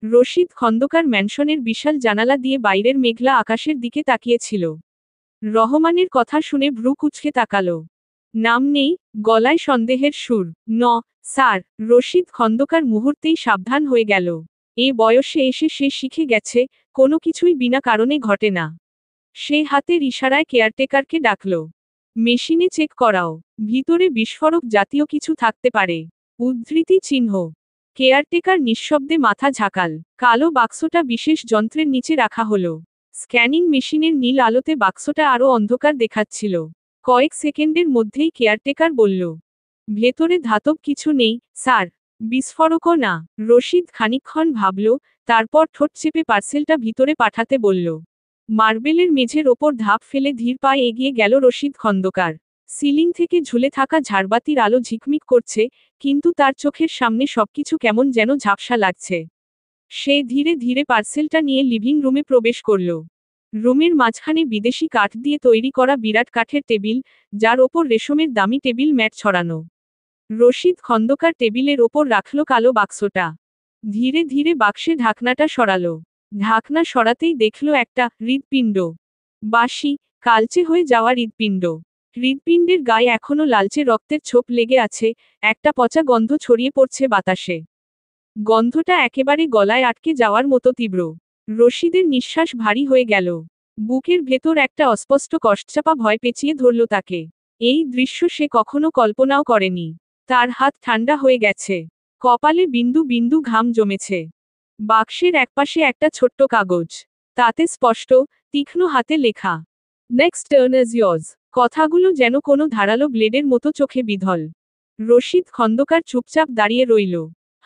রশিদ খন্দকার ম্যানশনের বিশাল জানালা দিয়ে বাইরের মেঘলা আকাশের দিকে তাকিয়েছিল। রহমানের কথা শুনে ভ্রু কুঁচকে তাকালো। নাম নেই, গলায় সন্দেহের সুর। স্যার। রশিদ খন্দকার মুহূর্তেই সাবধান হয়ে গেল। এ বয়সে এসে সে শিখে গেছে, কোনো কিছুই বিনা কারণে ঘটে না। সে হাতের ইশারায় কেয়ারটেকারকে ডাকল। মেশিনে চেক করাও, ভিতরে বিস্ফোরক জাতীয় কিছু থাকতে পারে। উদ্ধৃতি চিহ্ন। কেয়ারটেকার নিঃশব্দে মাথা ঝাঁকাল। কালো বাক্সটা বিশেষ যন্ত্রের নিচে রাখা হলো। স্ক্যানিং মেশিনের নীল আলোতে বাক্সটা আরও অন্ধকার দেখাচ্ছিল। কয়েক সেকেন্ডের মধ্যেই কেয়ারটেকার বলল, ভেতরে ধাতব কিছু নেই, স্যার। বিস্ফোরকও না। রশিদ খানিকক্ষণ ভাবল, তারপর ঠোঁট চেপে পার্সেলটা ভিতরে পাঠাতে বলল। মার্বেলের মেঝের ওপর ধাপ ফেলে ধীর পায়ে এগিয়ে গেল রশিদ খন্দকার। সিলিং থেকে ঝুলে থাকা ঝাড়বাতির আলো ঝিকমিক করছে, কিন্তু তার চোখের সামনে সবকিছু কেমন যেন ঝাপসা লাগছে। সে ধীরে ধীরে পার্সেলটা নিয়ে লিভিং রুমে প্রবেশ করল। রুমের মাঝখানে বিদেশি কাঠ দিয়ে তৈরি করা বিরাট কাঠের টেবিল, যার ওপর রেশমের দামি টেবিল ম্যাট ছড়ানো। রশিদ খন্দকার টেবিলের ওপর রাখল কালো বাক্সটা। ধীরে ধীরে বাক্সে ঢাকনাটা সরালো। ঢাকনা সরাতেই দেখল একটা হৃৎপিণ্ড। বাসি, কালচে হয়ে যাওয়া হৃৎপিণ্ড। হৃৎপিণ্ডের গায়ে এখনো লালচে রক্তের ছোপ লেগে আছে, একটা পচা গন্ধ ছড়িয়ে পড়ছে বাতাসে। গন্ধটা একেবারে গলায় আটকে যাওয়ার মতো তীব্র। রশিদের নিঃশ্বাস ভারী হয়ে গেল। বুকের ভেতর একটা অস্পষ্ট কষ্টচাপা ভয় পেঁচিয়ে ধরল তাকে। এই দৃশ্য সে কখনো কল্পনাও করেনি। তার হাত ঠান্ডা হয়ে গেছে। কপালে বিন্দু বিন্দু ঘাম জমেছে। বাক্সের একপাশে একটা ছোট্ট কাগজ। তাতে স্পষ্ট, তীক্ষ্ণ হাতে লেখা, নেক্সট টার্ন ইজ ইয়োর্স। কথাগুলো যেন কোনো ধারালো ব্লেডের মতো চোখে বিঁধল। রশিদ খন্দকার চুপচাপ দাঁড়িয়ে রইল।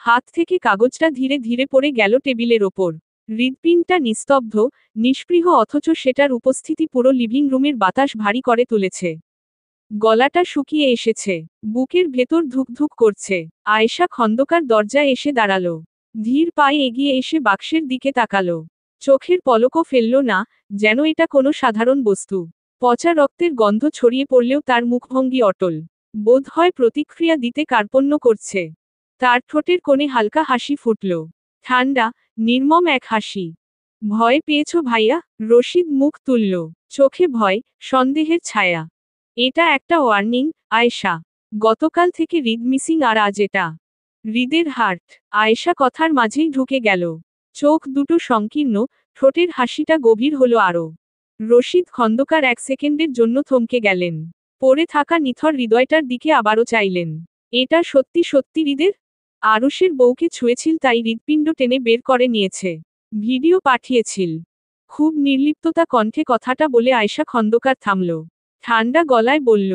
হাত থেকে কাগজটা ধীরে ধীরে পড়ে গেল টেবিলের ওপর। হৃৎপিণ্ডটা নিস্তব্ধ, নিষ্পৃহ, অথচ সেটার উপস্থিতি পুরো লিভিং রুমের বাতাস ভারী করে তুলেছে। গলাটা শুকিয়ে এসেছে। বুকের ভেতর ধুকধুক করছে। আয়েশা খন্দকার দরজায় এসে দাঁড়ালো। ধীর পায়ে এগিয়ে এসে বাক্সের দিকে তাকালো। চোখের পলকও ফেলল না, যেন এটা কোনো সাধারণ বস্তু। পচা রক্তের গন্ধ ছড়িয়ে পড়লেও তার মুখভঙ্গি অটল। বোধ হয় প্রতিক্রিয়া দিতে কার্পণ্য করছে। তার ঠোঁটের কোণে হালকা হাসি ফুটল। ঠান্ডা, নির্মম এক হাসি। ভয় পেয়েছ ভাইয়া? রশিদ মুখ তুলল। চোখে ভয়, সন্দেহের ছায়া। এটা একটা ওয়ার্নিং, আয়েশা। গতকাল থেকে হৃদ মিসিং আর আজ এটা। হৃদের হার্ট। আয়েশা কথার মাঝেই ঢুকে গেল। চোখ দুটো সংকীর্ণ, ঠোঁটের হাসিটা গভীর হলো আরও। রশিদ খন্দকার এক সেকেন্ডের জন্য থমকে গেলেন। পড়ে থাকা নিথর হৃদয়টার দিকে আবারও চাইলেন। এটা সত্যি সত্যি হৃদের? আরুষের বউকে ছুঁয়েছিল তাই হৃৎপিণ্ড টেনে বের করে নিয়েছে। ভিডিও পাঠিয়েছিল। খুব নির্লিপ্ততা কণ্ঠে কথাটা বলে আয়েশা খন্দকার থামল। ঠান্ডা গলায় বলল,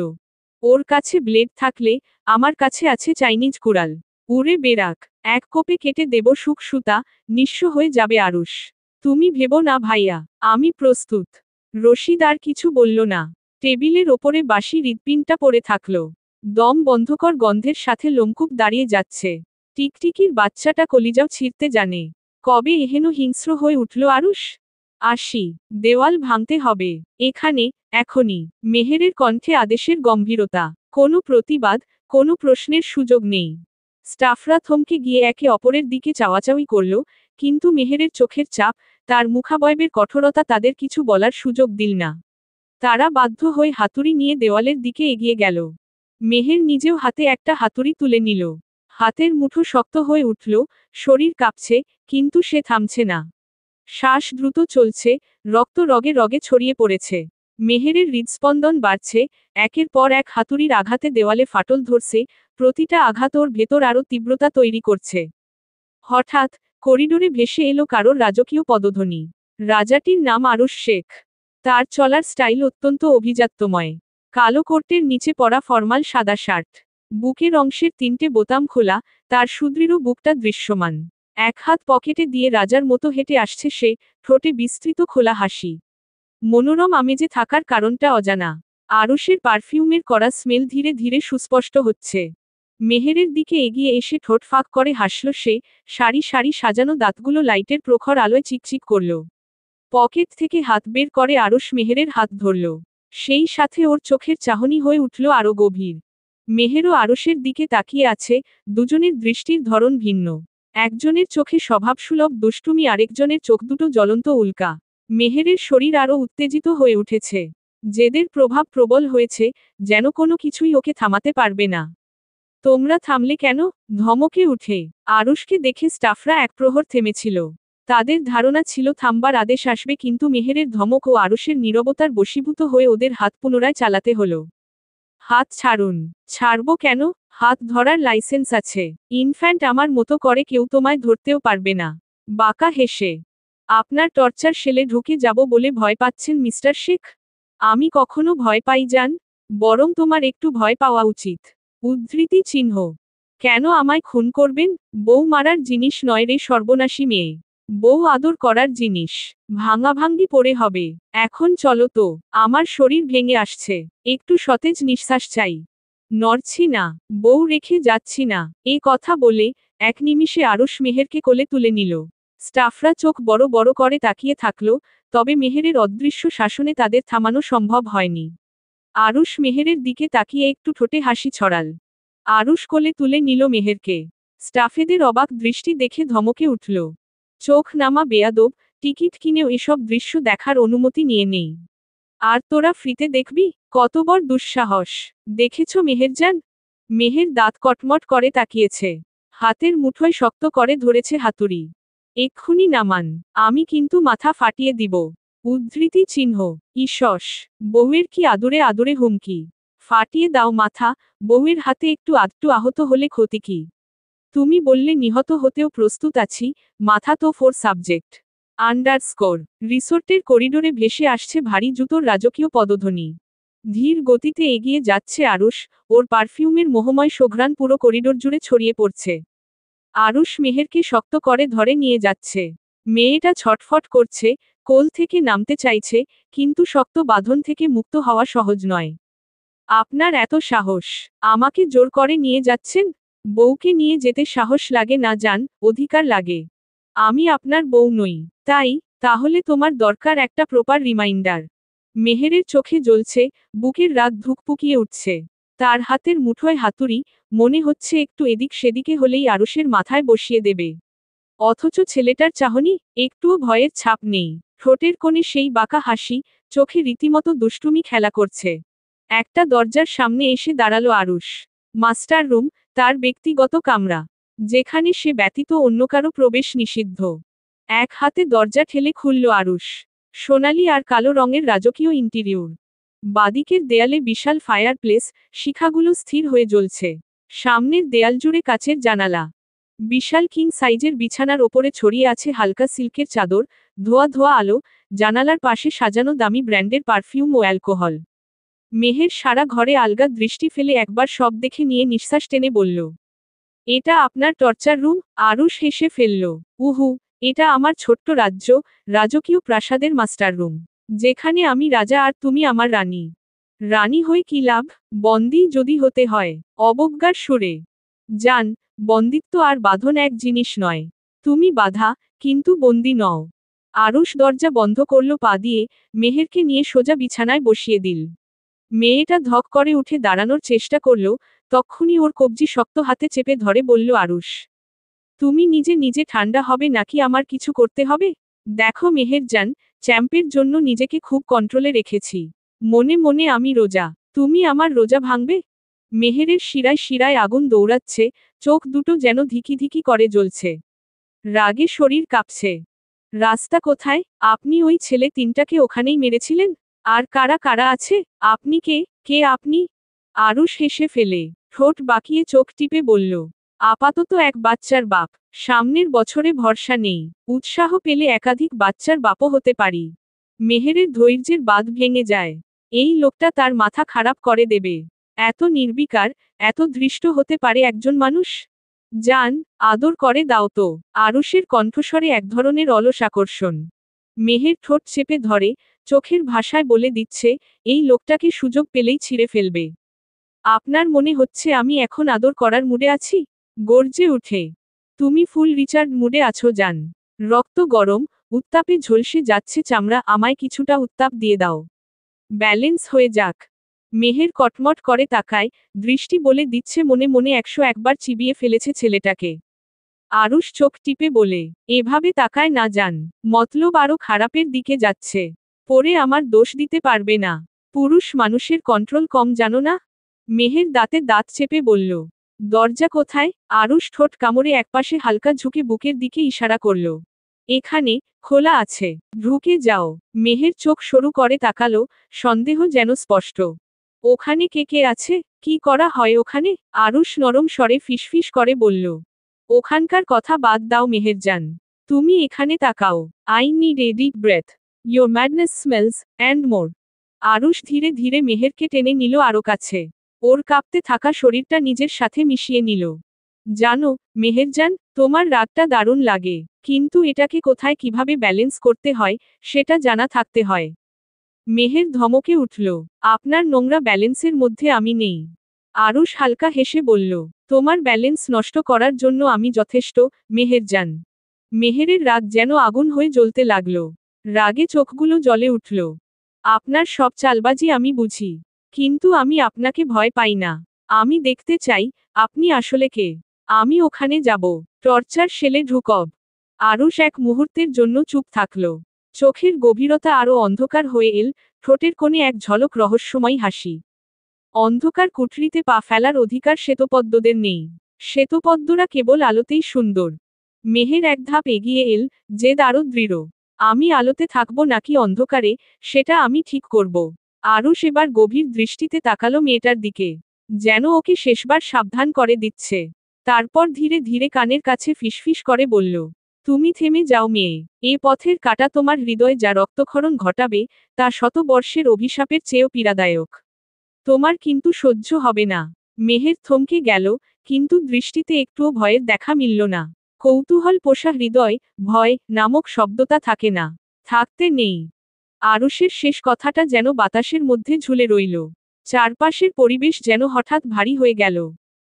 ওর কাছে ব্লেড থাকলে, আমার কাছে আছে চাইনিজ কুড়াল। উড়ে বেরাক, এক কোপে কেটে দেব সুখ সুতা, নিঃস্ব হয়ে যাবে আরুষ। তুমি ভেবো না ভাইয়া, আমি প্রস্তুত। রশিদ আর কিছু বলল না। টেবিলের ওপরে বাসি হৃৎপিণ্ডটা পড়ে থাকল। দম বন্ধকর গন্ধের সাথে লোমকূপ দাঁড়িয়ে যাচ্ছে। টিকটিকির বাচ্চাটা কলিজাও ছিঁড়তে জানে। কবে এহেন হিংস্র হয়ে উঠল আরুষ? আসি, দেওয়াল ভাঙতে হবে। এখানে, এখনই। মেহেরের কণ্ঠে আদেশের গম্ভীরতা। কোনো প্রতিবাদ, কোনো প্রশ্নের সুযোগ নেই। স্টাফরা থমকে গিয়ে একে অপরের দিকে চাওয়াচাওয়ি করল, কিন্তু মেহেরের চোখের চাপ, তার মুখাবয়বের কঠোরতা তাদের কিছু বলার সুযোগ দিল না। তারা বাধ্য হয়ে হাতুড়ি নিয়ে দেওয়ালের দিকে এগিয়ে গেল। মেহের নিজেও হাতে একটা হাতুড়ি তুলে নিল। হাতের মুঠো শক্ত হয়ে উঠল, শরীর কাঁপছে, কিন্তু সে থামছে না। শ্বাস দ্রুত চলছে, রক্ত রগে রগে ছড়িয়ে পড়েছে। মেহেরের হৃদস্পন্দন বাড়ছে, একের পর এক হাতুড়ির আঘাতে দেওয়ালে ফাটল ধরছে, প্রতিটা আঘাত ওর ভেতর আরও তীব্রতা তৈরি করছে। হঠাৎ করিডোরে ভেসে এলো কারোর রাজকীয় পদধ্বনি। রাজাটির নাম আরুশ শেখ। তার চলার স্টাইল অত্যন্ত অভিজাত্যময়। কালো কোটের নিচে পরা ফরমাল সাদা শার্ট। বুকের অংশের 3টে বোতাম খোলা, তার সুদৃঢ় বুকটা দৃশ্যমান। এক হাত পকেটে দিয়ে রাজার মতো হেঁটে আসছে সে, ঠোঁটে বিস্তৃত খোলা হাসি। মনোরম আমেজে থাকার কারণটা অজানা। আরুষের পারফিউমের করা স্মেল ধীরে ধীরে সুস্পষ্ট হচ্ছে। মেহেরের দিকে এগিয়ে এসে ঠোঁট ফাঁক করে হাসল সে, সারি সারি সাজানো দাঁতগুলো লাইটের প্রখর আলোয় চিকচিক করল। পকেট থেকে হাত বের করে আরুষ মেহেরের হাত ধরল। সেই সাথে ওর চোখের চাহনি হয়ে উঠল আরও গভীর। মেহেরও আরুষের দিকে তাকিয়ে আছে, দুজনের দৃষ্টির ধরন ভিন্ন। একজনের চোখে স্বভাবসুলভ দুষ্টুমি, আরেকজনের চোখ দুটো জ্বলন্ত উল্কা। মেহেরের শরীর আরও উত্তেজিত হয়ে উঠেছে। জেদের প্রভাব প্রবল হয়েছে, যেন কোনো কিছুই ওকে থামাতে পারবে না। তোমরা থামলে কেন? ধমকে উঠে আরুষকে দেখে স্টাফরা এক প্রহর থেমেছিল। তাদের ধারণা ছিল থামবার আদেশ আসবে, কিন্তু মেহেরের ধমক ও আরুষের নীরবতার বশীভূত হয়ে ওদের হাত পুনরায় চালাতে হলো। হাত ছাড়ুন। ছাড়বো কেন? হাত ধরার লাইসেন্স আছে। ইনফ্যান্ট আমার মতো করে কেউ তোমায় ধরতেও পারবে না। বাঁকা হেসে আপনার টর্চার সেলে ঢুকে যাব বলে ভয় পাচ্ছেন মিস্টার শেখ? আমি কখনো ভয় পাই জান? বরং তোমার একটু ভয় পাওয়া উচিত। উদ্ধৃতি চিহ্ন। কেন আমায় খুন করবেন? বউ মারার জিনিস নয় রে সর্বনাশী মেয়ে। বউ আদর করার জিনিস। ভাঙাভাঙ্গি পড়ে হবে। এখন চলো তো, আমার শরীর ভেঙে আসছে। একটু সতেজ নিঃশ্বাস চাই। নড়ছি না, বউ রেখে যাচ্ছি না। এই কথা বলে এক নিমিষে আরুষ মেহেরকে কোলে তুলে নিল। স্টাফরা চোখ বড় বড় করে তাকিয়ে থাকল, তবে মেহেরের অদৃশ্য শাসনে তাদের থামানো সম্ভব হয়নি। আরুষ মেহেরের দিকে তাকিয়ে একটু ঠোঁটে হাসি ছড়াল। আরুষ কোলে তুলে নিল মেহেরকে। স্টাফেদের অবাক দৃষ্টি দেখে ধমকে উঠল। চোখ নামা বেয়াদব, টিকিট কিনেও এসব দৃশ্য দেখার অনুমতি নিয়ে নেই। আর তোরা ফ্রিতে দেখবি? কত বড় দুঃসাহস! দেখেছ মেহেরজান? মেহের দাঁত কটমট করে তাকিয়েছে। হাতের মুঠোয় শক্ত করে ধরেছে হাতুড়ি। এক্ষুনি নামান, আমি কিন্তু মাথা ফাটিয়ে দিব। উদ্ধৃতি চিহ্ন। ঈষস। বউয়ের কি আদুরে আদুরে হুমকি। ফাটিয়ে দাও মাথা। বউয়ের হাতে একটু আধটু আহত হলে ক্ষতি কি? তুমি বললে নিহত হতেও প্রস্তুত আছি। মাথা তো ফোর সাবজেক্ট। আন্ডারস্কোর। রিসোর্টের করিডোরে ভেসে আসছে ভারী জুতোর রাজকীয় পদধ্বনি। ধীর গতিতে এগিয়ে যাচ্ছে আরুষ, ওর পারফিউমের মোহময় সুঘ্রাণ পুরো করিডোর জুড়ে ছড়িয়ে পড়ছে। আরুষ মেহেরকে শক্ত করে ধরে নিয়ে যাচ্ছে। মেয়েটা ছটফট করছে, কোল থেকে নামতে চাইছে, কিন্তু শক্ত বাঁধন থেকে মুক্ত হওয়া সহজ নয়। আপনার এত সাহস! আমাকে জোর করে নিয়ে যাচ্ছেন? বউকে নিয়ে যেতে সাহস লাগে না জান, অধিকার লাগে। আমি আপনার বউ নই। তাহলে তোমার দরকার একটা প্রপার রিমাইন্ডার। মেহেরের চোখে জ্বলছে, বুকের রাগ ধুকপুকিয়ে উঠছে। তার হাতের মুঠোয় হাতুড়ি, মনে হচ্ছে একটু এদিক সেদিকে হলেই আরুষের মাথায় বসিয়ে দেবে। অথচ ছেলেটার চাহনি, একটুও ভয়ের ছাপ নেই। ঠোঁটের কোণে সেই বাঁকা হাসি, চোখে রীতিমতো দুষ্টুমি খেলা করছে। একটা দরজার সামনে এসে দাঁড়ালো আরুষ। মাস্টার রুম, তার ব্যক্তিগত কামরা। যেখানে সে ব্যতীত অন্য কারো প্রবেশ নিষিদ্ধ। এক হাতে দরজা ঠেলে খুলল আরুষ। সোনালি আর কালো রঙের রাজকীয় ইন্টিরিয়র। বাদিকের দেয়ালে বিশাল ফায়ারপ্লেস, শিখাগুলো স্থির হয়ে জ্বলছে। সামনের দেয়াল জুড়ে কাচের জানালা। বিশাল কিং সাইজের বিছানার ওপরে ছড়িয়ে আছে হালকা সিল্কের চাদর, ধোয়া ধোয়া আলো, জানালার পাশে সাজানো দামি ব্র্যান্ডের পারফিউম ও অ্যালকোহল। মেহের সারা ঘরে আলগা দৃষ্টি ফেলে একবার সব দেখে নিয়ে নিঃশ্বাস টেনে বলল, এটা আপনার টর্চার রুম? আরুষ হেসে ফেলল। উহু, এটা আমার ছোট্ট রাজ্য, রাজকীয় প্রাসাদের মাস্টার রুম। যেখানে আমি রাজা আর তুমি আমার রানী। রানী হয়ে কি লাভ? বন্দী যদি হতে হয়। অবজ্ঞার সুরে। যান, বন্দিত্ব আর বাঁধন এক জিনিস নয়। তুমি বাধা, কিন্তু বন্দী নও। আরুষ দরজা বন্ধ করল পা দিয়ে, মেহেরকে নিয়ে সোজা বিছানায় বসিয়ে দিল। মেয়েটা ধক করে উঠে দাঁড়ানোর চেষ্টা করল, তক্ষুনি ওর কবজি শক্ত হাতে চেপে ধরে বলল আরুষ, তুমি নিজে নিজে ঠান্ডা হবে নাকি আমার কিছু করতে হবে? দেখো মেহেরজান, চ্যাম্পের জন্য নিজেকে খুব কন্ট্রোলে রেখেছি। মনে মনে আমি রোজা। তুমি আমার রোজা ভাঙবে? মেহেরের শিরায় শিরায় আগুন দৌড়াচ্ছে, চোখ দুটো যেন ধিকি ধিকি করে জ্বলছে। রাগে শরীর কাঁপছে। রাস্তা কোথায়? আপনি ওই ছেলে তিনটাকে ওখানেই মেরেছিলেন? আর কারা কারা আছে? আপনি কে? কে আপনি? আরুষ হেসে ফেলে, ঠোঁট বাঁকিয়ে চোখ টিপে বলল, আপাতত এক বাচ্চার বাপ। সামনের বছরে ভরসা নেই। উৎসাহ পেলে একাধিক বাচ্চার বাপও হতে পারি। মেহেরের ধৈর্যের বাঁধ ভেঙে যায়। এই লোকটা তার মাথা খারাপ করে দেবে। এত নির্বিকার, এত ধৃষ্ট হতে পারে একজন মানুষ? যান, আদর করে দাও তো। আরুষের কণ্ঠস্বরে এক ধরনের অলস আকর্ষণ। মেহের ঠোঁট চেপে ধরে, চোখের ভাষায় বলে দিচ্ছে, এই লোকটাকে সুযোগ পেলেই ছিঁড়ে ফেলবে। আপনার মনে হচ্ছে আমি এখন আদর করার মুডে আছি? গর্জে উঠে, তুমি ফুল রিচার্ড মুডে আছো জান। রক্ত গরম, উত্তাপে ঝলসে যাচ্ছে চামড়া, আমায় কিছুটা উত্তাপ দিয়ে দাও। ব্যালেন্স হয়ে যাক। মেহের কটমট করে তাকায়, দৃষ্টি বলে দিচ্ছে মনে মনে 101বার চিবিয়ে ফেলেছে ছেলেটাকে। আরুষ চোখ টিপে বলে, এভাবে তাকায় না যান, মতলব আরো খারাপের দিকে যাচ্ছে। পরে আমার দোষ দিতে পারবে না। পুরুষ মানুষের কন্ট্রোল কম জানো না? মেহের দাঁতে দাঁত চেপে বলল, দরজা কোথায়? আরুষ ঠোঁট কামড়ে একপাশে হালকা ঝুঁকে বুকের দিকে ইশারা করল। এখানে, খোলা আছে, ঢুকে যাও। মেহের চোখ সরু করে তাকালো, সন্দেহ যেন স্পষ্ট। ওখানে কে কে আছে? কি করা হয় ওখানে? আরুষ নরম স্বরে ফিসফিস করে বলল, ওখানকার কথা বাদ দাও মেহেরজান। তুমি এখানে তাকাও। I need a deep breadth. Your madness smells, and more. Aarush ধীরে ধীরে মেহেরকে টেনে নিল আরো কাছে। ওর কাঁপতে থাকা শরীরটা নিজের সাথে মিশিয়ে নিল। জানো, মেহেরজান, তোমার রাগটা দারুণ লাগে, কিন্তু এটাকে কোথায় কিভাবে ব্যালেন্স করতে হয়, সেটা জানা থাকতে হয়। মেহের ধমকে উঠল, আপনার নোংরা ব্যালেন্সের মধ্যে আমি নেই। আরুষ হালকা হেসে বলল, তোমার ব্যালেন্স নষ্ট করার জন্য আমি যথেষ্ট, মেহেরজান। মেহেরের রাগ যেন আগুন হয়ে জ্বলতে লাগল। রাগে চোখগুলো জ্বলে উঠল। আপনার সব চালবাজি আমি বুঝি। কিন্তু আমি আপনাকে ভয় পাই না। আমি দেখতে চাই, আপনি আসলে কে। আমি ওখানে যাব। টর্চার সেলে ঢুকব। আরুষ এক মুহূর্তের জন্য চুপ থাকল। চোখের গভীরতা আরো অন্ধকার হয়ে এল, ঠোঁটের কোণে এক ঝলক রহস্যময় হাসি। অন্ধকার কুঠরিতে পা ফেলার অধিকার শ্বেতপদ্মদের নেই। শ্বেতপদ্মরা কেবল আলোতেই সুন্দর। মেহের এক ধাপ এগিয়ে এল, জেদ আরো দৃঢ়। আমি আলোতে থাকব নাকি অন্ধকারে, সেটা আমি ঠিক করব। আরুষ এবার গভীর দৃষ্টিতে তাকালো মেয়েটার দিকে, যেন ওকে শেষবার সাবধান করে দিচ্ছে। তারপর ধীরে ধীরে কানের কাছে ফিসফিস করে বলল, তুমি থেমে যাও মেয়ে। এ পথের কাঁটা তোমার হৃদয়ে যা রক্তক্ষরণ ঘটাবে, তা শতবর্ষের অভিশাপের চেয়েও পীড়াদায়ক। তোমার কিন্তু সহ্য হবে না। মেহের থমকে গেল, কিন্তু দৃষ্টিতে একটুও ভয়ের দেখা মিলল না। কৌতূহল পোষা হৃদয়, ভয় নামক শব্দটা থাকে না। থাকতে নেই। আরুষের শেষ কথাটা যেন বাতাসের মধ্যে ঝুলে রইল। চারপাশের পরিবেশ যেন হঠাৎ ভারী হয়ে গেল।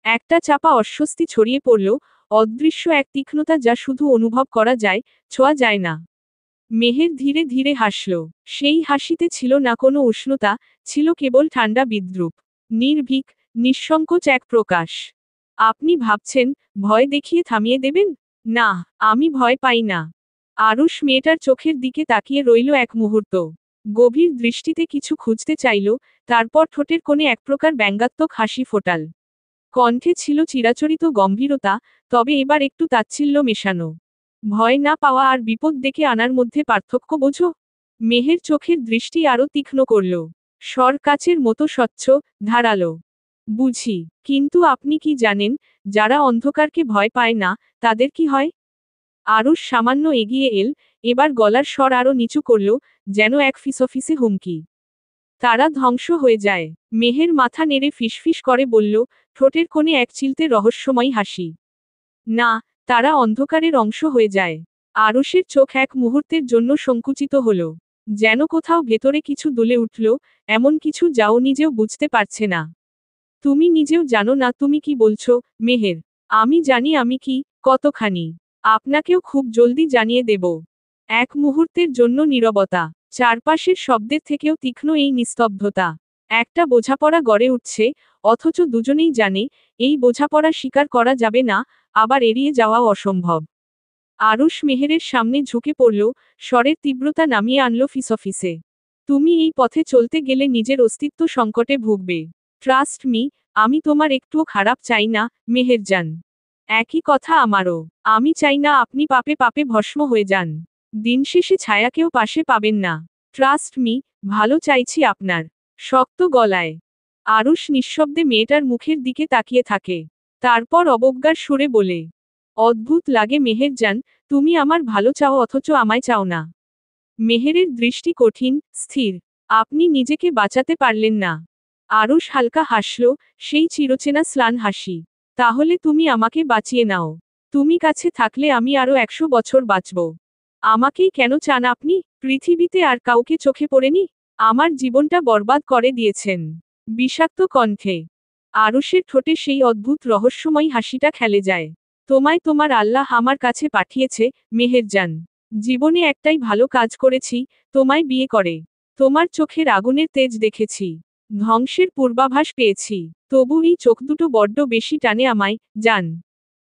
একটা চাপা অস্বস্তি ছড়িয়ে পড়ল, অদৃশ্য এক তীক্ষ্ণতা যা শুধু অনুভব করা যায়, ছোঁয়া যায় না। মেহের ধীরে ধীরে হাসল। সেই হাসিতে ছিল না কোনো উষ্ণতা, ছিল কেবল ঠান্ডা বিদ্রূপ। নির্ভীক, নিঃসংকোচ এক প্রকাশ। আপনি ভাবছেন, ভয় দেখিয়ে থামিয়ে দেবেন? না, আমি ভয় পাই না। আরুষ মেয়েটার চোখের দিকে তাকিয়ে রইল এক মুহূর্ত। গভীর দৃষ্টিতে কিছু খুঁজতে চাইল, তারপর ঠোঁটের কোণে এক প্রকার ব্যঙ্গাত্মক হাসি ফোটাল। কণ্ঠে ছিল চিরাচরিত গম্ভীরতা, তবে এবার একটু তাচ্ছিল্য মেশানো। ভয় না পাওয়া আর বিপদ ডেকে আনার মধ্যে পার্থক্য বোঝো? মেহের চোখের দৃষ্টি আরো তীক্ষ্ণ করল। স্বর কাচের মতো স্বচ্ছ, ধারালো। বুঝি, কিন্তু আপনি কি জানেন, যারা অন্ধকারকে ভয় পায় না, তাদের কি হয়? আরুষ সামান্য এগিয়ে এল, এবার গলার স্বর আরো নিচু করল, যেন এক ফিসফিসে হুমকি। তারা ধ্বংস হয়ে যায়। মেহের মাথা নেড়ে ফিসফিস করে বলল, ঠোঁটের কোণে এক চিলতে রহস্যময় হাসি। না, তারা অন্ধকারের অংশ হয়ে যায়। আরুষের চোখ এক মুহূর্তের জন্য সংকুচিত হল। যেন কোথাও ভেতরে কিছু দুলে উঠল, এমন কিছু যাও নিজেও বুঝতে পারছে না। তুমি নিজেও জানো না তুমি কি বলছো, মেহের। আমি জানি আমি কি, কতখানি। আপনাকেও খুব জলদি জানিয়ে দেব। এক মুহূর্তের জন্য নীরবতা। চারপাশের শব্দের থেকেও তীক্ষ্ণ এই নিস্তব্ধতা। একটা বোঝাপড়া গড়ে উঠছে, অথচ দুজনেই জানে, এই বোঝাপড়া স্বীকার করা যাবে না, আবার এড়িয়ে যাওয়াও অসম্ভব। আরুষ মেহেরের সামনে ঝুঁকে পড়ল, স্বরের তীব্রতা নামিয়ে আনল ফিসফিসে। তুমি এই পথে চলতে গেলে নিজের অস্তিত্ব সংকটে ভুগবে। ট্রাস্ট মি, আমি তোমার একটুও খারাপ চাই না, মেহেরজান। একই কথা আমারও। আমি চাই না আপনি পাপে পাপে ভস্ম হয়ে যান। দিন শেষে ছায়াকেও পাশে পাবেন না। ট্রাস্ট মি, ভালো চাইছি আপনার। শক্ত গলায় আরুষ নিঃশব্দে মেয়েটার মুখের দিকে তাকিয়ে থাকে। তারপর অবজ্ঞার সুরে বলে, অদ্ভুত লাগে মেহেরজান, তুমি আমার ভালো চাও অথচ আমায় চাও না। মেহেরের দৃষ্টি কঠিন, স্থির। আপনি নিজেকে বাঁচাতে পারলেন না। আরুষ হালকা হাসল, সেই চিরচেনা স্লান হাসি। তাহলে তুমি আমাকে বাঁচিয়ে নাও। তুমি কাছে থাকলে আমি আরো 100 বছর বাঁচব। আমাকেই কেন চান আপনি? পৃথিবীতে আর কাউকে চোখে পড়েনি? আমার জীবনটা বরবাদ করে দিয়েছেন। বিষাক্ত কণ্ঠে আরুষের ঠোঁটে সেই অদ্ভুত রহস্যময় হাসিটা খেলে যায়। তোমায় তোমার আল্লাহ আমার কাছে পাঠিয়েছে, মেহেরজান। জীবনে একটাই ভালো কাজ করেছি, তোমায় বিয়ে করে। তোমার চোখের আগুনের তেজ দেখেছি। ধ্বংসের পূর্বাভাস পেয়েছি। তবু এই চোখ দুটো বড্ড বেশি টানে আমায়, জান।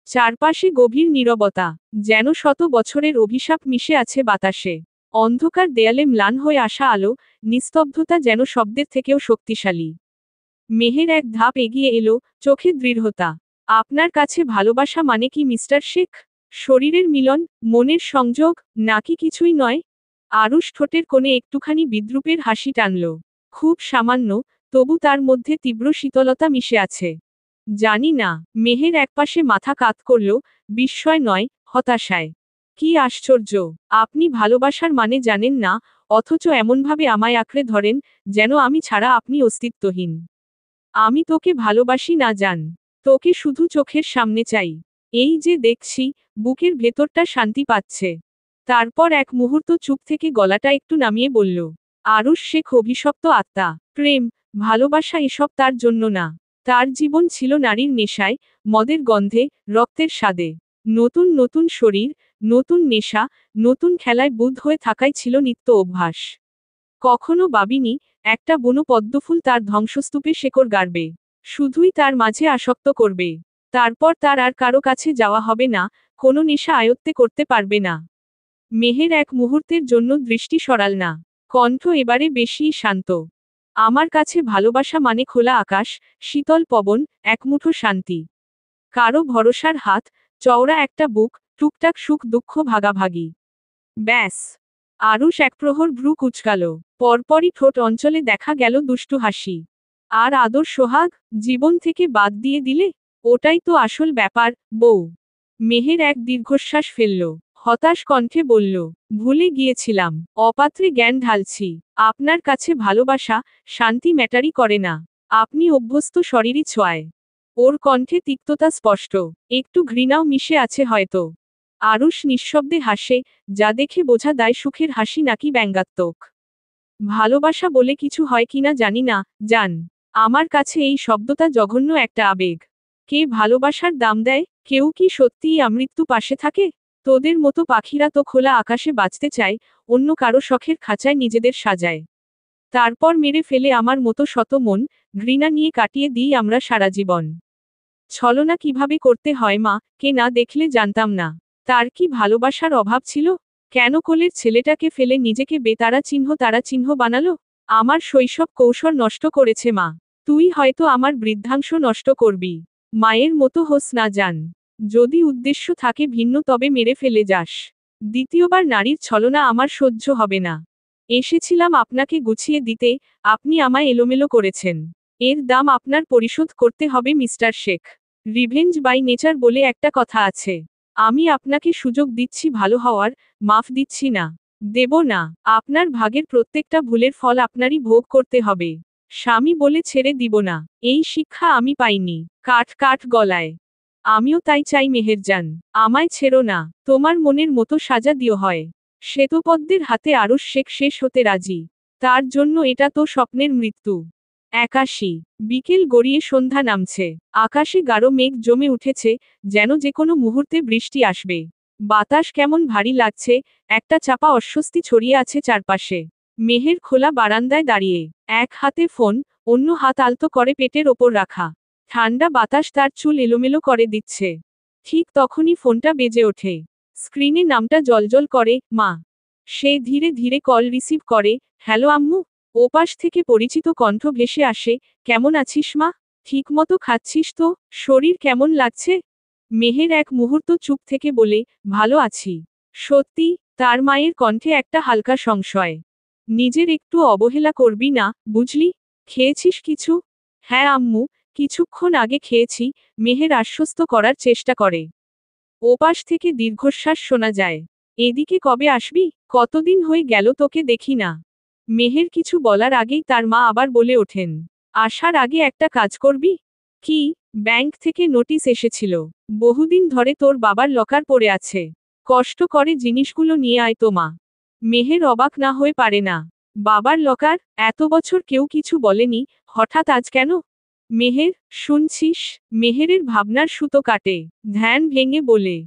চারপাশে গভীর নীরবতা, যেন শত বছরের অভিশাপ মিশে আছে বাতাসে। অন্ধকার দেয়ালে ম্লান হয়ে আসা আলো, নিস্তব্ধতা যেন শব্দের থেকেও শক্তিশালী। মেহের এক ধাপ এগিয়ে এলো, চোখে দৃঢ়তা। আপনার কাছে ভালোবাসা মানে কি মিস্টার শেখ? শরীরের মিলন, মনের সংযোগ, নাকি কিছুই নয়? আরুষ ঠোঁটের কোণে একটুখানি বিদ্রূপের হাসি টানল। খুব সামান্য, তবু তার মধ্যে তীব্র শীতলতা মিশে আছে। জানি না, মেহের একপাশে মাথা কাত করল, বিস্ময় নয়, হতাশায়। কি আশ্চর্য, আপনি ভালোবাসার মানে জানেন না, অথচ এমনভাবে আমায় আঁকড়ে ধরেন, যেন আমি ছাড়া আপনি অস্তিত্বহীন। আমি তোকে ভালোবাসি না জান। তোকে শুধু চোখের সামনে চাই। এই যে দেখছি, বুকের ভেতরটা শান্তি পাচ্ছে। তারপর এক মুহূর্ত চুপ থেকে গলাটা একটু নামিয়ে বলল, আরুষ শেখ অভিশপ্ত আত্মা। প্রেম, ভালোবাসা এসব তার জন্য না। তার জীবন ছিল নারীর নেশায়, মদের গন্ধে, রক্তের স্বাদে। নতুন নতুন শরীর, নতুন নেশা, নতুন খেলায় বুঁদ হয়ে থাকাই ছিল নিত্য অভ্যাস। কখনো ভাবিনি, একটা বুনো পদ্মফুল তার ধ্বংসস্তূপে শেকড় গাড়বে। শুধুই তার মাঝে আসক্ত করবে। তারপর তার আর কারো কাছে যাওয়া হবে না, কোনো নেশা আয়ত্তে করতে পারবে না। মেহের এক মুহূর্তের জন্য দৃষ্টি সরাল না। কণ্ঠ এবারে বেশিই শান্ত। আমার কাছে ভালোবাসা মানে খোলা আকাশ, শীতল পবন, একমুঠো শান্তি। কারো ভরসার হাত, চওড়া একটা বুক, টুকটাক সুখ দুঃখ ভাগাভাগি। ব্যাস। আরুষ এক প্রহর ভ্রু কুঁচকাল। পরপরই ঠোঁট অঞ্চলে দেখা গেল দুষ্টু হাসি। আর আদর সোহাগ, জীবন থেকে বাদ দিয়ে দিলে? ওটাই তো আসল ব্যাপার, বউ। মেহের এক দীর্ঘশ্বাস ফেলল। হতাশ কণ্ঠে বলল, ভুলে গিয়েছিলাম, অপাত্রে জ্ঞান ঢালছি। আপনার কাছে ভালোবাসা, শান্তি ম্যাটারি করে না। আপনি অভ্যস্ত শরীরই ছোঁয়ায়। ওর কণ্ঠে তিক্ততা স্পষ্ট, একটু ঘৃণাও মিশে আছে হয়তো। আরুষ নিঃশব্দে হাসে, যা দেখে বোঝা দায় সুখের হাসি নাকি ব্যঙ্গাত্মক। ভালোবাসা বলে কিছু হয় কিনা জানি না, জান। আমার কাছে এই শব্দটা জঘন্য একটা আবেগ। কে ভালোবাসার দাম দেয়? কেউ কি সত্যিই আমৃত্যু পাশে থাকে? তোদের মতো পাখিরা তো খোলা আকাশে বাঁচতে চায়, অন্য কারো শখের খাঁচায় নিজেদের সাজায়। তারপর মেরে ফেলে আমার মতো শত মন, ঘৃণা নিয়ে কাটিয়ে দিই আমরা সারা জীবন। ছলনা কিভাবে করতে হয় মা, কে না দেখলে জানতাম না। তার কি ভালোবাসার অভাব ছিল? কেন কোলের ছেলেটাকে ফেলে নিজেকে বেতারা চিহ্ন বানালো? আমার শৈশব কৌশল নষ্ট করেছে মা। তুই হয়তো আমার বৃদ্ধাংশ নষ্ট করবি। মায়ের মতো হোস না জান। যদি উদ্দেশ্য থাকে ভিন্ন তবে মেরে ফেলে যাস। দ্বিতীয়বার নারীর ছলনা আমার সহ্য হবে না। এসেছিলাম আপনাকে গুছিয়ে দিতে, আপনি আমায় এলোমেলো করেছেন। এর দাম আপনার পরিশোধ করতে হবে mister Sheikh. Revenge by nature বলে একটা কথা আছে। আমি আপনাকে সুযোগ দিচ্ছি ভালো হওয়ার, মাফ দিচ্ছি না। দেব না। আপনার ভাগের প্রত্যেকটা ভুলের ফল আপনারই ভোগ করতে হবে। স্বামী বলে ছেড়ে দিব না, এই শিক্ষা আমি পাইনি। কাঠ কাঠ গলায়। আমিও তাই চাই মেহেরজান। আমায় ছেড়ো না, তোমার মনের মতো সাজা দিও হয়। শ্বেতপদ্মের হাতে আরুষ শেখ শেষ হতে রাজি। তার জন্য এটা তো স্বপ্নের মৃত্যু। 81। বিকেল গড়িয়ে সন্ধ্যা নামছে। আকাশে গাঢ় মেঘ জমে উঠেছে, যেন যে কোনো মুহূর্তে বৃষ্টি আসবে। বাতাস কেমন ভারী লাগছে, একটা চাপা অস্বস্তি ছড়িয়ে আছে চারপাশে। মেহের খোলা বারান্দায় দাঁড়িয়ে, এক হাতে ফোন, অন্য হাত আলতো করে পেটের ওপর রাখা। ঠান্ডা বাতাস তার চুল এলোমেলো করে দিচ্ছে। ঠিক তখনই ফোনটা বেজে ওঠে। স্ক্রিনে নামটা জ্বলজ্বল করে, মা। সে ধীরে ধীরে কল রিসিভ করে, হ্যালো আম্মু। ওপাশ থেকে পরিচিত কণ্ঠ ভেসে আসে, কেমন আছিস মা? ঠিকমতো খাচ্ছিস তো? শরীর কেমন লাগছে? মেহের এক মুহূর্ত চুপ থেকে বলে, ভালো আছি। সত্যি? তার মায়ের কণ্ঠে একটা হালকা সংশয়। নিজের একটু অবহেলা করবি না, বুঝলি? খেয়েছিস কিছু? হ্যাঁ আম্মু, কিছুক্ষণ আগে খেয়েছি। মেহের আশ্বস্ত করার চেষ্টা করে। ওপাশ থেকে দীর্ঘশ্বাস শোনা যায়। এদিকে কবে আসবি? কতদিন হয়ে গেল তোকে দেখি না। মেহের কিছু বলার আগেই তার মা আবার বলে ওঠেন, আসার আগে একটা কাজ করবি? কি? ব্যাংক থেকে নোটিশ এসেছিল। বহুদিন ধরে তোর বাবার লকার পড়ে আছে। কষ্ট করে জিনিসগুলো নিয়ে আয় তো মা। মেহের অবাক না হয়ে পারে না। বাবার লকার? এত বছর কেউ কিছু বলেনি, হঠাৎ আজ কেন? মেহের, শুনছিস? মেহেরের ভাবনার সুতো কাটে। ধ্যান ভেঙে বলে,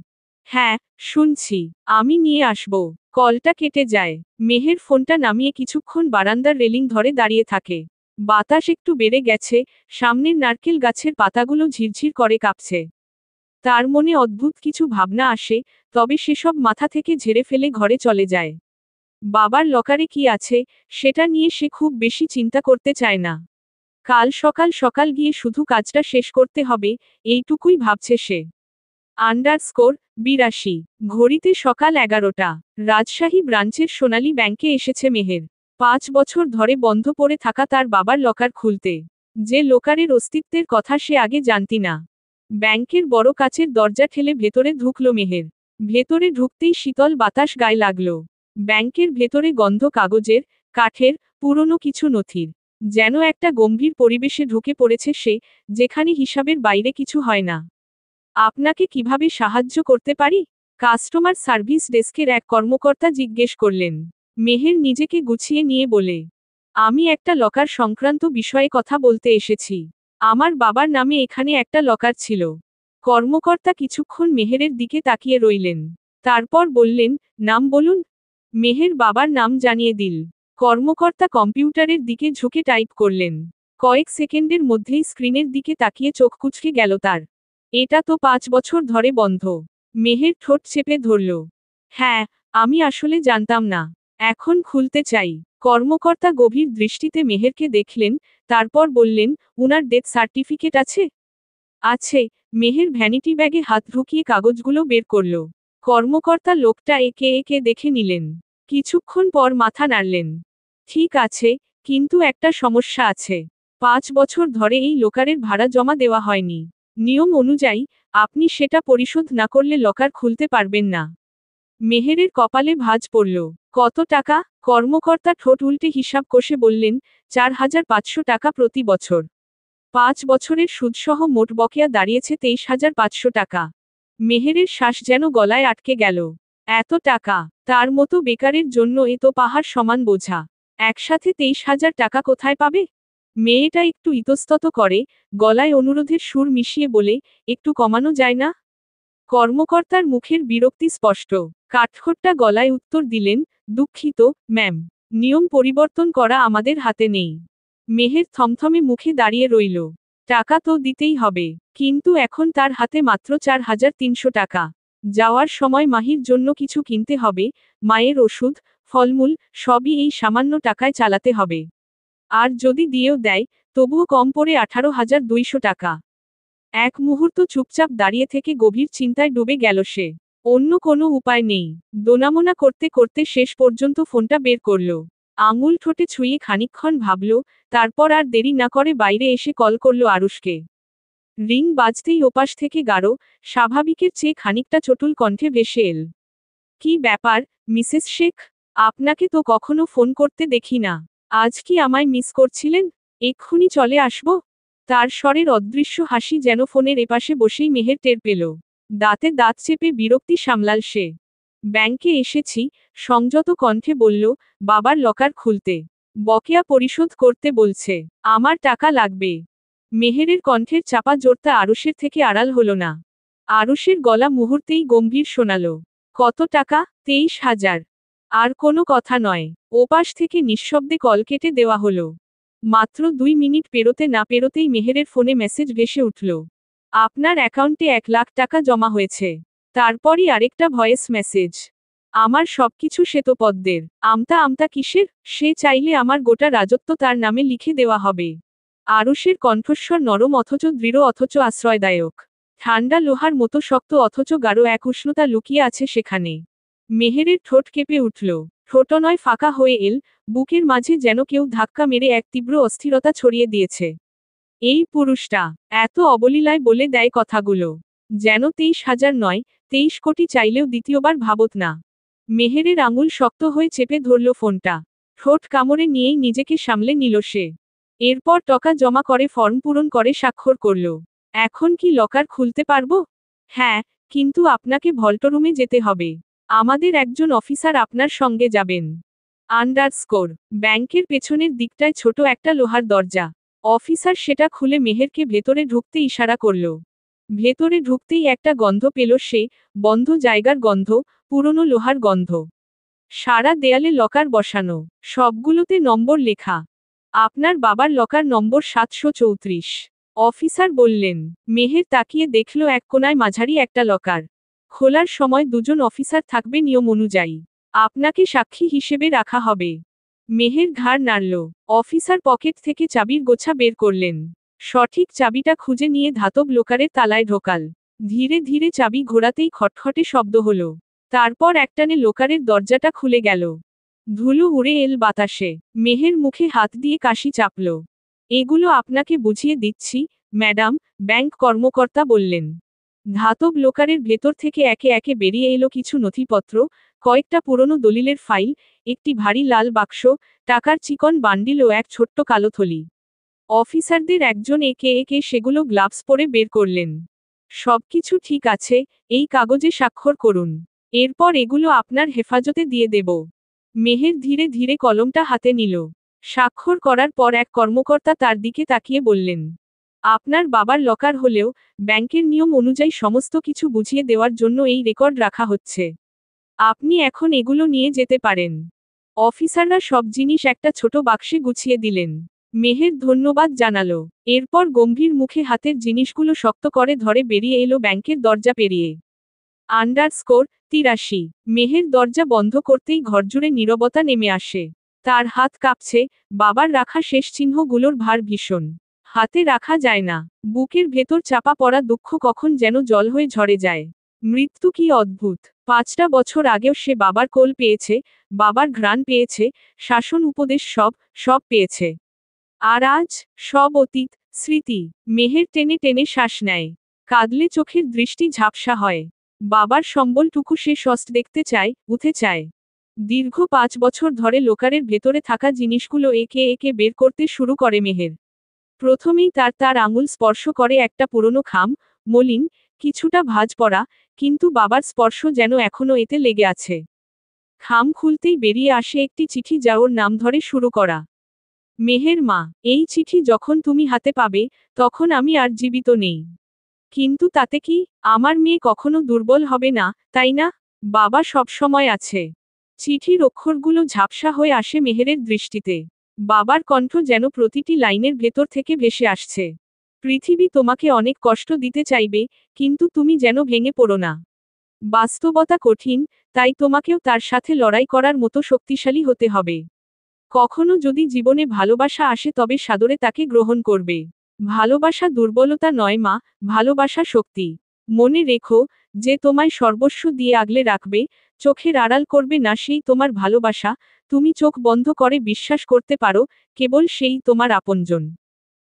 হ্যাঁ, শুনছি। আমি নিয়ে আসব। কলটা কেটে যায়। মেহের ফোনটা নামিয়ে কিছুক্ষণ বারান্দার রেলিং ধরে দাঁড়িয়ে থাকে। বাতাস একটু বেড়ে গেছে, সামনের নারকেল গাছের পাতাগুলো ঝিরঝির করে কাঁপছে। তার মনে অদ্ভুত কিছু ভাবনা আসে, তবে সেসব মাথা থেকে ঝেড়ে ফেলে ঘরে চলে যায়। বাবার লকারে কি আছে, সেটা নিয়ে সে খুব বেশি চিন্তা করতে চায় না। কাল সকাল সকাল গিয়ে শুধু কাজটা শেষ করতে হবে, এইটুকুই ভাবছে সে। _82 ঘড়িতে সকাল 11টা। রাজশাহী ব্রাঞ্চের সোনালী ব্যাংকে এসেছে মেহের। 5 বছর ধরে বন্ধ পড়ে থাকা তার বাবার লকার খুলতে। যে লকারের অস্তিত্বের কথা সে আগে জানতি না। ব্যাংকের বড় কাচের দরজা ঠেলে ভেতরে ঢুকল মেহের। ভেতরে ঢুকতেই শীতল বাতাস গায়ে লাগল। ব্যাংকের ভেতরে গন্ধ কাগজের, কাঠের, পুরনো কিছু নথির। যেন একটা গম্ভীর পরিবেশে ঢুকে পড়েছে সে, যেখানে হিসাবের বাইরে কিছু হয় না। আপনাকে কিভাবে সাহায্য করতে পারি? কাস্টমার সার্ভিস ডেস্কের এক কর্মকর্তা জিজ্ঞেস করলেন। মেহের নিজেকে গুছিয়ে নিয়ে বলে, আমি একটা লকার সংক্রান্ত বিষয়ে কথা বলতে এসেছি। আমার বাবার নামে এখানে একটা লকার ছিল। কর্মকর্তা কিছুক্ষণ মেহেরের দিকে তাকিয়ে রইলেন। তারপর বললেন, নাম বলুন। মেহের বাবার নাম জানিয়ে দিল। কর্মকর্তা কম্পিউটারের দিকে ঝুঁকে টাইপ করলেন। কয়েক সেকেন্ডের মধ্যেই স্ক্রিনের দিকে তাকিয়ে চোখ কুঁচকে গেল তার। এটা তো 5 বছর ধরে বন্ধ। মেহের ঠোঁট চেপে ধরল। হ্যাঁ, আমি আসলে জানতাম না। এখন খুলতে চাই। কর্মকর্তা গভীর দৃষ্টিতে মেহেরকে দেখলেন, তারপর বললেন, উনার ডেথ সার্টিফিকেট আছে? আছে। মেহের ভ্যানিটি ব্যাগে হাত ঢুকিয়ে কাগজগুলো বের করল। কর্মকর্তা লোকটা একে একে দেখে নিলেন। কিছুক্ষণ পর মাথা নাড়লেন। ঠিক আছে, কিন্তু একটা সমস্যা আছে। 5 বছর ধরে এই লোকারের ভাড়া জমা দেওয়া হয়নি। নিয়ম অনুযায়ী, আপনি সেটা পরিশোধ না করলে লকার খুলতে পারবেন না। মেহেরের কপালে ভাঁজ পড়ল। কত টাকা? কর্মকর্তা ঠোঁট উল্টে হিসাব কষে বললেন, 4500 টাকা প্রতি বছর। 5 বছরের সুদসহ মোট বকেয়া দাঁড়িয়েছে 23,500 টাকা। মেহেরের শ্বাস যেন গলায় আটকে গেল। এত টাকা! তার মতো বেকারের জন্য এ তো পাহাড় সমান বোঝা। একসাথে 23,000 টাকা কোথায় পাবে? মেয়েটা একটু ইতস্তত করে, গলায় অনুরোধের সুর মিশিয়ে বলে, একটু কমানো যায় না? কর্মকর্তার মুখের বিরক্তি স্পষ্ট। কাঠখোট্টা গলায় উত্তর দিলেন, দুঃখিত, ম্যাম। নিয়ম পরিবর্তন করা আমাদের হাতে নেই। মেহের থমথমে মুখে দাঁড়িয়ে রইল। টাকা তো দিতেই হবে, কিন্তু এখন তার হাতে মাত্র 4,300 টাকা। যাওয়ার সময় মাহির জন্য কিছু কিনতে হবে, মায়ের ওষুধ, ফলমূল, সবই এই সামান্য টাকায় চালাতে হবে। আর যদি দিয়েও দেয়, তবুও কম পড়ে 18,200 টাকা। এক মুহূর্ত চুপচাপ দাঁড়িয়ে থেকে গভীর চিন্তায় ডুবে গেল সে। অন্য কোনো উপায় নেই। দোনামোনা করতে করতে শেষ পর্যন্ত ফোনটা বের করল। আঙুল ঠোঁটে ছুঁয়ে খানিকক্ষণ ভাবল, তারপর আর দেরি না করে বাইরে এসে কল করল আরুষকে। রিং বাজতেই ওপাশ থেকে গাঢ়, স্বাভাবিকের চেয়ে খানিকটা চটুল কণ্ঠে ভেসে এল। কি ব্যাপার, মিসেস শেখ? আপনাকে তো কখনো ফোন করতে দেখি না। আজ কি আমায় মিস করছিলেন? এক্ষুনি চলে আসব? তার স্বরের অদৃশ্য হাসি যেন ফোনের এপাশে বসেই মেহের টের পেল। দাঁতে দাঁত চেপে বিরক্তি সামলাল সে। ব্যাংকে এসেছি, সংযত কণ্ঠে বলল, বাবার লকার খুলতে। বকেয়া পরিশোধ করতে বলছে। আমার টাকা লাগবে। মেহেরের কণ্ঠের চাপা জোরটা আরুষের থেকে আড়াল হল না। আরুষের গলা মুহূর্তেই গম্ভীর শোনাল। কত টাকা? 23,000। আর কোনো কথা নয়। ওপাশ থেকে নিঃশব্দে কল কেটে দেওয়া হলো। মাত্র 2 মিনিট পেরোতে না পেরোতেই মেহেরের ফোনে মেসেজ ভেসে উঠল। আপনার অ্যাকাউন্টে 1 লাখ টাকা জমা হয়েছে। তারপরই আরেকটা ভয়েস মেসেজ। আমার সবকিছু শ্বেতপদ্মের। আমতা আমতা কিসের? সে চাইলে আমার গোটা রাজত্ব তার নামে লিখে দেওয়া হবে। আরুষের কণ্ঠস্বর নরম অথচ দৃঢ় অথচ আশ্রয়দায়ক। ঠান্ডা লোহার মতো শক্ত অথচ গাঢ় এক উষ্ণতা লুকিয়ে আছে সেখানে। মেহেরের ঠোঁট কেঁপে উঠল। ঠোঁট নয়, ফাঁকা হয়ে এল, বুকের মাঝে যেন কেউ ধাক্কা মেরে এক তীব্র অস্থিরতা ছড়িয়ে দিয়েছে। এই পুরুষটা এত অবলীলায় বলে দেয় কথাগুলো, যেন 23,000 নয়, 23 কোটি চাইলেও দ্বিতীয়বার ভাবত না। মেহেরের আঙুল শক্ত হয়ে চেপে ধরল ফোনটা। ঠোঁট কামড়ে নিয়েই নিজেকে সামলে নিল সে। এরপর টাকা জমা করে ফর্ম পূরণ করে স্বাক্ষর করল। এখন কি লকার খুলতে পারবো? হ্যাঁ, কিন্তু আপনাকে ভল্টরুমে যেতে হবে। আমাদের একজন অফিসার আপনার সঙ্গে যাবেন। আন্ডারস্কোর ব্যাংকের পেছনের দিকটায় ছোট একটা লোহার দরজা। অফিসার সেটা খুলে মেহেরকে ভেতরে ঢুকতে ইশারা করল। ভেতরে ঢুকতেই একটা গন্ধ পেল সে, বন্ধ জায়গার গন্ধ, পুরনো লোহার গন্ধ। সারা দেয়ালে লকার বসানো, সবগুলোতে নম্বর লেখা। আপনার বাবার লকার নম্বর 734। অফিসার বললেন। মেহের তাকিয়ে দেখল এক কোণায় মাঝারি একটা লকার। খোলার সময় দুজন অফিসার থাকবে নিয়ম অনুযায়ী। আপনাকে সাক্ষী হিসেবে রাখা হবে। মেহের ঘাড় নাড়ল। অফিসার পকেট থেকে চাবির গোছা বের করলেন। সঠিক চাবিটা খুঁজে নিয়ে ধাতব লোকারের তালায় ঢোকাল। ধীরে ধীরে চাবি ঘোরাতেই খটখটে শব্দ হলো। তারপর একটানে লোকারের দরজাটা খুলে গেল। ধুলো উড়ে এল বাতাসে। মেহের মুখে হাত দিয়ে কাশি চাপল। এগুলো আপনাকে বুঝিয়ে দিচ্ছি, ম্যাডাম, ব্যাংক কর্মকর্তা বললেন। ধাতব লোকারের ভেতর থেকে একে একে বেরিয়ে এলো কিছু নথিপত্র, কয়েকটা পুরনো দলিলের ফাইল, একটি ভারী লাল বাক্স, টাকার চিকন বান্ডিল ও এক ছোট্ট কালো থলি। অফিসারদের একজন একে একে সেগুলো গ্লাভস পরে বের করলেন। সবকিছু ঠিক আছে, এই কাগজে স্বাক্ষর করুন। এরপর এগুলো আপনার হেফাজতে দিয়ে দেব। মেহের ধীরে ধীরে কলমটা হাতে নিল। স্বাক্ষর করার পর এক কর্মকর্তা তার দিকে তাকিয়ে বললেন, আপনার বাবার লকার হলেও, ব্যাংকের নিয়ম অনুযায়ী সমস্ত কিছু বুঝিয়ে দেওয়ার জন্য এই রেকর্ড রাখা হচ্ছে। আপনি এখন এগুলো নিয়ে যেতে পারেন। অফিসাররা সব জিনিস একটা ছোট বাক্সে গুছিয়ে দিলেন। মেহের ধন্যবাদ জানালো। এরপর গম্ভীর মুখে হাতের জিনিসগুলো শক্ত করে ধরে বেরিয়ে এলো ব্যাংকের দরজা পেরিয়ে। আন্ডারস্কোর 83। মেহের দরজা বন্ধ করতেই ঘরজুড়ে নীরবতা নেমে আসে। তার হাত কাঁপছে, বাবার রাখা শেষ চিহ্নগুলোর ভার ভীষণ। হাতে রাখা যায় না। বুকের ভেতর চাপা পড়া দুঃখ কখন যেন জল হয়ে ঝরে যায়। মৃত্যু কি অদ্ভুত। 5টা বছর আগেও সে বাবার কোল পেয়েছে, বাবার ঘ্রাণ পেয়েছে, শাসন উপদেশ সব পেয়েছে। আর আজ, সব অতীত, স্মৃতি। মেহের টেনে টেনে শ্বাস নেয়। কাঁদলে চোখের দৃষ্টি ঝাপসা হয়। বাবার সম্বলটুকু সে সস্ত দেখতে চায়, উঠে চায়। দীর্ঘ 5 বছর ধরে লোকারের ভেতরে থাকা জিনিসগুলো একে একে বের করতে শুরু করে মেহের। প্রথমেই তার আঙুল স্পর্শ করে একটা পুরনো খাম, মলিন, কিছুটা ভাঁজ পড়া, কিন্তু বাবার স্পর্শ যেন এখনো এতে লেগে আছে। খাম খুলতেই বেরিয়ে আসে একটি চিঠি, যা ওর নাম ধরে শুরু করা। মেহের মা, এই চিঠি যখন তুমি হাতে পাবে, তখন আমি আর জীবিত নেই। কিন্তু তাতে কি, আমার মেয়ে কখনো দুর্বল হবে না, তাই না? বাবা সবসময় আছে। চিঠির অক্ষরগুলো ঝাপসা হয়ে আসে মেহেরের দৃষ্টিতে। বাবার কণ্ঠ যেন প্রতিটি লাইনের ভেতর থেকে ভেসে আসছে। পৃথিবী তোমাকে অনেক কষ্ট দিতে চাইবে, কিন্তু তুমি যেন ভেঙে পড়ো না। বাস্তবতা কঠিন, তাই তোমাকেও তার সাথে লড়াই করার মতো শক্তিশালী হতে হবে। কখনো যদি জীবনে ভালোবাসা আসে তবে সাদরে তাকে গ্রহণ করবে। ভালোবাসা দুর্বলতা নয় মা, ভালোবাসা শক্তি। মনে রেখো, যে তোমায় সর্বস্ব দিয়ে আগলে রাখবে, চোখের আড়াল করবে না, সেই তোমার ভালোবাসা। তুমি চোখ বন্ধ করে বিশ্বাস করতে পারো, কেবল সেই তোমার আপনজন।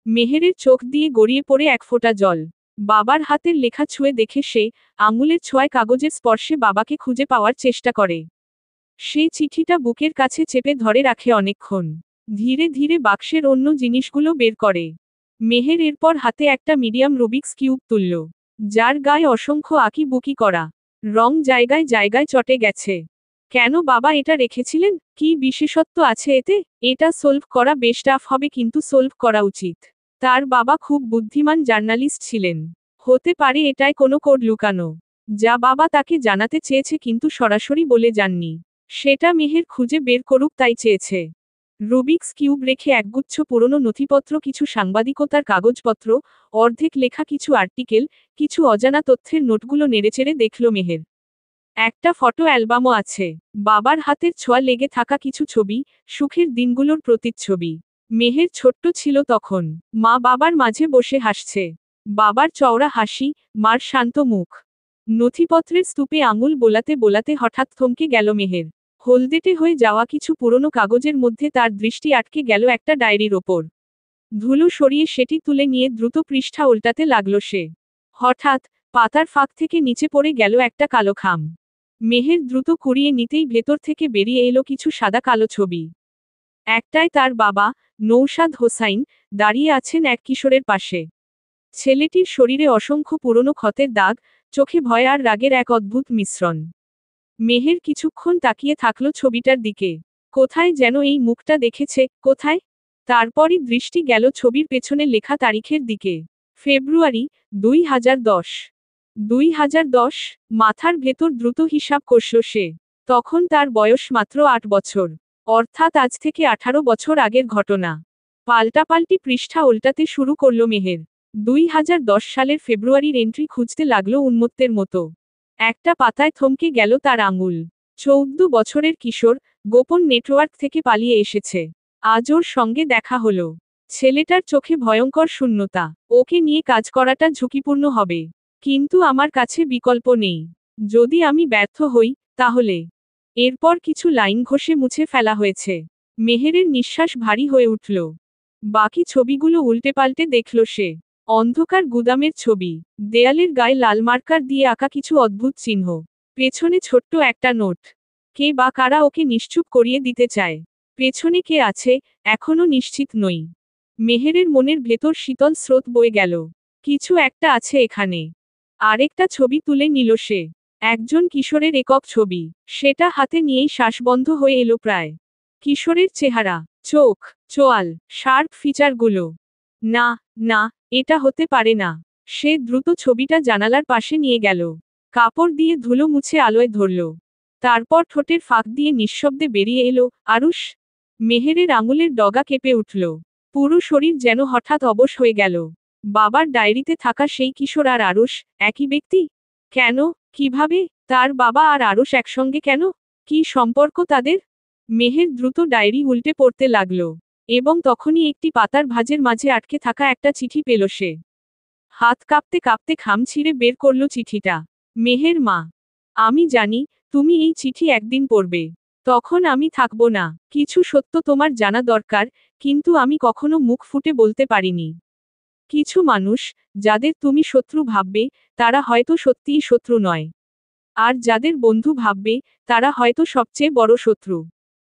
মেহেরের চোখ দিয়ে গড়িয়ে পড়ে এক ফোঁটা জল। বাবার হাতের লেখা ছুঁয়ে দেখে সে, আঙুলের ছোঁয়ায় কাগজের স্পর্শে বাবাকে খুঁজে পাওয়ার চেষ্টা করে। সেই চিঠিটা বুকের কাছে চেপে ধরে রাখে অনেকক্ষণ। ধীরে ধীরে বাক্সের অন্য জিনিসগুলো বের করে। মেহের এরপর হাতে একটা মিডিয়াম রুবিক্স কিউব তুলল, যার গায়ে অসংখ্য আঁকি বুকি করা। রং জায়গায় জায়গায় চটে গেছে। কেন বাবা এটা রেখেছিলেন? কি বিশেষত্ব আছে এতে? এটা সলভ করা বেশ টাফ হবে, কিন্তু সলভ করা উচিত। তার বাবা খুব বুদ্ধিমান জার্নালিস্ট ছিলেন। হতে পারে এটায় কোনো কোড লুকানো, যা বাবা তাকে জানাতে চেয়েছে কিন্তু সরাসরি বলে যাননি। সেটা মেহের খুঁজে বের করুক, তাই চেয়েছে। রুবিক্স কিউব রেখে একগুচ্ছ পুরনো নথিপত্র, কিছু সাংবাদিকতার কাগজপত্র, অর্ধেক লেখা কিছু আর্টিকেল, কিছু অজানা তথ্যের নোটগুলো নেড়েচেড়ে দেখল মেহের। একটা ফটো অ্যালবামও আছে। বাবার হাতের ছোঁয়া লেগে থাকা কিছু ছবি, সুখের দিনগুলোর প্রতিচ্ছবি। মেহের ছোট্ট ছিল তখন। মা বাবার মাঝে বসে হাসছে। বাবার চওড়া হাসি, মার শান্ত মুখ। নথিপত্রের স্তূপে আঙুল বোলাতে বোলাতে হঠাৎ থমকে গেল মেহের। হলদেটে হয়ে যাওয়া কিছু পুরনো কাগজের মধ্যে তার দৃষ্টি আটকে গেল একটা ডায়েরির ওপর। ধুলো সরিয়ে সেটি তুলে নিয়ে দ্রুত পৃষ্ঠা উল্টাতে লাগল সে। হঠাৎ পাতার ফাঁক থেকে নিচে পড়ে গেল একটা কালো খাম। মেহের দ্রুত কুড়িয়ে নিতেই ভেতর থেকে বেরিয়ে এলো কিছু সাদা কালো ছবি। একটায় তার বাবা, নৌশাদ হোসাইন, দাঁড়িয়ে আছেন এক কিশোরের পাশে। ছেলেটির শরীরে অসংখ্য পুরনো ক্ষতের দাগ, চোখে ভয় আর রাগের এক অদ্ভুত মিশ্রণ। মেহের কিছুক্ষণ তাকিয়ে থাকল ছবিটার দিকে। কোথায় যেন এই মুখটা দেখেছে, কোথায়? তারপরই দৃষ্টি গেল ছবির পেছনে লেখা তারিখের দিকে। ফেব্রুয়ারি 2010। 2010। মাথার ভেতর দ্রুত হিসাব কষল সে। তখন তার বয়স মাত্র 8 বছর। অর্থাৎ আজ থেকে 18 বছর আগের ঘটনা। পাল্টাপাল্টি পৃষ্ঠা উল্টাতে শুরু করল মেহের। 2010 সালের ফেব্রুয়ারির এন্ট্রি খুঁজতে লাগলো উন্মত্তের মতো। একটা পাতায় থমকে গেল তার আঙুল। 14 বছরের কিশোর, গোপন নেটওয়ার্ক থেকে পালিয়ে এসেছে। আজ ওর সঙ্গে দেখা হলো। ছেলেটার চোখে ভয়ঙ্কর শূন্যতা। ওকে নিয়ে কাজ করাটা ঝুঁকিপূর্ণ হবে। কিন্তু আমার কাছে বিকল্প নেই। যদি আমি ব্যর্থ হই, তাহলে। এরপর কিছু লাইন ঘষে মুছে ফেলা হয়েছে। মেহেরের নিঃশ্বাস ভারী হয়ে উঠল। বাকি ছবিগুলো উল্টেপাল্টে দেখল সে। অন্ধকার গুদামের ছবি। দেয়ালের গায়ে লাল মার্কার দিয়ে আঁকা কিছু অদ্ভুত চিহ্ন। পেছনে ছোট্ট একটা নোট। কে বা কারা ওকে নিশ্চুপ করিয়ে দিতে চায়। পেছনে কে আছে, এখনো নিশ্চিত নই। মেহেরের মনের ভেতর শীতল স্রোত বয়ে গেল। কিছু একটা আছে এখানে। আরেকটা ছবি তুলে নিল সে। একজন কিশোরের একক ছবি। সেটা হাতে নিয়েই শ্বাসবন্ধ হয়ে এলো প্রায়। কিশোরের চেহারা, চোখ, চোয়াল, শার্প ফিচারগুলো। না, না, এটা হতে পারে না। সে দ্রুত ছবিটা জানালার পাশে নিয়ে গেল। কাপড় দিয়ে ধুলো মুছে আলোয় ধরল। তারপর ঠোঁটের ফাঁক দিয়ে নিঃশব্দে বেরিয়ে এলো, আরুষ। মেহেরের আঙুলের ডগা কেঁপে উঠল। পুরো শরীর যেন হঠাৎ অবশ হয়ে গেল। বাবার ডায়েরিতে থাকা সেই কিশোর আর আরুষ, একই ব্যক্তি? কেন, কিভাবে? তার বাবা আর আরুষ একসঙ্গে কেন? কি সম্পর্ক তাদের? মেহের দ্রুত ডায়েরি উল্টে পড়তে লাগল। এবং তখনই একটি পাতার ভাঁজের মাঝে আটকে থাকা একটা চিঠি পেল সে। হাত কাঁপতে কাঁপতে খাম ছিঁড়ে বের করল চিঠিটা। মেহের মা, আমি জানি, তুমি এই চিঠি একদিন পড়বে। তখন আমি থাকব না। কিছু সত্য তোমার জানা দরকার, কিন্তু আমি কখনো মুখ ফুটে বলতে পারিনি। কিছু মানুষ, যাদের তুমি শত্রু ভাববে, তারা হয়তো সত্যিই শত্রু নয়। আর যাদের বন্ধু ভাববে, তারা হয়তো সবচেয়ে বড় শত্রু।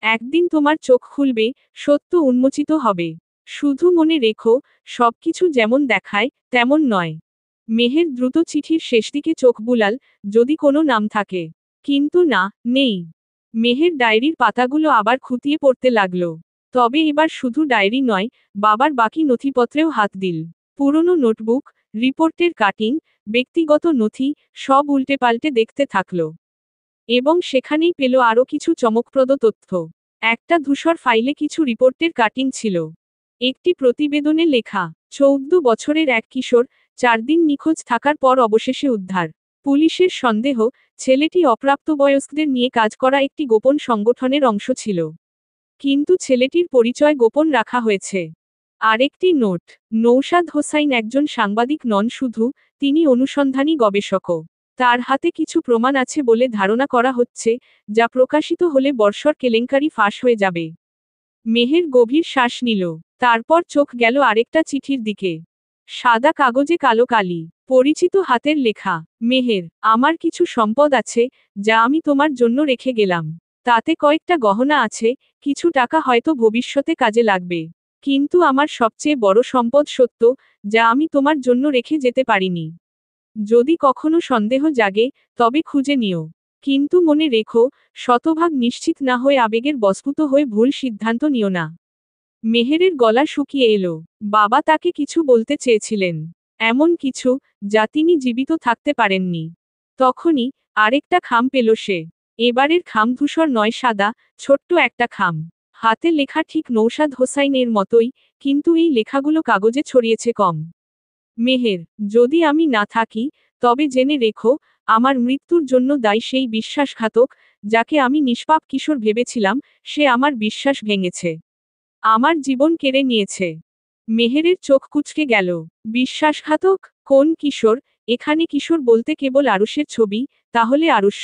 একদিন তোমার চোখ খুলবে, সত্য উন্মোচিত হবে। শুধু মনে রেখো, সবকিছু যেমন দেখায়, তেমন নয়। মেহের দ্রুত চিঠির শেষদিকে চোখ বুলাল, যদি কোনো নাম থাকে। কিন্তু না, নেই। মেহের ডায়েরির পাতাগুলো আবার খুঁটিয়ে পড়তে লাগল। তবে এবার শুধু ডায়েরি নয়, বাবার বাকি নথিপত্রেও হাত দিল। পুরনো নোটবুক, রিপোর্টের কাটিং, ব্যক্তিগত নথি, সব উল্টেপাল্টে দেখতে থাকল। এবং সেখানেই পেল আরও কিছু চমকপ্রদ তথ্য। একটা ধূসর ফাইলে কিছু রিপোর্টের কাটিং ছিল। একটি প্রতিবেদনে লেখা, 14 বছরের এক কিশোর, 4 দিন নিখোঁজ থাকার পর অবশেষে উদ্ধার। পুলিশের সন্দেহ, ছেলেটি অপ্রাপ্তবয়স্কদের নিয়ে কাজ করা একটি গোপন সংগঠনের অংশ ছিল। কিন্তু ছেলেটির পরিচয় গোপন রাখা হয়েছে। আরেকটি নোট, নৌশাদ হোসাইন একজন সাংবাদিক নন শুধু, তিনি অনুসন্ধানী গবেষকও। তার হাতে কিছু প্রমাণ আছে বলে ধারণা করা হচ্ছে, যা প্রকাশিত হলে বর্ষর কেলেঙ্কারি ফাঁস হয়ে যাবে। মেহের গভীর শ্বাস নিল। তারপর চোখ গেল আরেকটা চিঠির দিকে। সাদা কাগজে কালো কালি, পরিচিত হাতের লেখা, মেহের, আমার কিছু সম্পদ আছে, যা আমি তোমার জন্য রেখে গেলাম। তাতে কয়েকটা গহনা আছে, কিছু টাকা হয়তো ভবিষ্যতে কাজে লাগবে। কিন্তু আমার সবচেয়ে বড় সম্পদ সত্য, যা আমি তোমার জন্য রেখে যেতে পারিনি। যদি কখনো সন্দেহ জাগে, তবে খুঁজে নিও। কিন্তু মনে রেখো, শতভাগ নিশ্চিত না হয়ে আবেগের বশভূত হয়ে ভুল সিদ্ধান্ত নিও না। মেহেরের গলা শুকিয়ে এলো। বাবা তাকে কিছু বলতে চেয়েছিলেন। এমন কিছু, যা তিনি জীবিত থাকতে পারেননি। তখনই, আরেকটা খাম পেল সে। এবারের খাম ধূসর নয়, সাদা, ছোট্ট একটা খাম। হাতে লেখা ঠিক নৌশাদ হোসাইনের মতোই, কিন্তু এই লেখাগুলো কাগজে ছড়িয়েছে কম। মেহের, যদি আমি না থাকি, তবে জেনে রেখো, আমার মৃত্যুর জন্য দায়ী সেই বিশ্বাসঘাতক, যাকে আমি নিষ্পাপ কিশোর ভেবেছিলাম, সে আমার বিশ্বাস ভেঙেছে। আমার জীবন কেড়ে নিয়েছে। মেহেরের চোখ কুঁচকে গেল। বিশ্বাসঘাতক? কোন কিশোর? এখানে কিশোর বলতে কেবল আরুষের ছবি, তাহলে আরুষ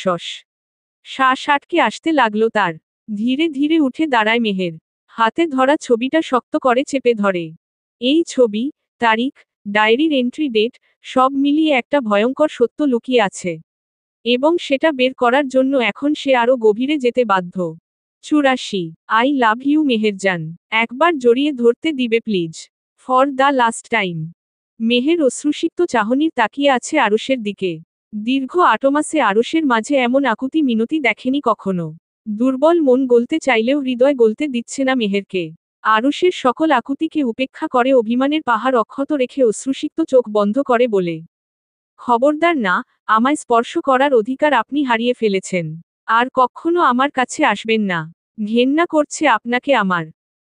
শ্বাস আটকে আসতে লাগলো তার। ধীরে ধীরে উঠে দাঁড়ায় মেহের। হাতে ধরা ছবিটা শক্ত করে চেপে ধরে। এই ছবি, তারিখ, ডায়েরির এন্ট্রি ডেট, সব মিলিয়ে একটা ভয়ঙ্কর সত্য লুকিয়ে আছে। এবং সেটা বের করার জন্য এখন সে আরো গভীরে যেতে বাধ্য। 84 আই লাভ ইউ মেহেরজান। একবার জড়িয়ে ধরতে দিবে please. For the last time. Meher অশ্রুসিক্ত চাহনির তাকিয়ে আছে আরুষের দিকে। দীর্ঘ 8 মাসে আরুষের মাঝে এমন আকুতি মিনতি দেখেনি কখনো। দুর্বল মন গলতে চাইলেও হৃদয় গলতে দিচ্ছে না মেহেরকে। আরুষের সকল আকুতিকে উপেক্ষা করে অভিমানের পাহাড় অক্ষত রেখে অশ্রুসিক্ত চোখ বন্ধ করে বলে, খবরদার না, আমায় স্পর্শ করার অধিকার আপনি হারিয়ে ফেলেছেন। আর কখনো আমার কাছে আসবেন না। ঘেন্না করছে আপনাকে আমার।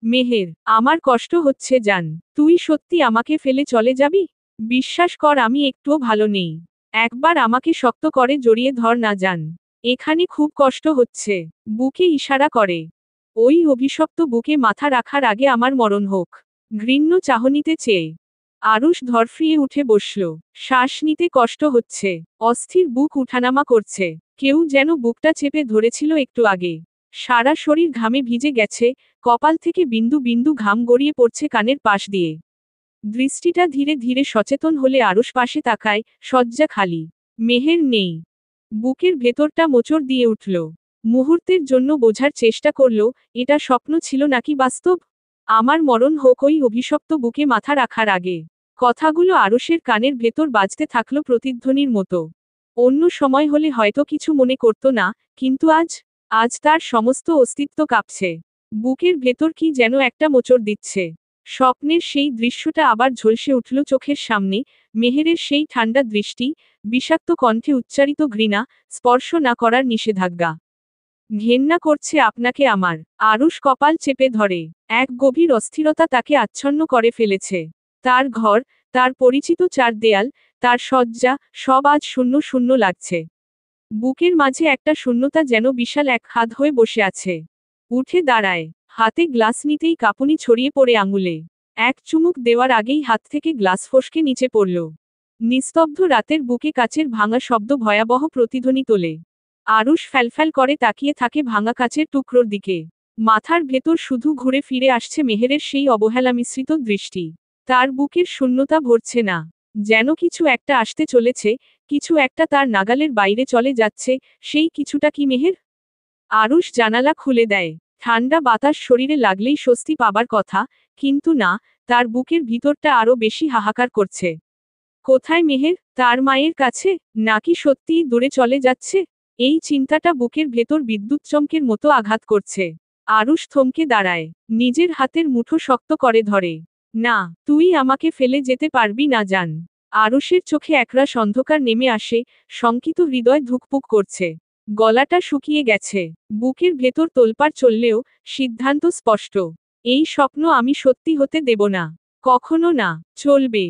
মেহের, আমার কষ্ট হচ্ছে জান। তুই সত্যি আমাকে ফেলে চলে যাবি? বিশ্বাস কর আমি একটুও ভালো নেই। একবার আমাকে শক্ত করে জড়িয়ে ধর না জান। এখানে খুব কষ্ট হচ্ছে। বুকে ইশারা করে। ওই অভিশপ্ত বুকে মাথা রাখার আগে আমার মরণ হোক। ঘৃণ্য চাহনিতে চেয়ে আরুষ ধরফরিয়ে উঠে বসল। শ্বাস নিতে কষ্ট হচ্ছে। অস্থির বুক উঠানামা করছে। কেউ যেন বুকটা চেপে ধরেছিল একটু আগে। সারা শরীর ঘামে ভিজে গেছে, কপাল থেকে বিন্দু বিন্দু ঘাম গড়িয়ে পড়ছে কানের পাশ দিয়ে। দৃষ্টিটা ধীরে ধীরে সচেতন হলে আরুষ পাশে তাকায়, শয্যা খালি। মেহের নেই। বুকের ভেতরটা মোচড় দিয়ে উঠল। মুহূর্তের জন্য বোঝার চেষ্টা করল, এটা স্বপ্ন ছিল নাকি বাস্তব। আমার মরণ হোক ওই অভিশপ্ত বুকে মাথা রাখার আগে। কথাগুলো আরুষের কানের ভেতর বাজতে থাকলো প্রতিধ্বনির মতো। অন্য সময় হলে হয়তো কিছু মনে করত না, কিন্তু আজ তার সমস্ত অস্তিত্ব কাঁপছে। বুকের ভেতর কি যেন একটা মোচড় দিচ্ছে। স্বপ্নের সেই দৃশ্যটা আবার ঝলসে উঠল চোখের সামনে, মেহেরের সেই ঠান্ডা দৃষ্টি, বিষাক্ত কণ্ঠে উচ্চারিত ঘৃণা, স্পর্শ না করার নিষেধাজ্ঞা। ঘেন্না করছে আপনাকে আমার। আরুষ কপাল চেপে ধরে। এক গভীর অস্থিরতা তাকে আচ্ছন্ন করে ফেলেছে। তার ঘর, তার পরিচিত চার দেয়াল, তার শয্যা, সব আজ শূন্য শূন্য লাগছে। বুকের মাঝে একটা শূন্যতা যেন বিশাল এক হাত হয়ে বসে আছে। উঠে দাঁড়ায়। হাতে গ্লাস নিতেই কাঁপুনি ছড়িয়ে পড়ে আঙুলে। এক চুমুক দেওয়ার আগেই হাত থেকে গ্লাস ফসকে নিচে পড়ল। নিস্তব্ধ রাতের বুকে কাচের ভাঙা শব্দ ভয়াবহ প্রতিধ্বনি তোলে। আরুষ ফ্যালফ্যাল করে তাকিয়ে থাকে ভাঙা কাচের টুকরোর দিকে। মাথার ভেতর শুধু ঘুরে ফিরে আসছে মেহেরের সেই অবহেলা মিশ্রিত দৃষ্টি। তার বুকের শূন্যতা ভরছে না। যেন কিছু একটা আসতে চলেছে, কিছু একটা তার নাগালের বাইরে চলে যাচ্ছে, সেই কিছুটা কি মেহের? আরুষ জানালা খুলে দেয়। ঠান্ডা বাতাস শরীরে লাগলেই স্বস্তি পাবার কথা, কিন্তু না, তার বুকের ভিতরটা আরো বেশি হাহাকার করছে। কোথায় মেহের? তার মায়ের কাছে? নাকি সত্যিই দূরে চলে যাচ্ছে? এই চিন্তাটা বুকের ভেতর বিদ্যুৎ চমকের মতো আঘাত করছে। আরুষ থমকে দাঁড়ায়। নিজের হাতের মুঠো শক্ত করে ধরে। না, তুই আমাকে ফেলে যেতে পারবি না জান। আরুষের চোখে একরাশ অন্ধকার নেমে আসে, শঙ্কিত হৃদয় ধুকপুক করছে। গলাটা শুকিয়ে গেছে। বুকের ভেতর তোলপাড় চললেও সিদ্ধান্ত স্পষ্ট। এই স্বপ্ন আমি সত্যি হতে দেব না। কখনো না। চলবে।